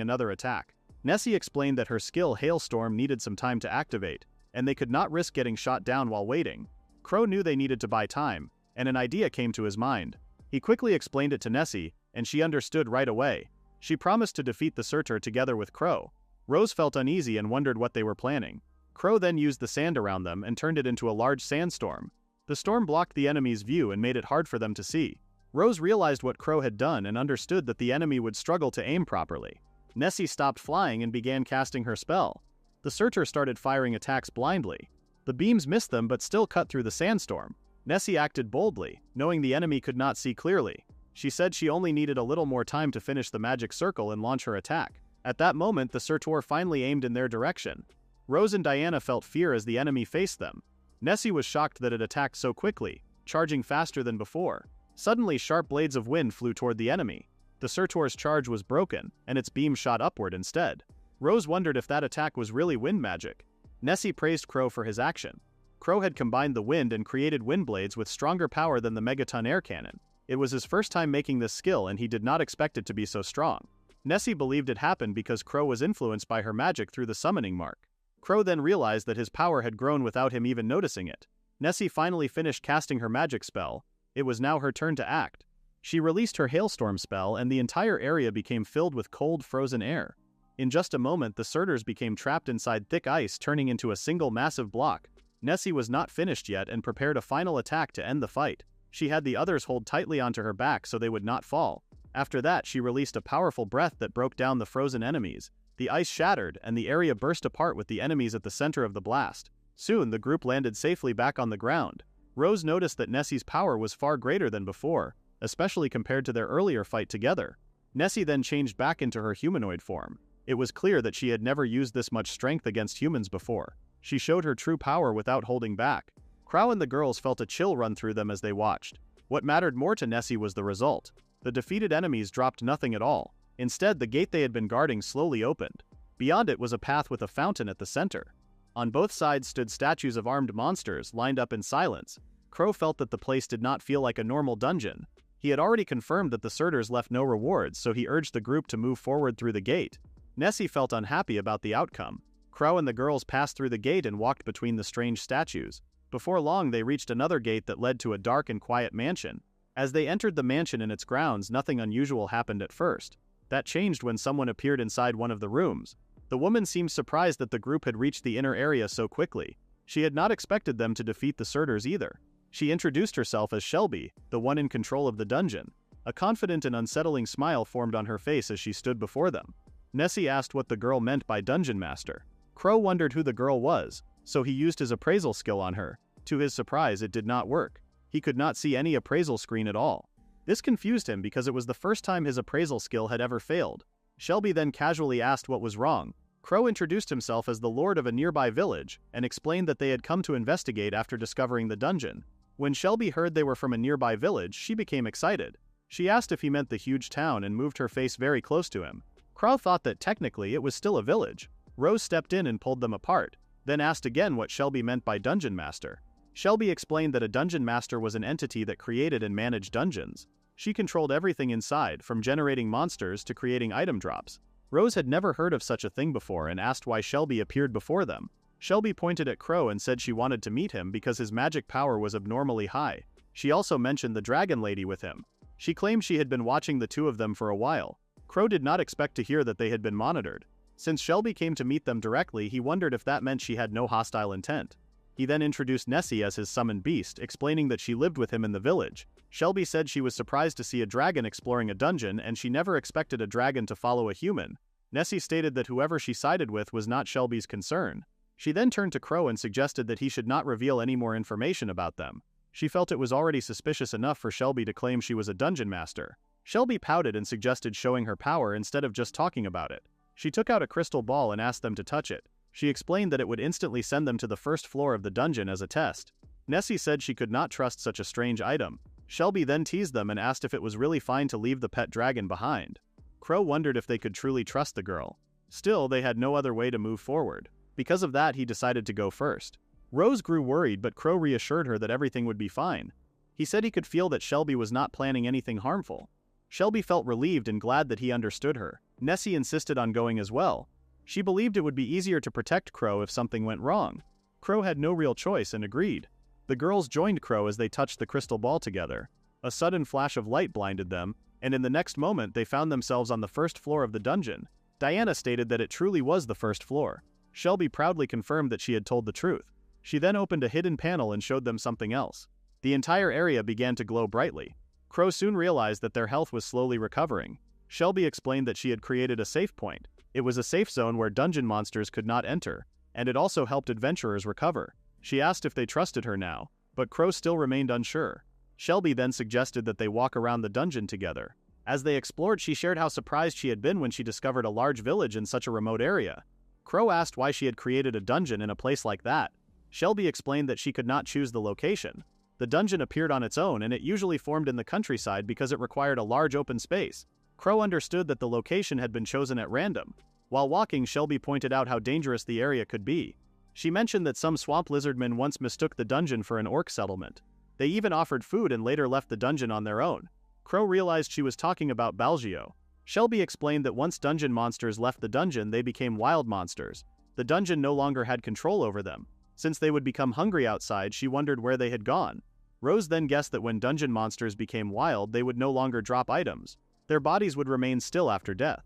[SPEAKER 1] another attack. Nessie explained that her skill Hailstorm needed some time to activate, and they could not risk getting shot down while waiting. Crow knew they needed to buy time, and an idea came to his mind. He quickly explained it to Nessie, and she understood right away. She promised to defeat the searcher together with Crow. Rose felt uneasy and wondered what they were planning. Crow then used the sand around them and turned it into a large sandstorm. The storm blocked the enemy's view and made it hard for them to see. Rose realized what Crow had done and understood that the enemy would struggle to aim properly. Nessie stopped flying and began casting her spell. The searcher started firing attacks blindly. The beams missed them but still cut through the sandstorm. Nessie acted boldly, knowing the enemy could not see clearly. She said she only needed a little more time to finish the magic circle and launch her attack. At that moment, the searcher finally aimed in their direction. Rose and Diana felt fear as the enemy faced them. Nessie was shocked that it attacked so quickly, charging faster than before. Suddenly, sharp blades of wind flew toward the enemy. The searcher's charge was broken, and its beam shot upward instead. Rose wondered if that attack was really wind magic. Nessie praised Crow for his action. Crow had combined the wind and created wind blades with stronger power than the megaton air cannon. It was his first time making this skill and he did not expect it to be so strong. Nessie believed it happened because Crow was influenced by her magic through the summoning mark. Crow then realized that his power had grown without him even noticing it. Nessie finally finished casting her magic spell. It was now her turn to act. She released her hailstorm spell and the entire area became filled with cold, frozen air. In just a moment, the Surters became trapped inside thick ice, turning into a single massive block. Nessie was not finished yet and prepared a final attack to end the fight. She had the others hold tightly onto her back so they would not fall. After that, she released a powerful breath that broke down the frozen enemies. The ice shattered, and the area burst apart with the enemies at the center of the blast. Soon, the group landed safely back on the ground. Rose noticed that Nessie's power was far greater than before, especially compared to their earlier fight together. Nessie then changed back into her humanoid form. It was clear that she had never used this much strength against humans before. She showed her true power without holding back. Crow and the girls felt a chill run through them as they watched. What mattered more to Nessie was the result. The defeated enemies dropped nothing at all. Instead, the gate they had been guarding slowly opened. Beyond it was a path with a fountain at the center. On both sides stood statues of armed monsters, lined up in silence. Crow felt that the place did not feel like a normal dungeon. He had already confirmed that the Surters left no rewards, so he urged the group to move forward through the gate. Nessie felt unhappy about the outcome. Crow and the girls passed through the gate and walked between the strange statues. Before long, they reached another gate that led to a dark and quiet mansion. As they entered the mansion and its grounds, nothing unusual happened at first. That changed when someone appeared inside one of the rooms. The woman seemed surprised that the group had reached the inner area so quickly. She had not expected them to defeat the Surters either. She introduced herself as Shelby, the one in control of the dungeon. A confident and unsettling smile formed on her face as she stood before them. Nessie asked what the girl meant by Dungeon Master. Crow wondered who the girl was, so he used his appraisal skill on her. To his surprise, it did not work. He could not see any appraisal screen at all. This confused him because it was the first time his appraisal skill had ever failed. Shelby then casually asked what was wrong. Crow introduced himself as the lord of a nearby village and explained that they had come to investigate after discovering the dungeon. When Shelby heard they were from a nearby village, she became excited. She asked if he meant the huge town and moved her face very close to him. Crow thought that technically it was still a village. Rose stepped in and pulled them apart, then asked again what Shelby meant by Dungeon Master. Shelby explained that a Dungeon Master was an entity that created and managed dungeons. She controlled everything inside, from generating monsters to creating item drops. Rose had never heard of such a thing before and asked why Shelby appeared before them. Shelby pointed at Crow and said she wanted to meet him because his magic power was abnormally high. She also mentioned the dragon lady with him. She claimed she had been watching the two of them for a while. Crow did not expect to hear that they had been monitored. Since Shelby came to meet them directly, he wondered if that meant she had no hostile intent. He then introduced Nessie as his summoned beast, explaining that she lived with him in the village. Shelby said she was surprised to see a dragon exploring a dungeon and she never expected a dragon to follow a human. Nessie stated that whoever she sided with was not Shelby's concern. She then turned to Crow and suggested that he should not reveal any more information about them. She felt it was already suspicious enough for Shelby to claim she was a dungeon master. Shelby pouted and suggested showing her power instead of just talking about it. She took out a crystal ball and asked them to touch it. She explained that it would instantly send them to the first floor of the dungeon as a test. Nessie said she could not trust such a strange item. Shelby then teased them and asked if it was really fine to leave the pet dragon behind. Crow wondered if they could truly trust the girl. Still, they had no other way to move forward. Because of that, he decided to go first. Rose grew worried, but Crow reassured her that everything would be fine. He said he could feel that Shelby was not planning anything harmful. Shelby felt relieved and glad that he understood her. Nessie insisted on going as well. She believed it would be easier to protect Crow if something went wrong. Crow had no real choice and agreed. The girls joined Crow as they touched the crystal ball together. A sudden flash of light blinded them, and in the next moment they found themselves on the first floor of the dungeon. Diana stated that it truly was the first floor. Shelby proudly confirmed that she had told the truth. She then opened a hidden panel and showed them something else. The entire area began to glow brightly. Crow soon realized that their health was slowly recovering. Shelby explained that she had created a safe point. It was a safe zone where dungeon monsters could not enter, and it also helped adventurers recover. She asked if they trusted her now, but Crow still remained unsure. Shelby then suggested that they walk around the dungeon together. As they explored, she shared how surprised she had been when she discovered a large village in such a remote area. Crow asked why she had created a dungeon in a place like that. Shelby explained that she could not choose the location. The dungeon appeared on its own, and it usually formed in the countryside because it required a large open space. Crow understood that the location had been chosen at random. While walking, Shelby pointed out how dangerous the area could be. She mentioned that some swamp lizardmen once mistook the dungeon for an orc settlement. They even offered food and later left the dungeon on their own. Crow realized she was talking about Balgio. Shelby explained that once dungeon monsters left the dungeon, they became wild monsters. The dungeon no longer had control over them. Since they would become hungry outside, she wondered where they had gone. Rose then guessed that when dungeon monsters became wild, they would no longer drop items. Their bodies would remain still after death.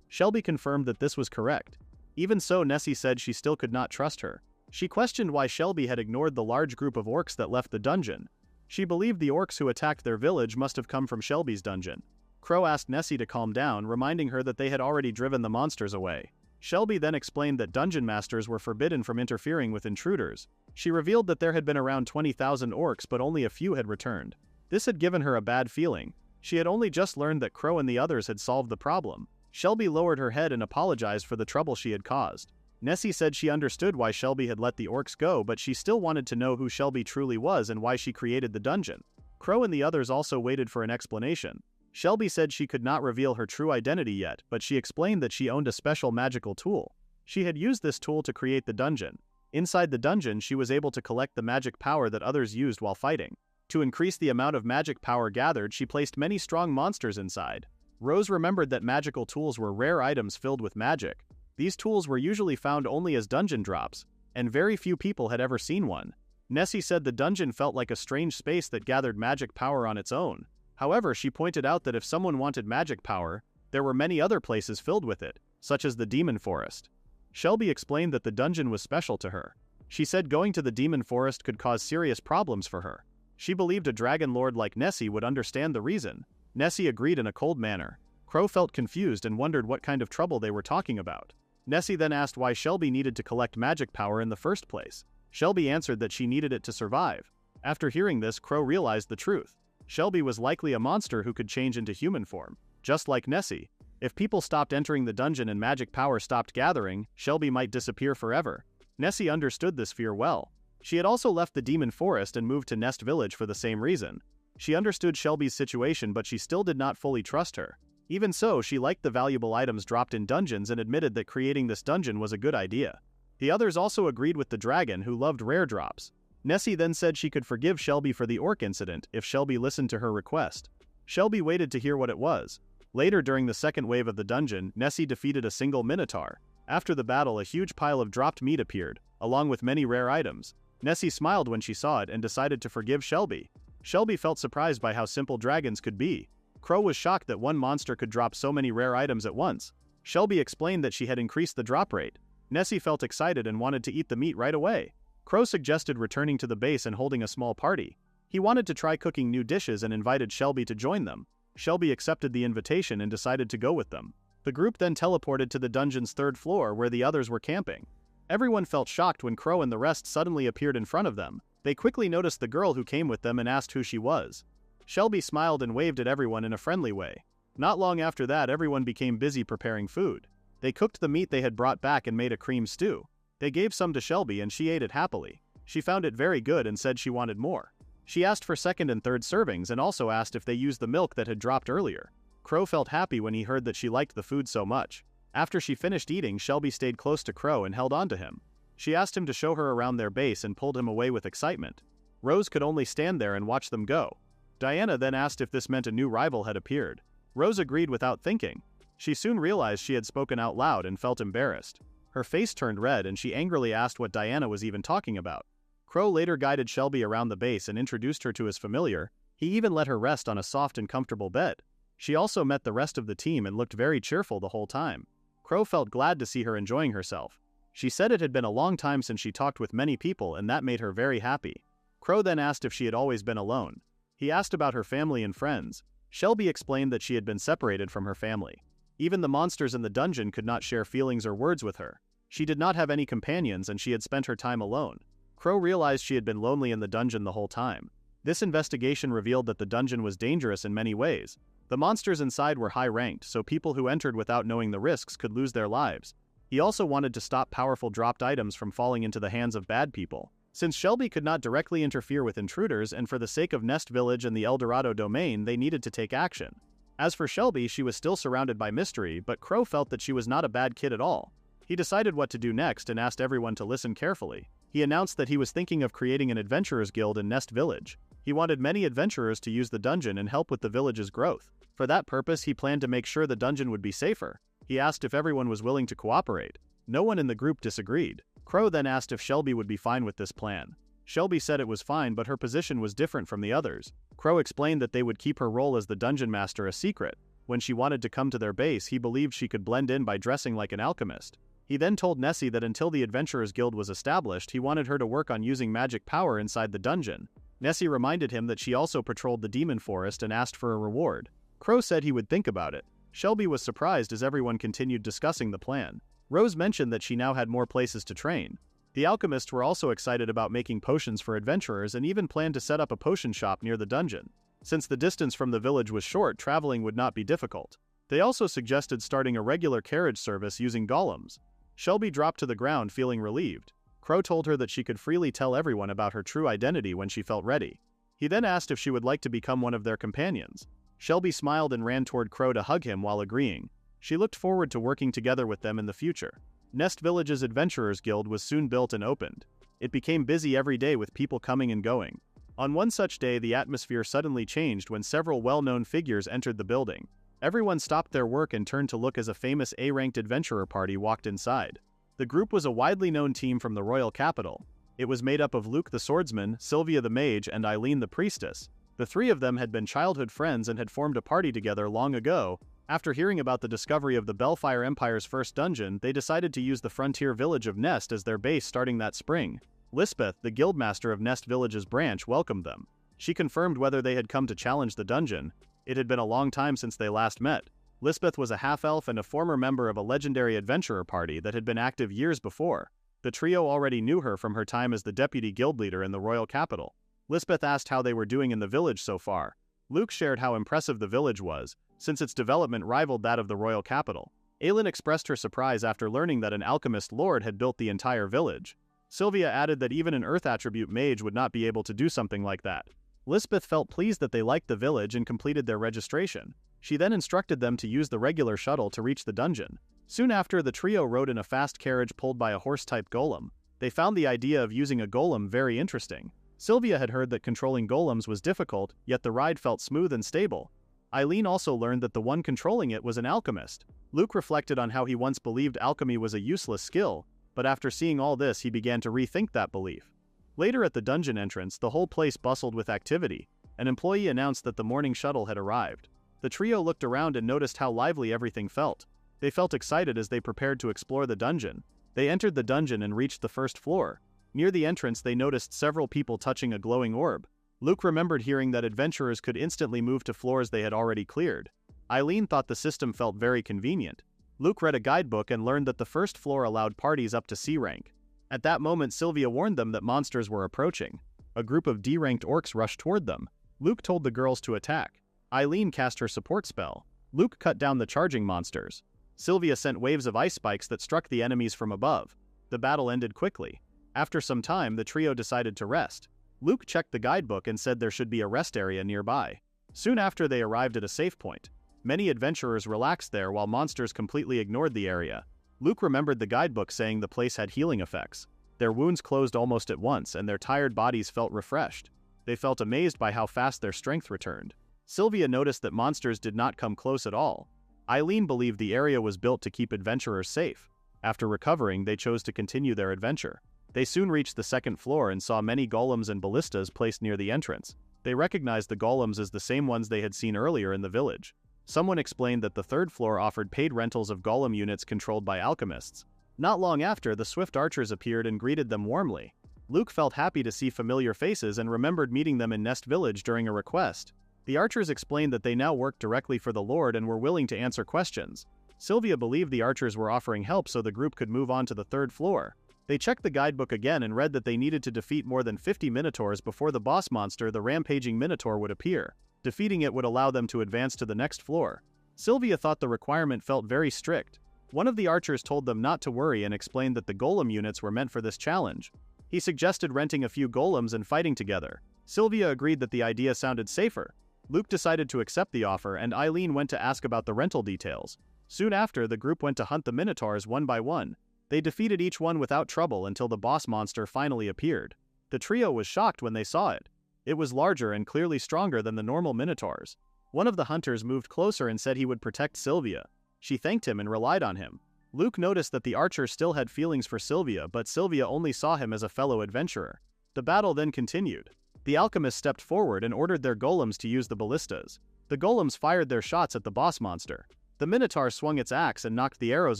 [SPEAKER 1] Shelby confirmed that this was correct. Even so, Nessie said she still could not trust her. She questioned why Shelby had ignored the large group of orcs that left the dungeon. She believed the orcs who attacked their village must have come from Shelby's dungeon. Crow asked Nessie to calm down, reminding her that they had already driven the monsters away. Shelby then explained that dungeon masters were forbidden from interfering with intruders. She revealed that there had been around 20,000 orcs but only a few had returned. This had given her a bad feeling. She had only just learned that Crow and the others had solved the problem. Shelby lowered her head and apologized for the trouble she had caused. Nessie said she understood why Shelby had let the orcs go, but she still wanted to know who Shelby truly was and why she created the dungeon. Crow and the others also waited for an explanation. Shelby said she could not reveal her true identity yet, but she explained that she owned a special magical tool. She had used this tool to create the dungeon. Inside the dungeon, she was able to collect the magic power that others used while fighting. To increase the amount of magic power gathered, she placed many strong monsters inside. Rose remembered that magical tools were rare items filled with magic. These tools were usually found only as dungeon drops, and very few people had ever seen one. Nessie said the dungeon felt like a strange space that gathered magic power on its own. However, she pointed out that if someone wanted magic power, there were many other places filled with it, such as the Demon Forest. Shelby explained that the dungeon was special to her. She said going to the Demon Forest could cause serious problems for her. She believed a dragon lord like Nessie would understand the reason. Nessie agreed in a cold manner. Crow felt confused and wondered what kind of trouble they were talking about. Nessie then asked why Shelby needed to collect magic power in the first place. Shelby answered that she needed it to survive. After hearing this, Crow realized the truth. Shelby was likely a monster who could change into human form. Just like Nessie, if people stopped entering the dungeon and magic power stopped gathering, Shelby might disappear forever. Nessie understood this fear well. She had also left the Demon Forest and moved to Nest Village for the same reason. She understood Shelby's situation, but she still did not fully trust her. Even so, she liked the valuable items dropped in dungeons and admitted that creating this dungeon was a good idea. The others also agreed with the dragon, who loved rare drops. Nessie then said she could forgive Shelby for the orc incident if Shelby listened to her request. Shelby waited to hear what it was. Later, during the second wave of the dungeon, Nessie defeated a single minotaur. After the battle, a huge pile of dropped meat appeared, along with many rare items. Nessie smiled when she saw it and decided to forgive Shelby. Shelby felt surprised by how simple dragons could be. Crow was shocked that one monster could drop so many rare items at once. Shelby explained that she had increased the drop rate. Nessie felt excited and wanted to eat the meat right away. Crow suggested returning to the base and holding a small party. He wanted to try cooking new dishes and invited Shelby to join them. Shelby accepted the invitation and decided to go with them. The group then teleported to the dungeon's third floor where the others were camping. Everyone felt shocked when Crow and the rest suddenly appeared in front of them. They quickly noticed the girl who came with them and asked who she was. Shelby smiled and waved at everyone in a friendly way. Not long after that, everyone became busy preparing food. They cooked the meat they had brought back and made a cream stew. They gave some to Shelby and she ate it happily. She found it very good and said she wanted more. She asked for second and third servings and also asked if they used the milk that had dropped earlier. Crow felt happy when he heard that she liked the food so much. After she finished eating, Shelby stayed close to Crow and held on to him. She asked him to show her around their base and pulled him away with excitement. Rose could only stand there and watch them go. Diana then asked if this meant a new rival had appeared. Rose agreed without thinking. She soon realized she had spoken out loud and felt embarrassed. Her face turned red and she angrily asked what Diana was even talking about. Crow later guided Shelby around the base and introduced her to his familiar. He even let her rest on a soft and comfortable bed. She also met the rest of the team and looked very cheerful the whole time. Crow felt glad to see her enjoying herself. She said it had been a long time since she talked with many people and that made her very happy. Crow then asked if she had always been alone. He asked about her family and friends. Shelby explained that she had been separated from her family. Even the monsters in the dungeon could not share feelings or words with her. She did not have any companions and she had spent her time alone. Crow realized she had been lonely in the dungeon the whole time. This investigation revealed that the dungeon was dangerous in many ways. The monsters inside were high-ranked, so people who entered without knowing the risks could lose their lives. He also wanted to stop powerful dropped items from falling into the hands of bad people. Since Shelby could not directly interfere with intruders and for the sake of Nest Village and the El Dorado domain, they needed to take action. As for Shelby, she was still surrounded by mystery, but Crow felt that she was not a bad kid at all. He decided what to do next and asked everyone to listen carefully. He announced that he was thinking of creating an adventurers guild in Nest Village. He wanted many adventurers to use the dungeon and help with the village's growth. For that purpose, he planned to make sure the dungeon would be safer. He asked if everyone was willing to cooperate. No one in the group disagreed. Crow then asked if Shelby would be fine with this plan. Shelby said it was fine, but her position was different from the others. Crow explained that they would keep her role as the dungeon master a secret. When she wanted to come to their base, he believed she could blend in by dressing like an alchemist. He then told Nessie that until the Adventurers Guild was established, he wanted her to work on using magic power inside the dungeon. Nessie reminded him that she also patrolled the demon forest and asked for a reward. Crow said he would think about it. Shelby was surprised as everyone continued discussing the plan. Rose mentioned that she now had more places to train. The alchemists were also excited about making potions for adventurers and even planned to set up a potion shop near the dungeon. Since the distance from the village was short, traveling would not be difficult. They also suggested starting a regular carriage service using golems. Shelby dropped to the ground feeling relieved. Crow told her that she could freely tell everyone about her true identity when she felt ready. He then asked if she would like to become one of their companions. Shelby smiled and ran toward Crow to hug him while agreeing. She looked forward to working together with them in the future. Nest Village's Adventurers Guild was soon built and opened. It became busy every day with people coming and going. On one such day, the atmosphere suddenly changed when several well-known figures entered the building. Everyone stopped their work and turned to look as a famous A-ranked adventurer party walked inside. The group was a widely known team from the royal capital. It was made up of Luke the swordsman, Sylvia the mage, and Eileen the priestess. The three of them had been childhood friends and had formed a party together long ago. After hearing about the discovery of the Bellfire Empire's first dungeon, they decided to use the frontier village of Nest as their base starting that spring. Lisbeth, the guildmaster of Nest Village's branch, welcomed them. She confirmed whether they had come to challenge the dungeon. It had been a long time since they last met. Lisbeth was a half-elf and a former member of a legendary adventurer party that had been active years before. The trio already knew her from her time as the deputy guild leader in the royal capital. Lisbeth asked how they were doing in the village so far. Luke shared how impressive the village was, since its development rivaled that of the royal capital. Aelin expressed her surprise after learning that an alchemist lord had built the entire village. Sylvia added that even an earth attribute mage would not be able to do something like that. Lisbeth felt pleased that they liked the village and completed their registration. She then instructed them to use the regular shuttle to reach the dungeon. Soon after, the trio rode in a fast carriage pulled by a horse-type golem. They found the idea of using a golem very interesting. Sylvia had heard that controlling golems was difficult, yet the ride felt smooth and stable. Eileen also learned that the one controlling it was an alchemist. Luke reflected on how he once believed alchemy was a useless skill, but after seeing all this he began to rethink that belief. Later at the dungeon entrance, the whole place bustled with activity. An employee announced that the morning shuttle had arrived. The trio looked around and noticed how lively everything felt. They felt excited as they prepared to explore the dungeon. They entered the dungeon and reached the first floor. Near the entrance they noticed several people touching a glowing orb. Luke remembered hearing that adventurers could instantly move to floors they had already cleared. Eileen thought the system felt very convenient. Luke read a guidebook and learned that the first floor allowed parties up to C rank. At that moment, Sylvia warned them that monsters were approaching. A group of D-ranked orcs rushed toward them. Luke told the girls to attack. Eileen cast her support spell. Luke cut down the charging monsters. Sylvia sent waves of ice spikes that struck the enemies from above. The battle ended quickly. After some time, the trio decided to rest. Luke checked the guidebook and said there should be a rest area nearby. Soon after, they arrived at a safe point. Many adventurers relaxed there while monsters completely ignored the area. Luke remembered the guidebook saying the place had healing effects. Their wounds closed almost at once and their tired bodies felt refreshed. They felt amazed by how fast their strength returned. Sylvia noticed that monsters did not come close at all. Eileen believed the area was built to keep adventurers safe. After recovering, they chose to continue their adventure. They soon reached the second floor and saw many golems and ballistas placed near the entrance. They recognized the golems as the same ones they had seen earlier in the village. Someone explained that the third floor offered paid rentals of golem units controlled by alchemists. Not long after, the swift archers appeared and greeted them warmly. Luke felt happy to see familiar faces and remembered meeting them in Nest Village during a request. The archers explained that they now worked directly for the Lord and were willing to answer questions. Sylvia believed the archers were offering help so the group could move on to the third floor. They checked the guidebook again and read that they needed to defeat more than 50 minotaurs before the boss monster, the rampaging minotaur, would appear. Defeating it would allow them to advance to the next floor. Sylvia thought the requirement felt very strict. One of the archers told them not to worry and explained that the golem units were meant for this challenge. He suggested renting a few golems and fighting together. Sylvia agreed that the idea sounded safer. Luke decided to accept the offer and Eileen went to ask about the rental details. Soon after, the group went to hunt the minotaurs one by one. They defeated each one without trouble until the boss monster finally appeared. The trio was shocked when they saw it. It was larger and clearly stronger than the normal minotaurs. One of the hunters moved closer and said he would protect Sylvia. She thanked him and relied on him. Luke noticed that the archer still had feelings for Sylvia, but Sylvia only saw him as a fellow adventurer. The battle then continued. The alchemists stepped forward and ordered their golems to use the ballistas. The golems fired their shots at the boss monster. The minotaur swung its axe and knocked the arrows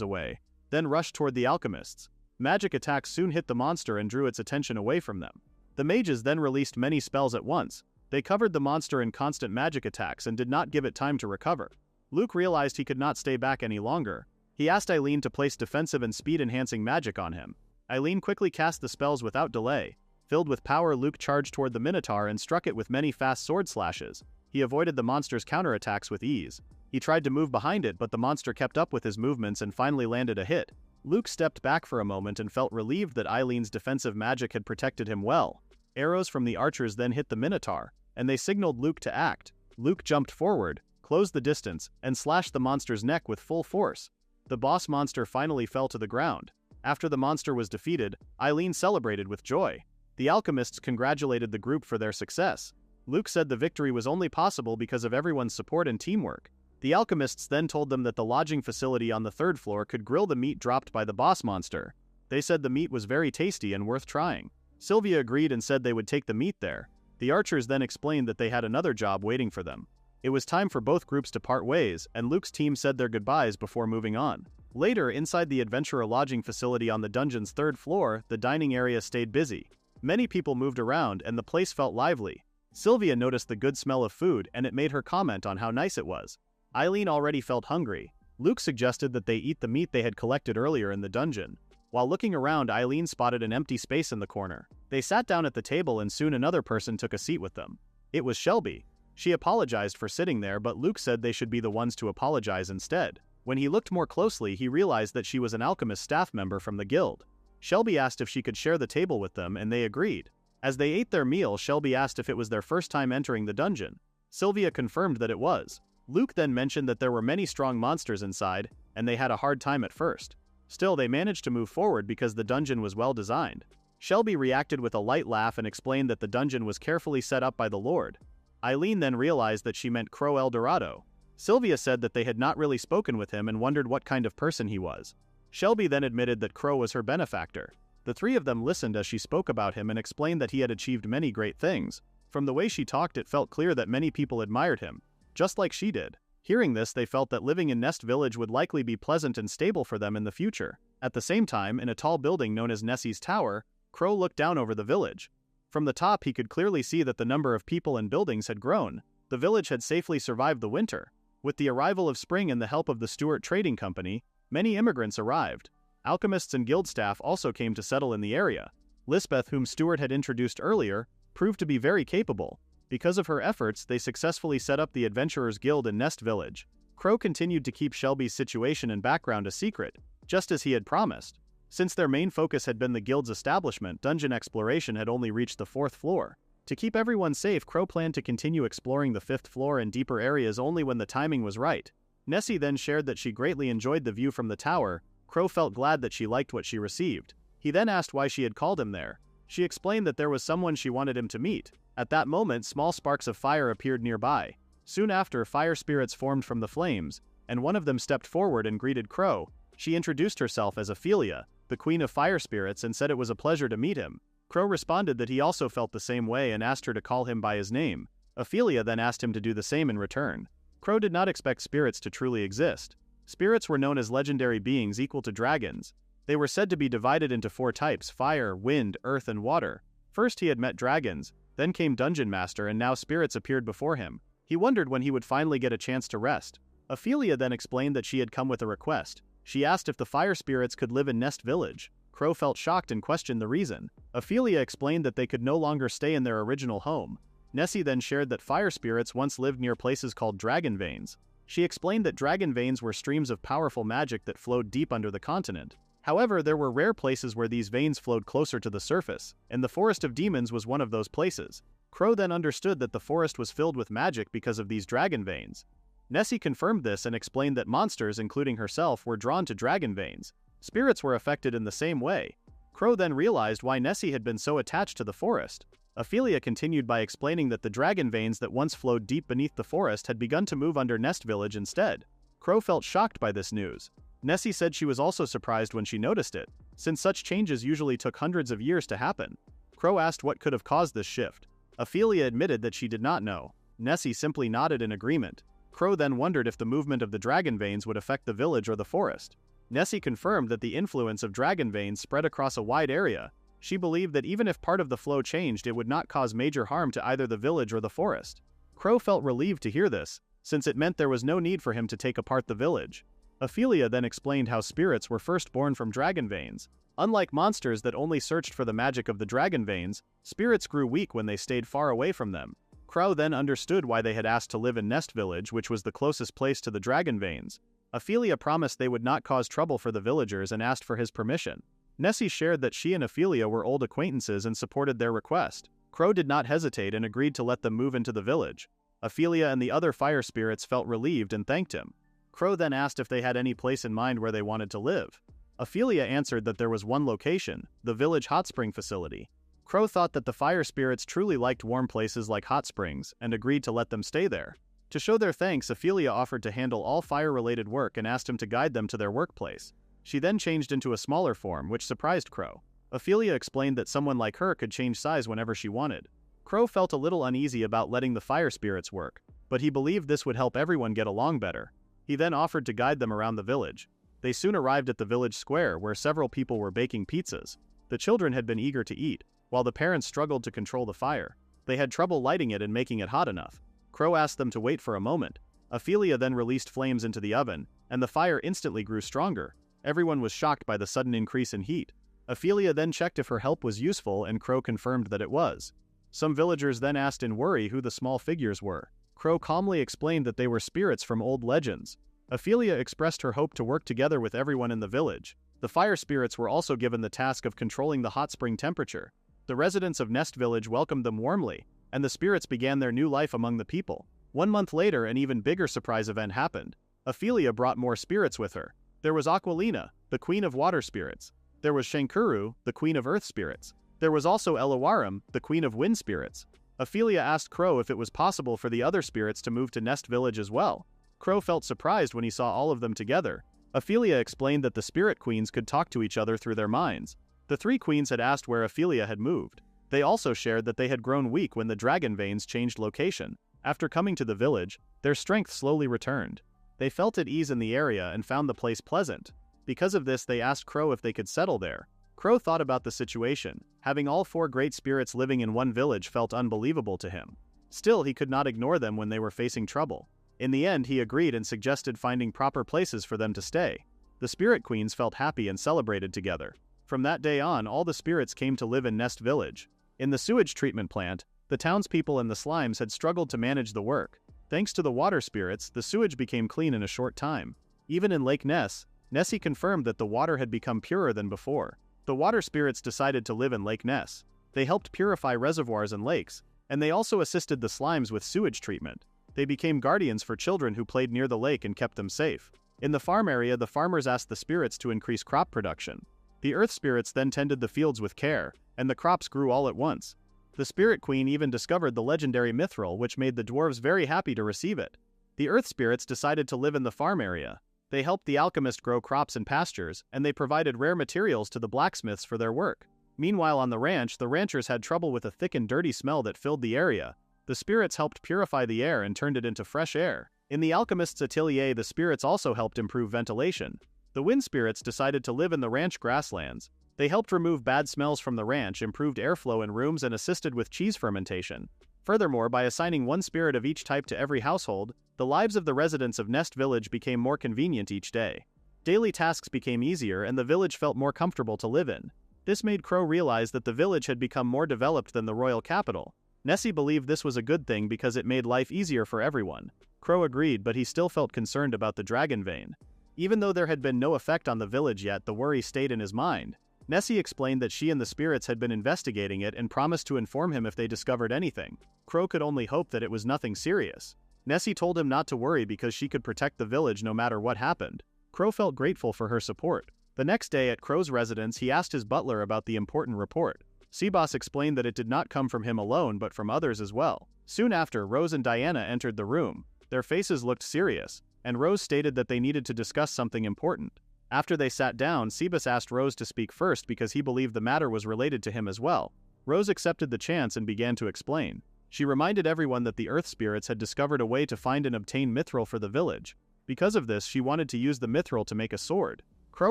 [SPEAKER 1] away, then rushed toward the alchemists. Magic attacks soon hit the monster and drew its attention away from them. The mages then released many spells at once. They covered the monster in constant magic attacks and did not give it time to recover. Luke realized he could not stay back any longer. He asked Eileen to place defensive and speed-enhancing magic on him. Eileen quickly cast the spells without delay. Filled with power, Luke charged toward the minotaur and struck it with many fast sword slashes. He avoided the monster's counterattacks with ease. He tried to move behind it, but the monster kept up with his movements and finally landed a hit. Luke stepped back for a moment and felt relieved that Eileen's defensive magic had protected him well. Arrows from the archers then hit the minotaur, and they signaled Luke to act. Luke jumped forward, closed the distance, and slashed the monster's neck with full force. The boss monster finally fell to the ground. After the monster was defeated, Eileen celebrated with joy. The alchemists congratulated the group for their success. Luke said the victory was only possible because of everyone's support and teamwork. The alchemists then told them that the lodging facility on the 3rd floor could grill the meat dropped by the boss monster. They said the meat was very tasty and worth trying. Sylvia agreed and said they would take the meat there. The archers then explained that they had another job waiting for them. It was time for both groups to part ways, and Luke's team said their goodbyes before moving on. Later, inside the adventurer lodging facility on the dungeon's 3rd floor, the dining area stayed busy. Many people moved around and the place felt lively. Sylvia noticed the good smell of food and it made her comment on how nice it was. Eileen already felt hungry. Luke suggested that they eat the meat they had collected earlier in the dungeon. While looking around, Eileen spotted an empty space in the corner. They sat down at the table and soon another person took a seat with them. It was Shelby. She apologized for sitting there, but Luke said they should be the ones to apologize instead. When he looked more closely, he realized that she was an alchemist staff member from the guild. Shelby asked if she could share the table with them, and they agreed. As they ate their meal, Shelby asked if it was their first time entering the dungeon. Sylvia confirmed that it was. Luke then mentioned that there were many strong monsters inside, and they had a hard time at first. Still, they managed to move forward because the dungeon was well designed. Shelby reacted with a light laugh and explained that the dungeon was carefully set up by the Lord. Eileen then realized that she meant Crow Eldorado. Sylvia said that they had not really spoken with him and wondered what kind of person he was. Shelby then admitted that Crow was her benefactor. The three of them listened as she spoke about him and explained that he had achieved many great things. From the way she talked, it felt clear that many people admired him, just like she did. Hearing this, they felt that living in Nest Village would likely be pleasant and stable for them in the future. At the same time, in a tall building known as Nessie's Tower, Crow looked down over the village. From the top, he could clearly see that the number of people and buildings had grown. The village had safely survived the winter. With the arrival of spring and the help of the Stewart Trading Company, many immigrants arrived. Alchemists and guild staff also came to settle in the area. Lisbeth, whom Stewart had introduced earlier, proved to be very capable. Because of her efforts, they successfully set up the Adventurers Guild in Nest Village. Crow continued to keep Shelby's situation and background a secret, just as he had promised. Since their main focus had been the guild's establishment, dungeon exploration had only reached the 4th floor. To keep everyone safe, Crow planned to continue exploring the 5th floor and deeper areas only when the timing was right. Nessie then shared that she greatly enjoyed the view from the tower. Crow felt glad that she liked what she received. He then asked why she had called him there. She explained that there was someone she wanted him to meet. At that moment, small sparks of fire appeared nearby. Soon after, fire spirits formed from the flames, and one of them stepped forward and greeted Crow. She introduced herself as Ophelia, the queen of fire spirits, and said it was a pleasure to meet him. Crow responded that he also felt the same way and asked her to call him by his name. Ophelia then asked him to do the same in return. Crow did not expect spirits to truly exist. Spirits were known as legendary beings equal to dragons. They were said to be divided into 4 types: fire, wind, earth, and water. First he had met dragons, then came Dungeon Master, and now spirits appeared before him. He wondered when he would finally get a chance to rest. Ophelia then explained that she had come with a request. She asked if the fire spirits could live in Nest Village. Crow felt shocked and questioned the reason. Ophelia explained that they could no longer stay in their original home. Nessie then shared that fire spirits once lived near places called dragon veins. She explained that dragon veins were streams of powerful magic that flowed deep under the continent. However, there were rare places where these veins flowed closer to the surface, and the Forest of Demons was one of those places. Crow then understood that the forest was filled with magic because of these dragon veins. Nessie confirmed this and explained that monsters, including herself, were drawn to dragon veins. Spirits were affected in the same way. Crow then realized why Nessie had been so attached to the forest. Ophelia continued by explaining that the dragon veins that once flowed deep beneath the forest had begun to move under Nest Village instead. Crow felt shocked by this news. Nessie said she was also surprised when she noticed it, since such changes usually took hundreds of years to happen. Crow asked what could have caused this shift. Ophelia admitted that she did not know. Nessie simply nodded in agreement. Crow then wondered if the movement of the dragon veins would affect the village or the forest. Nessie confirmed that the influence of dragon veins spread across a wide area. She believed that even if part of the flow changed, it would not cause major harm to either the village or the forest. Crow felt relieved to hear this, since it meant there was no need for him to take apart the village. Ophelia then explained how spirits were first born from dragon veins. Unlike monsters that only searched for the magic of the dragon veins, spirits grew weak when they stayed far away from them. Crow then understood why they had asked to live in Nest Village, which was the closest place to the dragon veins. Ophelia promised they would not cause trouble for the villagers and asked for his permission. Nessie shared that she and Ophelia were old acquaintances and supported their request. Crow did not hesitate and agreed to let them move into the village. Ophelia and the other fire spirits felt relieved and thanked him. Crow then asked if they had any place in mind where they wanted to live. Ophelia answered that there was one location, the village hot spring facility. Crow thought that the fire spirits truly liked warm places like hot springs and agreed to let them stay there. To show their thanks, Ophelia offered to handle all fire-related work and asked him to guide them to their workplace. She then changed into a smaller form, which surprised Crow. Ophelia explained that someone like her could change size whenever she wanted. Crow felt a little uneasy about letting the fire spirits work, but he believed this would help everyone get along better. He then offered to guide them around the village. They soon arrived at the village square where several people were baking pizzas. The children had been eager to eat, while the parents struggled to control the fire. They had trouble lighting it and making it hot enough. Crow asked them to wait for a moment. Ophelia then released flames into the oven, and the fire instantly grew stronger. Everyone was shocked by the sudden increase in heat. Ophelia then checked if her help was useful, and Crow confirmed that it was. Some villagers then asked in worry who the small figures were. Crow calmly explained that they were spirits from old legends. Ophelia expressed her hope to work together with everyone in the village. The fire spirits were also given the task of controlling the hot spring temperature. The residents of Nest Village welcomed them warmly, and the spirits began their new life among the people. 1 month later, an even bigger surprise event happened. Ophelia brought more spirits with her. There was Aquilina, the queen of water spirits. There was Shankuru, the queen of earth spirits. There was also Elawaram, the queen of wind spirits. Ophelia asked Crow if it was possible for the other spirits to move to Nest Village as well. Crow felt surprised when he saw all of them together. Ophelia explained that the spirit queens could talk to each other through their minds. The 3 queens had asked where Ophelia had moved. They also shared that they had grown weak when the dragon veins changed location. After coming to the village, their strength slowly returned. They felt at ease in the area and found the place pleasant. Because of this, they asked Crow if they could settle there. Crow thought about the situation. Having all 4 great spirits living in one village felt unbelievable to him. Still, he could not ignore them when they were facing trouble. In the end, he agreed and suggested finding proper places for them to stay. The spirit queens felt happy and celebrated together. From that day on, all the spirits came to live in Nest Village. In the sewage treatment plant, the townspeople and the slimes had struggled to manage the work. Thanks to the water spirits, the sewage became clean in a short time. Even in Lake Ness, Nessie confirmed that the water had become purer than before. The water spirits decided to live in Lake Ness. They helped purify reservoirs and lakes, and they also assisted the slimes with sewage treatment. They became guardians for children who played near the lake and kept them safe. In the farm area, the farmers asked the spirits to increase crop production. The earth spirits then tended the fields with care, and the crops grew all at once. The spirit queen even discovered the legendary mithril, which made the dwarves very happy to receive it. The earth spirits decided to live in the farm area. They helped the alchemist grow crops and pastures, and they provided rare materials to the blacksmiths for their work. Meanwhile, on the ranch, the ranchers had trouble with a thick and dirty smell that filled the area. The spirits helped purify the air and turned it into fresh air. In the alchemist's atelier, the spirits also helped improve ventilation. The wind spirits decided to live in the ranch grasslands. They helped remove bad smells from the ranch, improved airflow in rooms, and assisted with cheese fermentation. Furthermore, by assigning one spirit of each type to every household, the lives of the residents of Nest Village became more convenient each day. Daily tasks became easier, and the village felt more comfortable to live in. This made Crow realize that the village had become more developed than the royal capital. Nessie believed this was a good thing because it made life easier for everyone. Crow agreed, but he still felt concerned about the dragon vein. Even though there had been no effect on the village yet, the worry stayed in his mind. Nessie explained that she and the spirits had been investigating it and promised to inform him if they discovered anything. Crow could only hope that it was nothing serious. Nessie told him not to worry because she could protect the village no matter what happened. Crow felt grateful for her support. The next day at Crow's residence, he asked his butler about the important report. Seaboss explained that it did not come from him alone but from others as well. Soon after, Rose and Diana entered the room. Their faces looked serious, and Rose stated that they needed to discuss something important. After they sat down, Seaboss asked Rose to speak first because he believed the matter was related to him as well. Rose accepted the chance and began to explain. She reminded everyone that the earth spirits had discovered a way to find and obtain mithril for the village. Because of this, she wanted to use the mithril to make a sword. Crow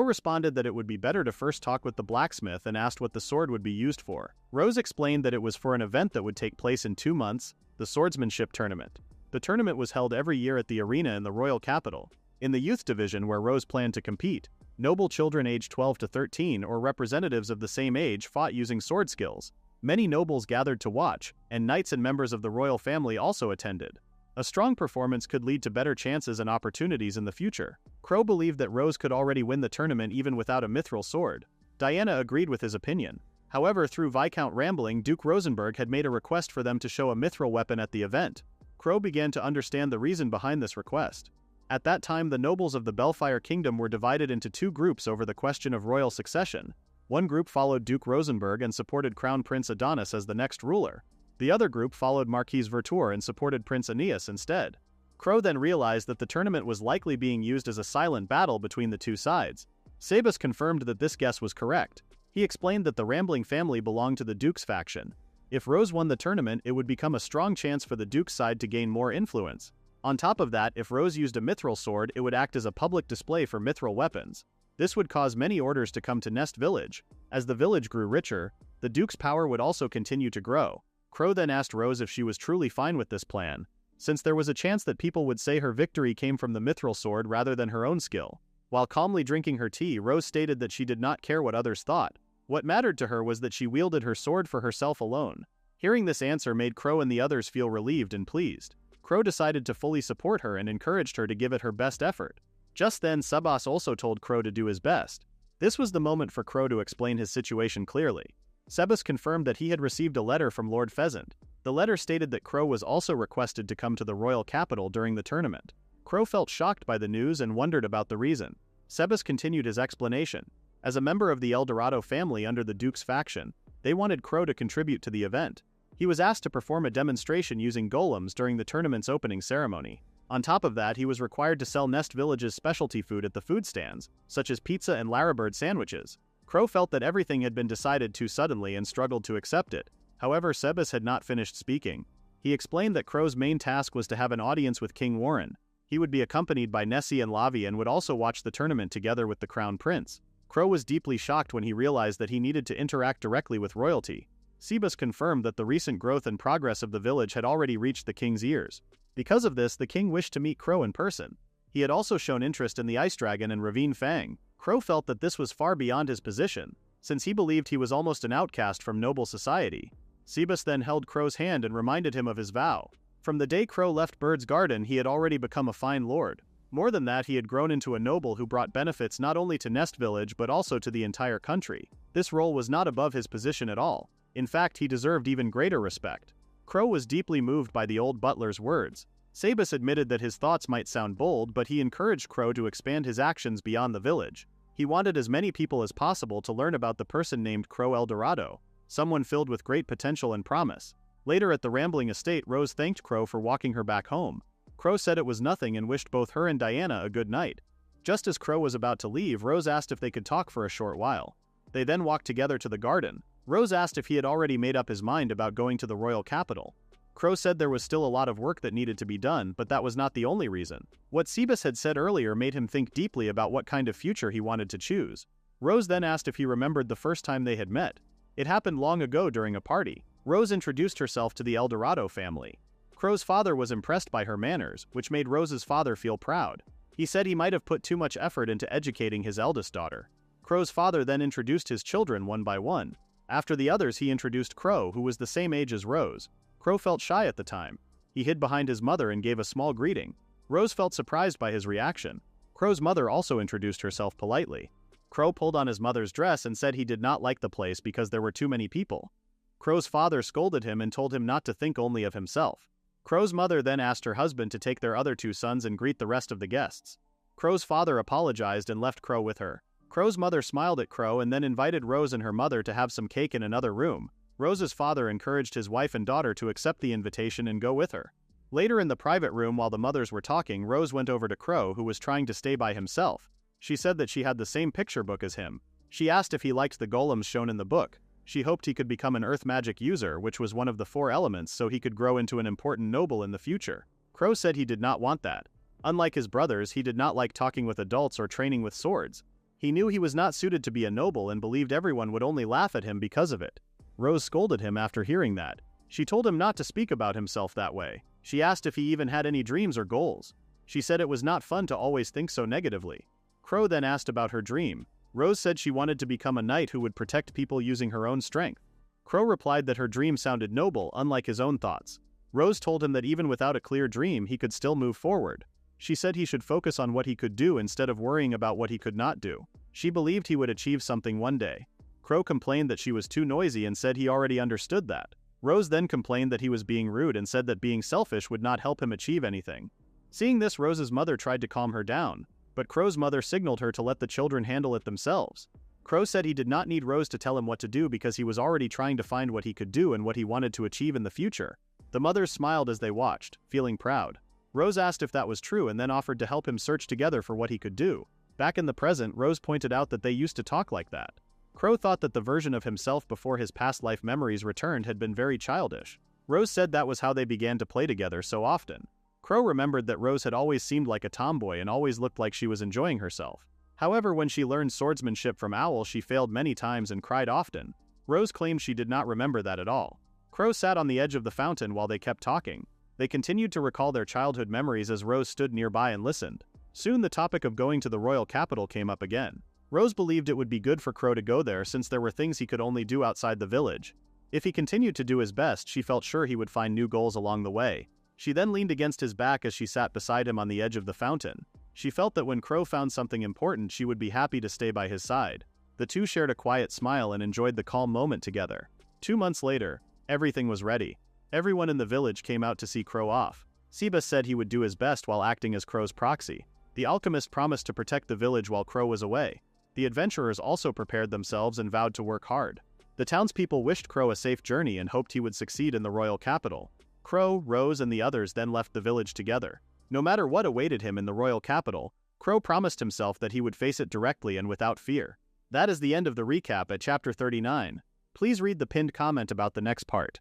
[SPEAKER 1] responded that it would be better to first talk with the blacksmith and asked what the sword would be used for. Rose explained that it was for an event that would take place in 2 months, the swordsmanship tournament. The tournament was held every year at the arena in the royal capital. In the youth division where Rose planned to compete, noble children aged 12 to 13 or representatives of the same age fought using sword skills. Many nobles gathered to watch, and knights and members of the royal family also attended. A strong performance could lead to better chances and opportunities in the future. Crow believed that Rose could already win the tournament even without a mithril sword. Diana agreed with his opinion. However, through Viscount Rambling, Duke Rosenberg had made a request for them to show a mithril weapon at the event. Crow began to understand the reason behind this request. At that time, the nobles of the Bellfire Kingdom were divided into 2 groups over the question of royal succession. One group followed Duke Rosenberg and supported Crown Prince Adonis as the next ruler. The other group followed Marquise Vertour and supported Prince Aeneas instead. Crow then realized that the tournament was likely being used as a silent battle between the 2 sides. Sabus confirmed that this guess was correct. He explained that the Rambling family belonged to the Duke's faction. If Rose won the tournament, it would become a strong chance for the Duke's side to gain more influence. On top of that, if Rose used a mithril sword, it would act as a public display for mithril weapons. This would cause many orders to come to Nest Village. As the village grew richer, the Duke's power would also continue to grow. Crow then asked Rose if she was truly fine with this plan, since there was a chance that people would say her victory came from the mithril sword rather than her own skill. While calmly drinking her tea, Rose stated that she did not care what others thought. What mattered to her was that she wielded her sword for herself alone. Hearing this answer made Crow and the others feel relieved and pleased. Crow decided to fully support her and encouraged her to give it her best effort. Just then, Sabas also told Crow to do his best. This was the moment for Crow to explain his situation clearly. Sebas confirmed that he had received a letter from Lord Pheasant. The letter stated that Crow was also requested to come to the royal capital during the tournament. Crow felt shocked by the news and wondered about the reason. Sebas continued his explanation. As a member of the Eldorado family under the Duke's faction, they wanted Crow to contribute to the event. He was asked to perform a demonstration using golems during the tournament's opening ceremony. On top of that, he was required to sell Nest Village's specialty food at the food stands, such as pizza and Larrabird sandwiches. Crow felt that everything had been decided too suddenly and struggled to accept it. However, Sebas had not finished speaking. He explained that Crow's main task was to have an audience with King Warren. He would be accompanied by Nessie and Lavi and would also watch the tournament together with the Crown Prince. Crow was deeply shocked when he realized that he needed to interact directly with royalty. Sebas confirmed that the recent growth and progress of the village had already reached the king's ears. Because of this, the king wished to meet Crow in person. He had also shown interest in the Ice Dragon and Ravine Fang. Crow felt that this was far beyond his position, since he believed he was almost an outcast from noble society. Sebas then held Crow's hand and reminded him of his vow. From the day Crow left Bird's Garden, he had already become a fine lord. More than that, he had grown into a noble who brought benefits not only to Nest Village but also to the entire country. This role was not above his position at all. In fact, he deserved even greater respect. Crow was deeply moved by the old butler's words. Sebas admitted that his thoughts might sound bold, but he encouraged Crow to expand his actions beyond the village. He wanted as many people as possible to learn about the person named Crow Eldorado, someone filled with great potential and promise. Later at the Rambling Estate, Rose thanked Crow for walking her back home. Crow said it was nothing and wished both her and Diana a good night. Just as Crow was about to leave, Rose asked if they could talk for a short while. They then walked together to the garden. Rose asked if he had already made up his mind about going to the royal capital. Crow said there was still a lot of work that needed to be done, but that was not the only reason. What Sebas had said earlier made him think deeply about what kind of future he wanted to choose. Rose then asked if he remembered the first time they had met. It happened long ago during a party. Rose introduced herself to the Eldorado family. Crow's father was impressed by her manners, which made Rose's father feel proud. He said he might have put too much effort into educating his eldest daughter. Crow's father then introduced his children one by one. After the others, he introduced Crow, who was the same age as Rose. Crow felt shy at the time. He hid behind his mother and gave a small greeting. Rose felt surprised by his reaction. Crow's mother also introduced herself politely. Crow pulled on his mother's dress and said he did not like the place because there were too many people. Crow's father scolded him and told him not to think only of himself. Crow's mother then asked her husband to take their other 2 sons and greet the rest of the guests. Crow's father apologized and left Crow with her. Crow's mother smiled at Crow and then invited Rose and her mother to have some cake in another room. Rose's father encouraged his wife and daughter to accept the invitation and go with her. Later in the private room while the mothers were talking, Rose went over to Crow, who was trying to stay by himself. She said that she had the same picture book as him. She asked if he liked the golems shown in the book. She hoped he could become an earth magic user, which was one of the 4 elements, so he could grow into an important noble in the future. Crow said he did not want that. Unlike his brothers, he did not like talking with adults or training with swords. He knew he was not suited to be a noble and believed everyone would only laugh at him because of it. Rose scolded him after hearing that. She told him not to speak about himself that way. She asked if he even had any dreams or goals. She said it was not fun to always think so negatively. Crow then asked about her dream. Rose said she wanted to become a knight who would protect people using her own strength. Crow replied that her dream sounded noble, unlike his own thoughts. Rose told him that even without a clear dream, he could still move forward. She said he should focus on what he could do instead of worrying about what he could not do. She believed he would achieve something one day. Crow complained that she was too noisy and said he already understood that. Rose then complained that he was being rude and said that being selfish would not help him achieve anything. Seeing this, Rose's mother tried to calm her down, but Crow's mother signaled her to let the children handle it themselves. Crow said he did not need Rose to tell him what to do because he was already trying to find what he could do and what he wanted to achieve in the future. The mothers smiled as they watched, feeling proud. Rose asked if that was true and then offered to help him search together for what he could do. Back in the present, Rose pointed out that they used to talk like that. Crow thought that the version of himself before his past life memories returned had been very childish. Rose said that was how they began to play together so often. Crow remembered that Rose had always seemed like a tomboy and always looked like she was enjoying herself. However, when she learned swordsmanship from Owl, she failed many times and cried often. Rose claimed she did not remember that at all. Crow sat on the edge of the fountain while they kept talking. They continued to recall their childhood memories as Rose stood nearby and listened. Soon the topic of going to the royal capital came up again. Rose believed it would be good for Crow to go there since there were things he could only do outside the village. If he continued to do his best, she felt sure he would find new goals along the way. She then leaned against his back as she sat beside him on the edge of the fountain. She felt that when Crow found something important, she would be happy to stay by his side. The two shared a quiet smile and enjoyed the calm moment together. 2 months later, everything was ready. Everyone in the village came out to see Crow off. Sebas said he would do his best while acting as Crow's proxy. The alchemist promised to protect the village while Crow was away. The adventurers also prepared themselves and vowed to work hard. The townspeople wished Crow a safe journey and hoped he would succeed in the royal capital. Crow, Rose, and the others then left the village together. No matter what awaited him in the royal capital, Crow promised himself that he would face it directly and without fear. That is the end of the recap at chapter 39. Please read the pinned comment about the next part.